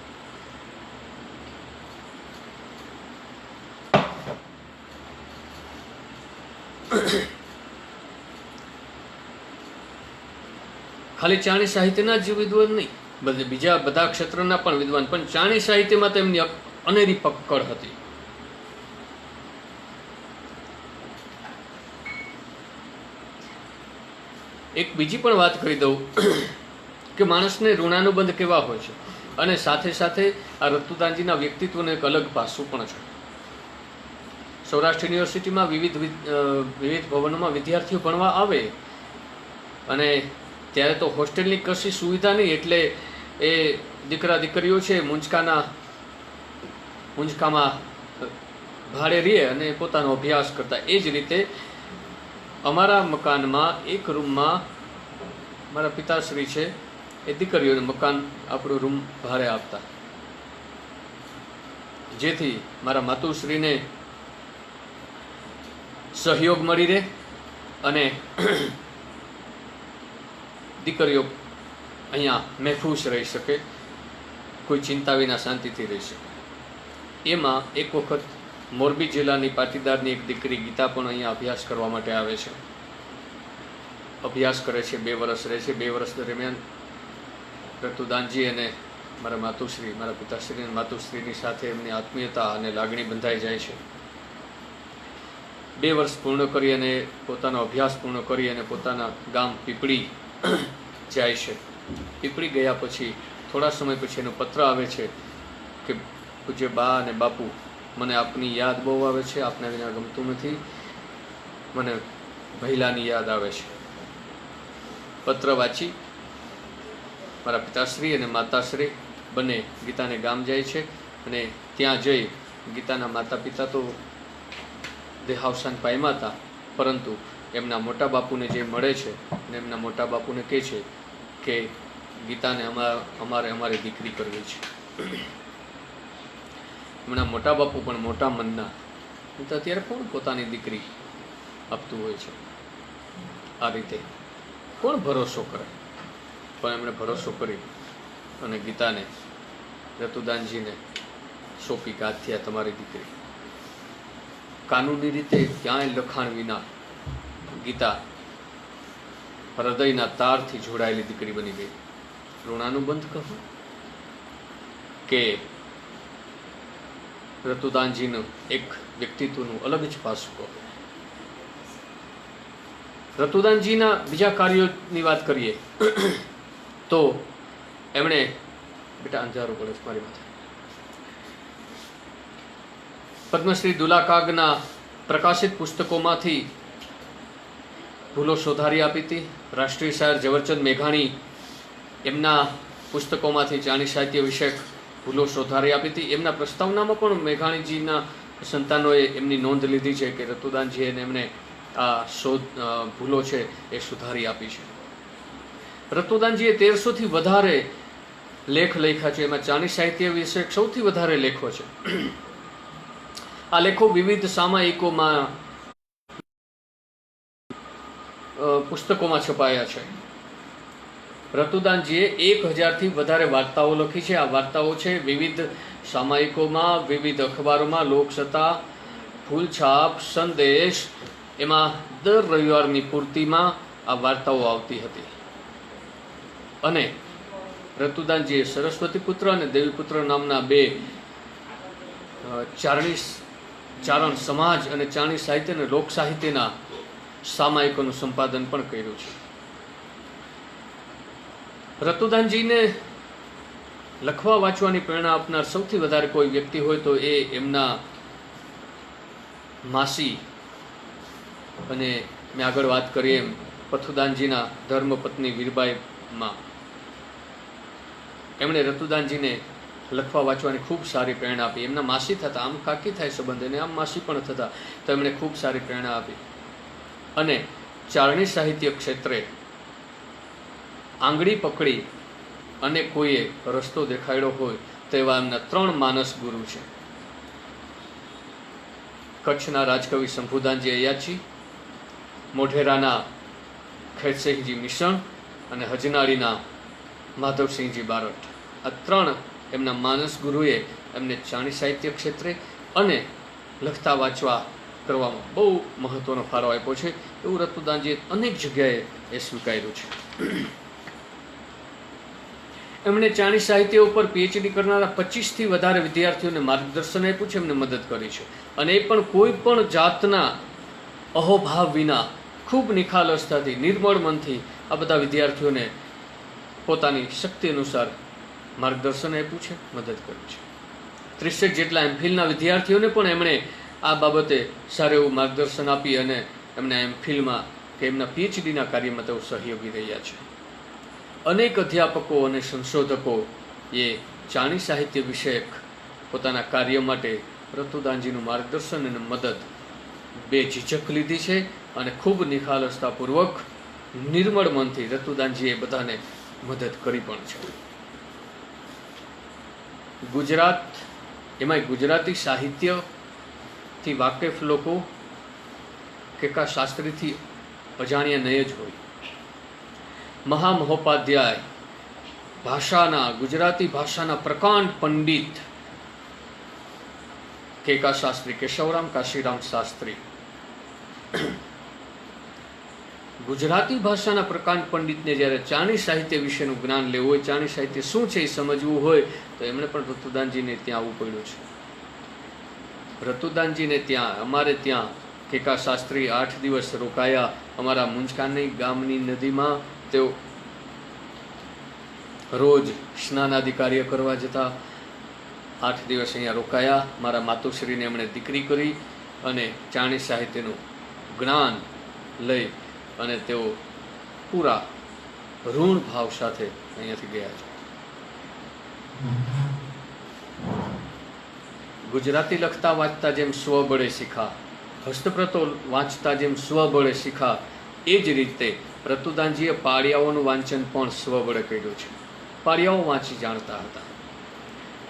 ખાલી ચારણી સાહિત્યના જ વિદ્વાન નહીં, બીજા બધા ક્ષેત્રના પણ વિદ્વાન, પણ ચારણી સાહિત્યમાં તો એમની અનેરી પકડ હતી. એક બીજી પણ વાત કરી દઉં કે માણસને ઋણાનુબંધ કેવા હોય છે અને સાથે સાથે આ રતુદાનજીના વ્યક્તિત્વનું એક અલગ પાસું પણ છે. સૌરાષ્ટ્ર યુનિવર્સિટીમાં વિવિધ ભવનોમાં વિદ્યાર્થીઓ ભણવા આવે અને ત્યારે તો હોસ્ટેલની કશી સુવિધા નહીં, એટલે એ દીકરા દીકરીઓ છે મુંજકામાં ભાડે રહે અને પોતાનો અભ્યાસ કરતા. એ જ રીતે અમારા મકાનમાં એક રૂમમાં મારા પિતાશ્રી છે એ દીકરીઓને મકાન આપણું રૂમ ભાડે આપતા, જેથી મારા માતુશ્રીને સહયોગ મળી રહે અને દીકરીઓ અહીંયા મહેફૂસ રહી શકે, કોઈ ચિંતા વિના શાંતિથી રહી શકે. એમાં એક વખત મોરબી જિલ્લાની પાટીદારની એક દીકરી ગીતા પણ અહીંયા અભ્યાસ કરવા માટે આવે છે. અભ્યાસ કરે છે, 2 વર્ષ રહે છે. 2 વર્ષ દરમિયાન રતુદાનજી અને મારા માતુશ્રી, મારા પિતાશ્રી અને માતુશ્રીની સાથે એમની આત્મીયતા અને લાગણી બંધાઈ જાય છે. 2 વર્ષ પૂર્ણ કરી અને પોતાનો અભ્યાસ પૂર્ણ કરી અને પોતાના ગામ પીપળી જાય છે. પીપળી ગયા પછી થોડા સમય પછી એનો પત્ર આવે છે કે પૂજ્ય બા અને બાપુ, મને આપની યાદ બહુ આવે છે, આપના વિના ગમતું નથી, મને મહિલાની યાદ આવે છે. પત્ર વાંચી મારા પિતાશ્રી અને માતાશ્રી બંને ગીતાને ગામ જાય છે અને ત્યાં જઈ ગીતાના માતા પિતા તો દેહાવસાન પામ્યા હતા, પરંતુ એમના મોટા બાપુને જે મળે છે અને એમના મોટા બાપુને કહે છે કે ગીતાને અમારી દીકરી કરવી છે. એમના મોટા બાપુ પણ મોટા મનના, તો અત્યારે કોણ પોતાની દીકરી આપતું હોય છે આ રીતે? કોણ ભરોસો કરે? પણ એમણે ભરોસો કરી અને ગીતાને રતુદાનજીને સોંપી કે આજથી આ તમારી દીકરી. કાનૂની રીતે ક્યાંય લખાણ વિના ગીતા હૃદયના તારથી જોડાયેલી દીકરી બની ગઈ. ઋણાનુબંધ કહો કે રતુદાનજીનું એક વ્યક્તિત્વનું અલગ જ પાસું કહો. રતુદાનજીના બીજા કાર્યોની વાત કરીએ તો એમણે, બેટા અંધારું પડે મારી માથે, પદ્મશ્રી દુલા કાગના પ્રકાશિત પુસ્તકોમાંથી ભૂલો શોધારી આપી હતી. રાષ્ટ્રીય શાયર ઝવેરચંદ મેઘાણી એમના પુસ્તકોમાંથી ચારણી સાહિત્ય વિષયક ભૂલો શોધારી આપી હતી. એમના પ્રસ્તાવનામાં પણ મેઘાણીજીના સંતાનોએ એમની નોંધ લીધી છે કે રતુદાનજીએ એમણે આ ભૂલો છે એ સુધારી આપી છે. રતુદાનજીએ 1300થી વધારે લેખ લખ્યા છે. એમાં ચાણી સાહિત્ય વિશે સૌથી વધારે લેખો છે. આ લેખો વિવિધ સામાયિકોમાં પુસ્તકોમાં છપાયા છે. રતુદાનજીએ 1000થી વધારે વાર્તાઓ લખી છે. આ વાર્તાઓ છે વિવિધ સામાયિકોમાં, વિવિધ અખબારોમાં, લોકસત્તા, ફૂલછાપ, સંદેશ, એમાં દર રવિવારની પૂર્તિમાં આ વાર્તાઓ આવતી હતી. અને રતુદાનજીએ સરસ્વતીપુત્ર અને દેવીપુત્ર નામના 2 ચારણ સમાજ અને ચાણી સાહિત્ય અને લોક સાહિત્યના સામાયિકોનું સંપાદન પણ કર્યું છે. રતુદાનજીને લખવા વાંચવાની પ્રેરણા આપનાર સૌથી વધારે કોઈ વ્યક્તિ હોય તો એ એમના માસી અને મેં આગળ વાત કરી એમ પથુદાનજીના ધર્મપત્ની વીરબાઈમાં. એમણે રતુદાનજીને લખવા વાંચવાની ખૂબ સારી પ્રેરણા આપી. એમના માસી થતા, આમ કાકી થાય સંબંધ, અને આમ માસી પણ થતા, તો એમણે ખૂબ સારી પ્રેરણા આપી. અને ચારણી સાહિત્ય ક્ષેત્રે આંગળી પકડી અને કોઈએ રસ્તો દેખાડ્યો હોય તેવા એમના 3 માનસ ગુરુ છે. કચ્છના રાજકવિ શંભુદાનજી અયાચી, મોઢેરાના ખેતસિંહજી મિશન અને હજનાળીના માધવસિંહજી બારટ. આ 3 એમના માનસ ગુરુએ એમને ચાણી સાહિત્ય ક્ષેત્રે અને લખતા વાંચવા કરવામાં બહુ મહત્વનો ફાળો આપ્યો છે. એવું રતુદાનજીએ અનેક જગ્યાએ એ સ્વીકાર્યું છે. એમણે ચાણી સાહિત્ય ઉપર PhD કરનારા 25થી વધારે વિદ્યાર્થીઓને માર્ગદર્શન આપ્યું છે, એમને મદદ કરી છે. અને એ પણ કોઈ પણ જાતના અહોભાવ વિના ખૂબ નિખાલસતાથી, નિર્મળ મનથી આ બધા વિદ્યાર્થીઓને પોતાની શક્તિ અનુસાર માર્ગદર્શન આપ્યું છે, મદદ કરી છે. 30 જેટલા MPhilના વિદ્યાર્થીઓને પણ એમણે આ બાબતે સારું એવું માર્ગદર્શન આપી અને એમના MPhilમાં કે એમના PhDના કાર્યમાં તેઓ સહયોગી રહ્યા છે. અનેક અધ્યાપકો અને સંશોધકો એ ચાણી સાહિત્ય વિષયક પોતાના કાર્ય માટે રતુદાનજીનું માર્ગદર્શન અને મદદ બેઝીઝક લીધી છે. અને ખૂબ નિખાલસતાપૂર્વક, નિર્મળ મનથી રતુદાનજીએ બધાને મદદ કરી પણ છે. ગુજરાત, એમાંય ગુજરાતી સાહિત્યથી વાકેફ લોકો કેકા શાસ્ત્રીથી અજાણ્યા નહીં જ હોય. મહામહોપાધ્યાય, ભાષાના, ગુજરાતી ભાષાના પ્રકાંડ પંડિત કેકા શાસ્ત્રી, કેશવરામ કાશીરામ શાસ્ત્રી. ગુજરાતી ભાષાના પ્રકાંડ પંડિતને જ્યારે ચાણી સાહિત્ય વિશેનું જ્ઞાન લેવું હોય, ચાણી સાહિત્ય શું છે એ સમજવું હોય, તો એમણે પણ રતુદાનજીને ત્યાં આવવું પડ્યું છે. રતુદાનજીને ત્યાં, અમારે ત્યાં કેકા શાસ્ત્રી 8 દિવસ રોકાયા. અમારા મુંજકાની ગામની નદીમાં તેઓ રોજ સ્નાનાદિ કાર્ય કરવા જતા. 8 દિવસ અહીંયા રોકાયા. મારા માતુશ્રીને એમણે દીકરી કરી અને ચાણી સાહિત્યનું જ્ઞાન લઈ અને તેઓ પૂરા ઋણ ભાવ સાથે અહીંયાથી ગયા છે. ગુજરાતી લખતા વાંચતા જેમ સ્વબળે શીખા, હસ્તપ્રતો વાંચતા જેમ સ્વબળે શીખા, એ જ રીતે રતુદાનજીએ પાળિયાઓનું વાંચન પણ સ્વબળે કર્યું છે. પાળિયાઓ વાંચી જાણતા હતા.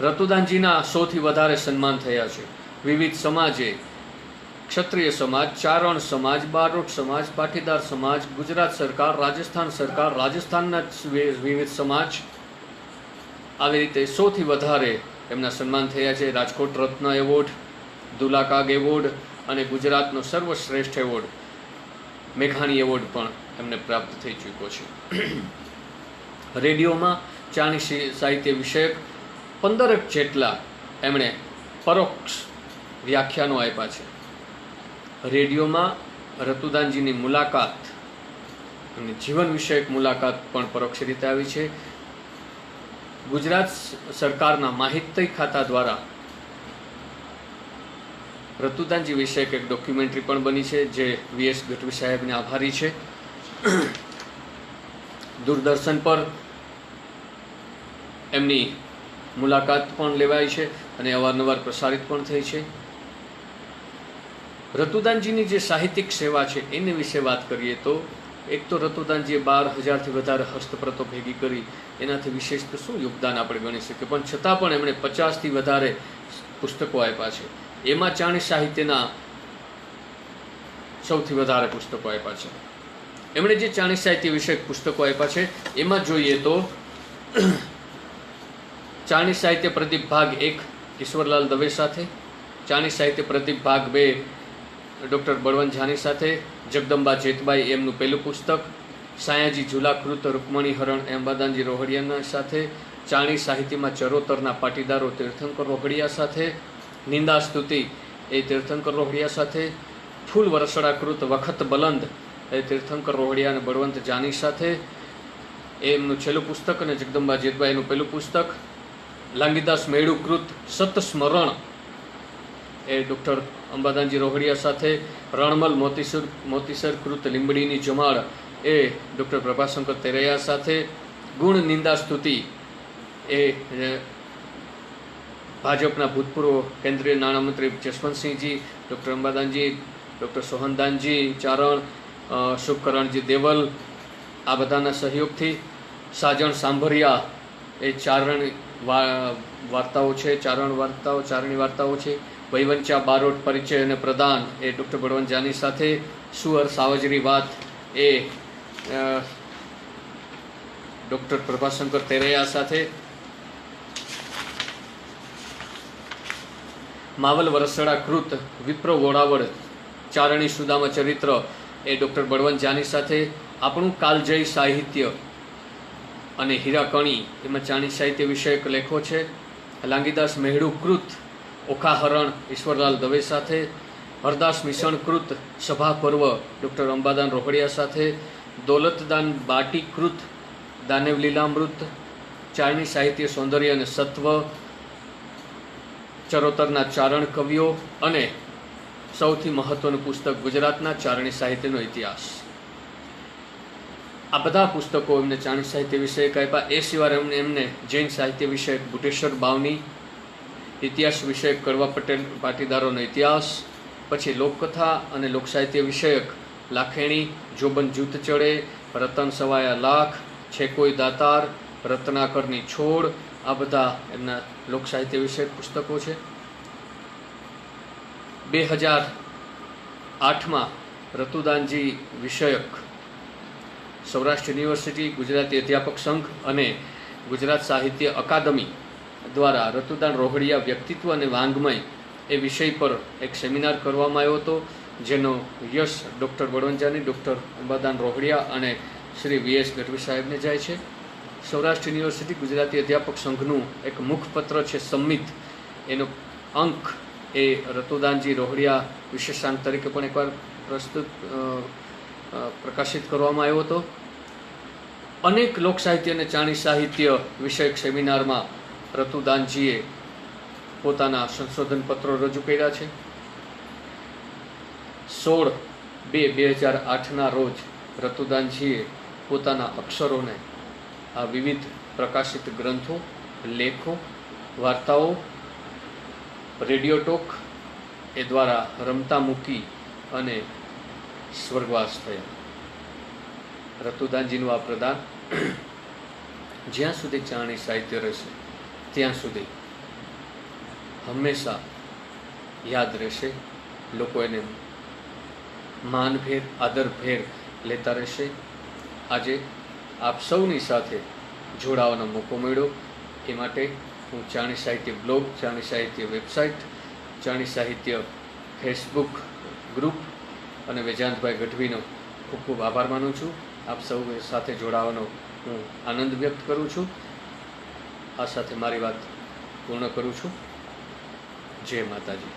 રતુદાનજીના સૌથી વધારે સન્માન થયા છે. વિવિધ સમાજે, ક્ષત્રિય સમાજ, ચારણ સમાજ, બારોટ સમાજ, પાટીદાર સમાજ, ગુજરાત સરકાર, રાજસ્થાન સરકાર, રાજસ્થાનના વિવિધ સમાજ, આવી રીતે સૌથી વધારે એમના સન્માન થયા છે. રાજકોટ રત્ન એવોર્ડ, દુલાકાગ એવોર્ડ અને ગુજરાતનો સર્વશ્રેષ્ઠ એવોર્ડ મેઘાણી એવોર્ડ પણ એમને પ્રાપ્ત થઈ ચૂક્યો છે. રેડિયોમાં ચાણી સાહિત્ય વિષયક 15 જેટલા એમણે પરોક્ષ વ્યાખ્યાનો આપ્યા છે. રેડિયોમાં રતુદાનજીની મુલાકાત અને જીવન વિષયક મુલાકાત પણ પરોક્ષ રીતે આવી છે. ગુજરાત સરકારના માહિતી ખાતા દ્વારા રતુદાનજી વિષયક એક ડોક્યુમેન્ટરી પણ બની છે, જે VS ગઢવી સાહેબને આભારી છે. દૂરદર્શન પર એમની મુલાકાત પણ લેવાઈ છે અને અવારનવાર પ્રસારિત પણ થઈ છે. રતુદાનજીની જે સાહિત્યિક સેવા છે એની વિશે વાત કરીએ તો એક તો રતુદાનજીએ 12,000થી વધારે હસ્તપ્રતો ભેગી કરી, એનાથી વિશેષ તો શું યોગદાન આપણે ગણી શકીએ, પણ છતાં પણ એમણે 50થી વધારે પુસ્તકો આપ્યા છે. એમાં ચાણી સાહિત્યના સૌથી વધારે પુસ્તકો આપ્યા છે. એમણે જે ચાણી સાહિત્ય વિષયક પુસ્તકો આપ્યા છે એમાં જોઈએ તો ચાણી સાહિત્ય પ્રદીપ ભાગ 1 ઈશ્વરલાલ દવે સાથે, ચાણી સાહિત્ય પ્રદીપ ભાગ 2 ડૉક્ટર બળવંત જાની સાથે, જગદંબા જેતબાઈ એમનું પહેલું પુસ્તક, સાયાજી ઝુલાકૃત રૂકમણી હરણ અંબાદાનજી રોહડિયાના સાથે, ચાણી સાહિત્યમાં ચરોતરના પાટીદારો તીર્થંકર રોહડિયા સાથે, નિંદા સ્તુતિ એ તીર્થંકર રોહડિયા સાથે, ફૂલ વરસડાકૃત વખત બલંદ એ તીર્થંકર રોહડિયા અને બળવંત જાની સાથે એમનું છેલ્લું પુસ્તક, અને જગદંબા જેતબાઈનું પહેલું પુસ્તક, લાંગીદાસ મેળુકૃત સતસ્મરણ એ ડૉક્ટર અંબાદાનજી રોહડિયા સાથે, રણમલ મોતીસર કૃત લીંબડીની જમાળ એ ડૉક્ટર પ્રભાશંકર તેરૈયા સાથે, ગુણ નિંદા સ્તુતિ એ ભાજપના ભૂતપૂર્વ કેન્દ્રીય નાણામંત્રી જસવંતસિંહજી, ડૉક્ટર અંબાદાનજી, ડૉક્ટર સોહનદાનજી ચારણ, શુભકરણજી દેવલ આ બધાના સહયોગથી, સાજણ સાંભરિયા એ ચારણી વાર્તાઓ છે, ચારણી વાર્તાઓ છે, વૈવંચા બારોટ પરિચય અને પ્રદાન એ ડૉક્ટર બળવંત જાની સાથે, સુઅર સાવજરી વાત એ ડૉક્ટર પ્રભાશંકર તેરૈયા સાથે, માવલ વરસડા કૃત વિપ્ર વોળાવળ ચારણી સુદામા ચરિત્ર એ ડૉક્ટર બળવંત જાની સાથે, આપણું કાલજયી સાહિત્ય અને હીરાકણી એમાં ચાણી સાહિત્ય વિષયક લેખો છે, લાંગીદાસ મેહડુકૃત ઓખાહરણ ઈશ્વરલાલ દવે સાથે, હરદાસ મિશણકૃત સભા પર્વ ડૉક્ટર અંબાદાન રોહડિયા સાથે, દોલતદાન બાટીકૃત દાનેવ લીલામૃત, ચારણી સાહિત્ય સૌંદર્ય અને સત્વ, ચરોતરના ચારણ કવિઓ, અને સૌથી મહત્વનું પુસ્તક ગુજરાતના ચારણી સાહિત્યનો ઇતિહાસ. આ બધા પુસ્તકો એમને ચાણી સાહિત્ય વિષયક આપ્યા. એ સિવાય એમને જૈન સાહિત્ય વિષયક બુટેશ્વર બાવની, ઇતિહાસ વિષયક કડવા પટેલ પાટીદારોનો ઇતિહાસ, પછી લોકકથા અને લોકસાહિત્ય વિષયક લાખેણી, જોબન જૂત ચડે, રતન સવાયા લાખ, છે કોઈ દાતાર, રત્નાકરની છોડ, આ બધા એમના લોકસાહિત્ય વિષયક પુસ્તકો છે. 2008માં રતુદાનજી વિષયક સૌરાષ્ટ્ર યુનિવર્સિટી, ગુજરાતી અધ્યાપક સંઘ અને ગુજરાત સાહિત્ય અકાદમી દ્વારા રતુદાન રોહડિયા વ્યક્તિત્વ અને વાંગ્મય એ વિષય પર એક સેમિનાર કરવામાં આવ્યો હતો, જેનો યશ ડૉક્ટર બળવંત જાની, ડૉક્ટર અંબાદાન રોહડિયા અને શ્રી VS ગઢવી સાહેબને જાય છે. સૌરાષ્ટ્ર યુનિવર્સિટી ગુજરાતી અધ્યાપક સંઘનું એક મુખપત્ર છે સંમિત, એનો અંક એ રતુદાનજી રોહડિયા વિશેષાંક તરીકે પણ એકવાર પ્રકાશિત કરવામાં આવ્યો હતો. અનેક લોકસાહિત્ય અને ચાણી સાહિત્ય વિષયક સેમિનારમાં રતુદાનજીએ પોતાના સંશોધન પત્રો રજૂ કર્યા છે. 16/2/2008ના રોજ રતુદાનજીએ પોતાના અક્ષરોને આ વિવિધ પ્રકાશિત ગ્રંથો, લેખો, વાર્તાઓ, રેડિયો ટોક એ દ્વારા રમતા મૂકી અને સ્વર્ગવાસ થયા. રતુદાનજીનું આ પ્રદાન જ્યાં સુધી ચારણી સાહિત્ય રહેશે ત્યાં સુધી હંમેશા યાદ રહેશે. લોકો એને માનભેર, આદરભેર લેતા રહેશે. આજે આપ સૌની સાથે જોડાવાનો મોકો મળ્યો એ માટે હું ચારણી સાહિત્ય બ્લોગ, ચારણી સાહિત્ય વેબસાઇટ, ચારણી સાહિત્ય ફેસબુક ગ્રુપ અને વેજાંતભાઈ ગઢવીનો ખૂબ ખૂબ આભાર માનું છું. આપ સૌ સાથે જોડાવાનો હું આનંદ વ્યક્ત કરું છું. આ સાથે મારી વાત પૂર્ણ કરું છું. જય માતાજી.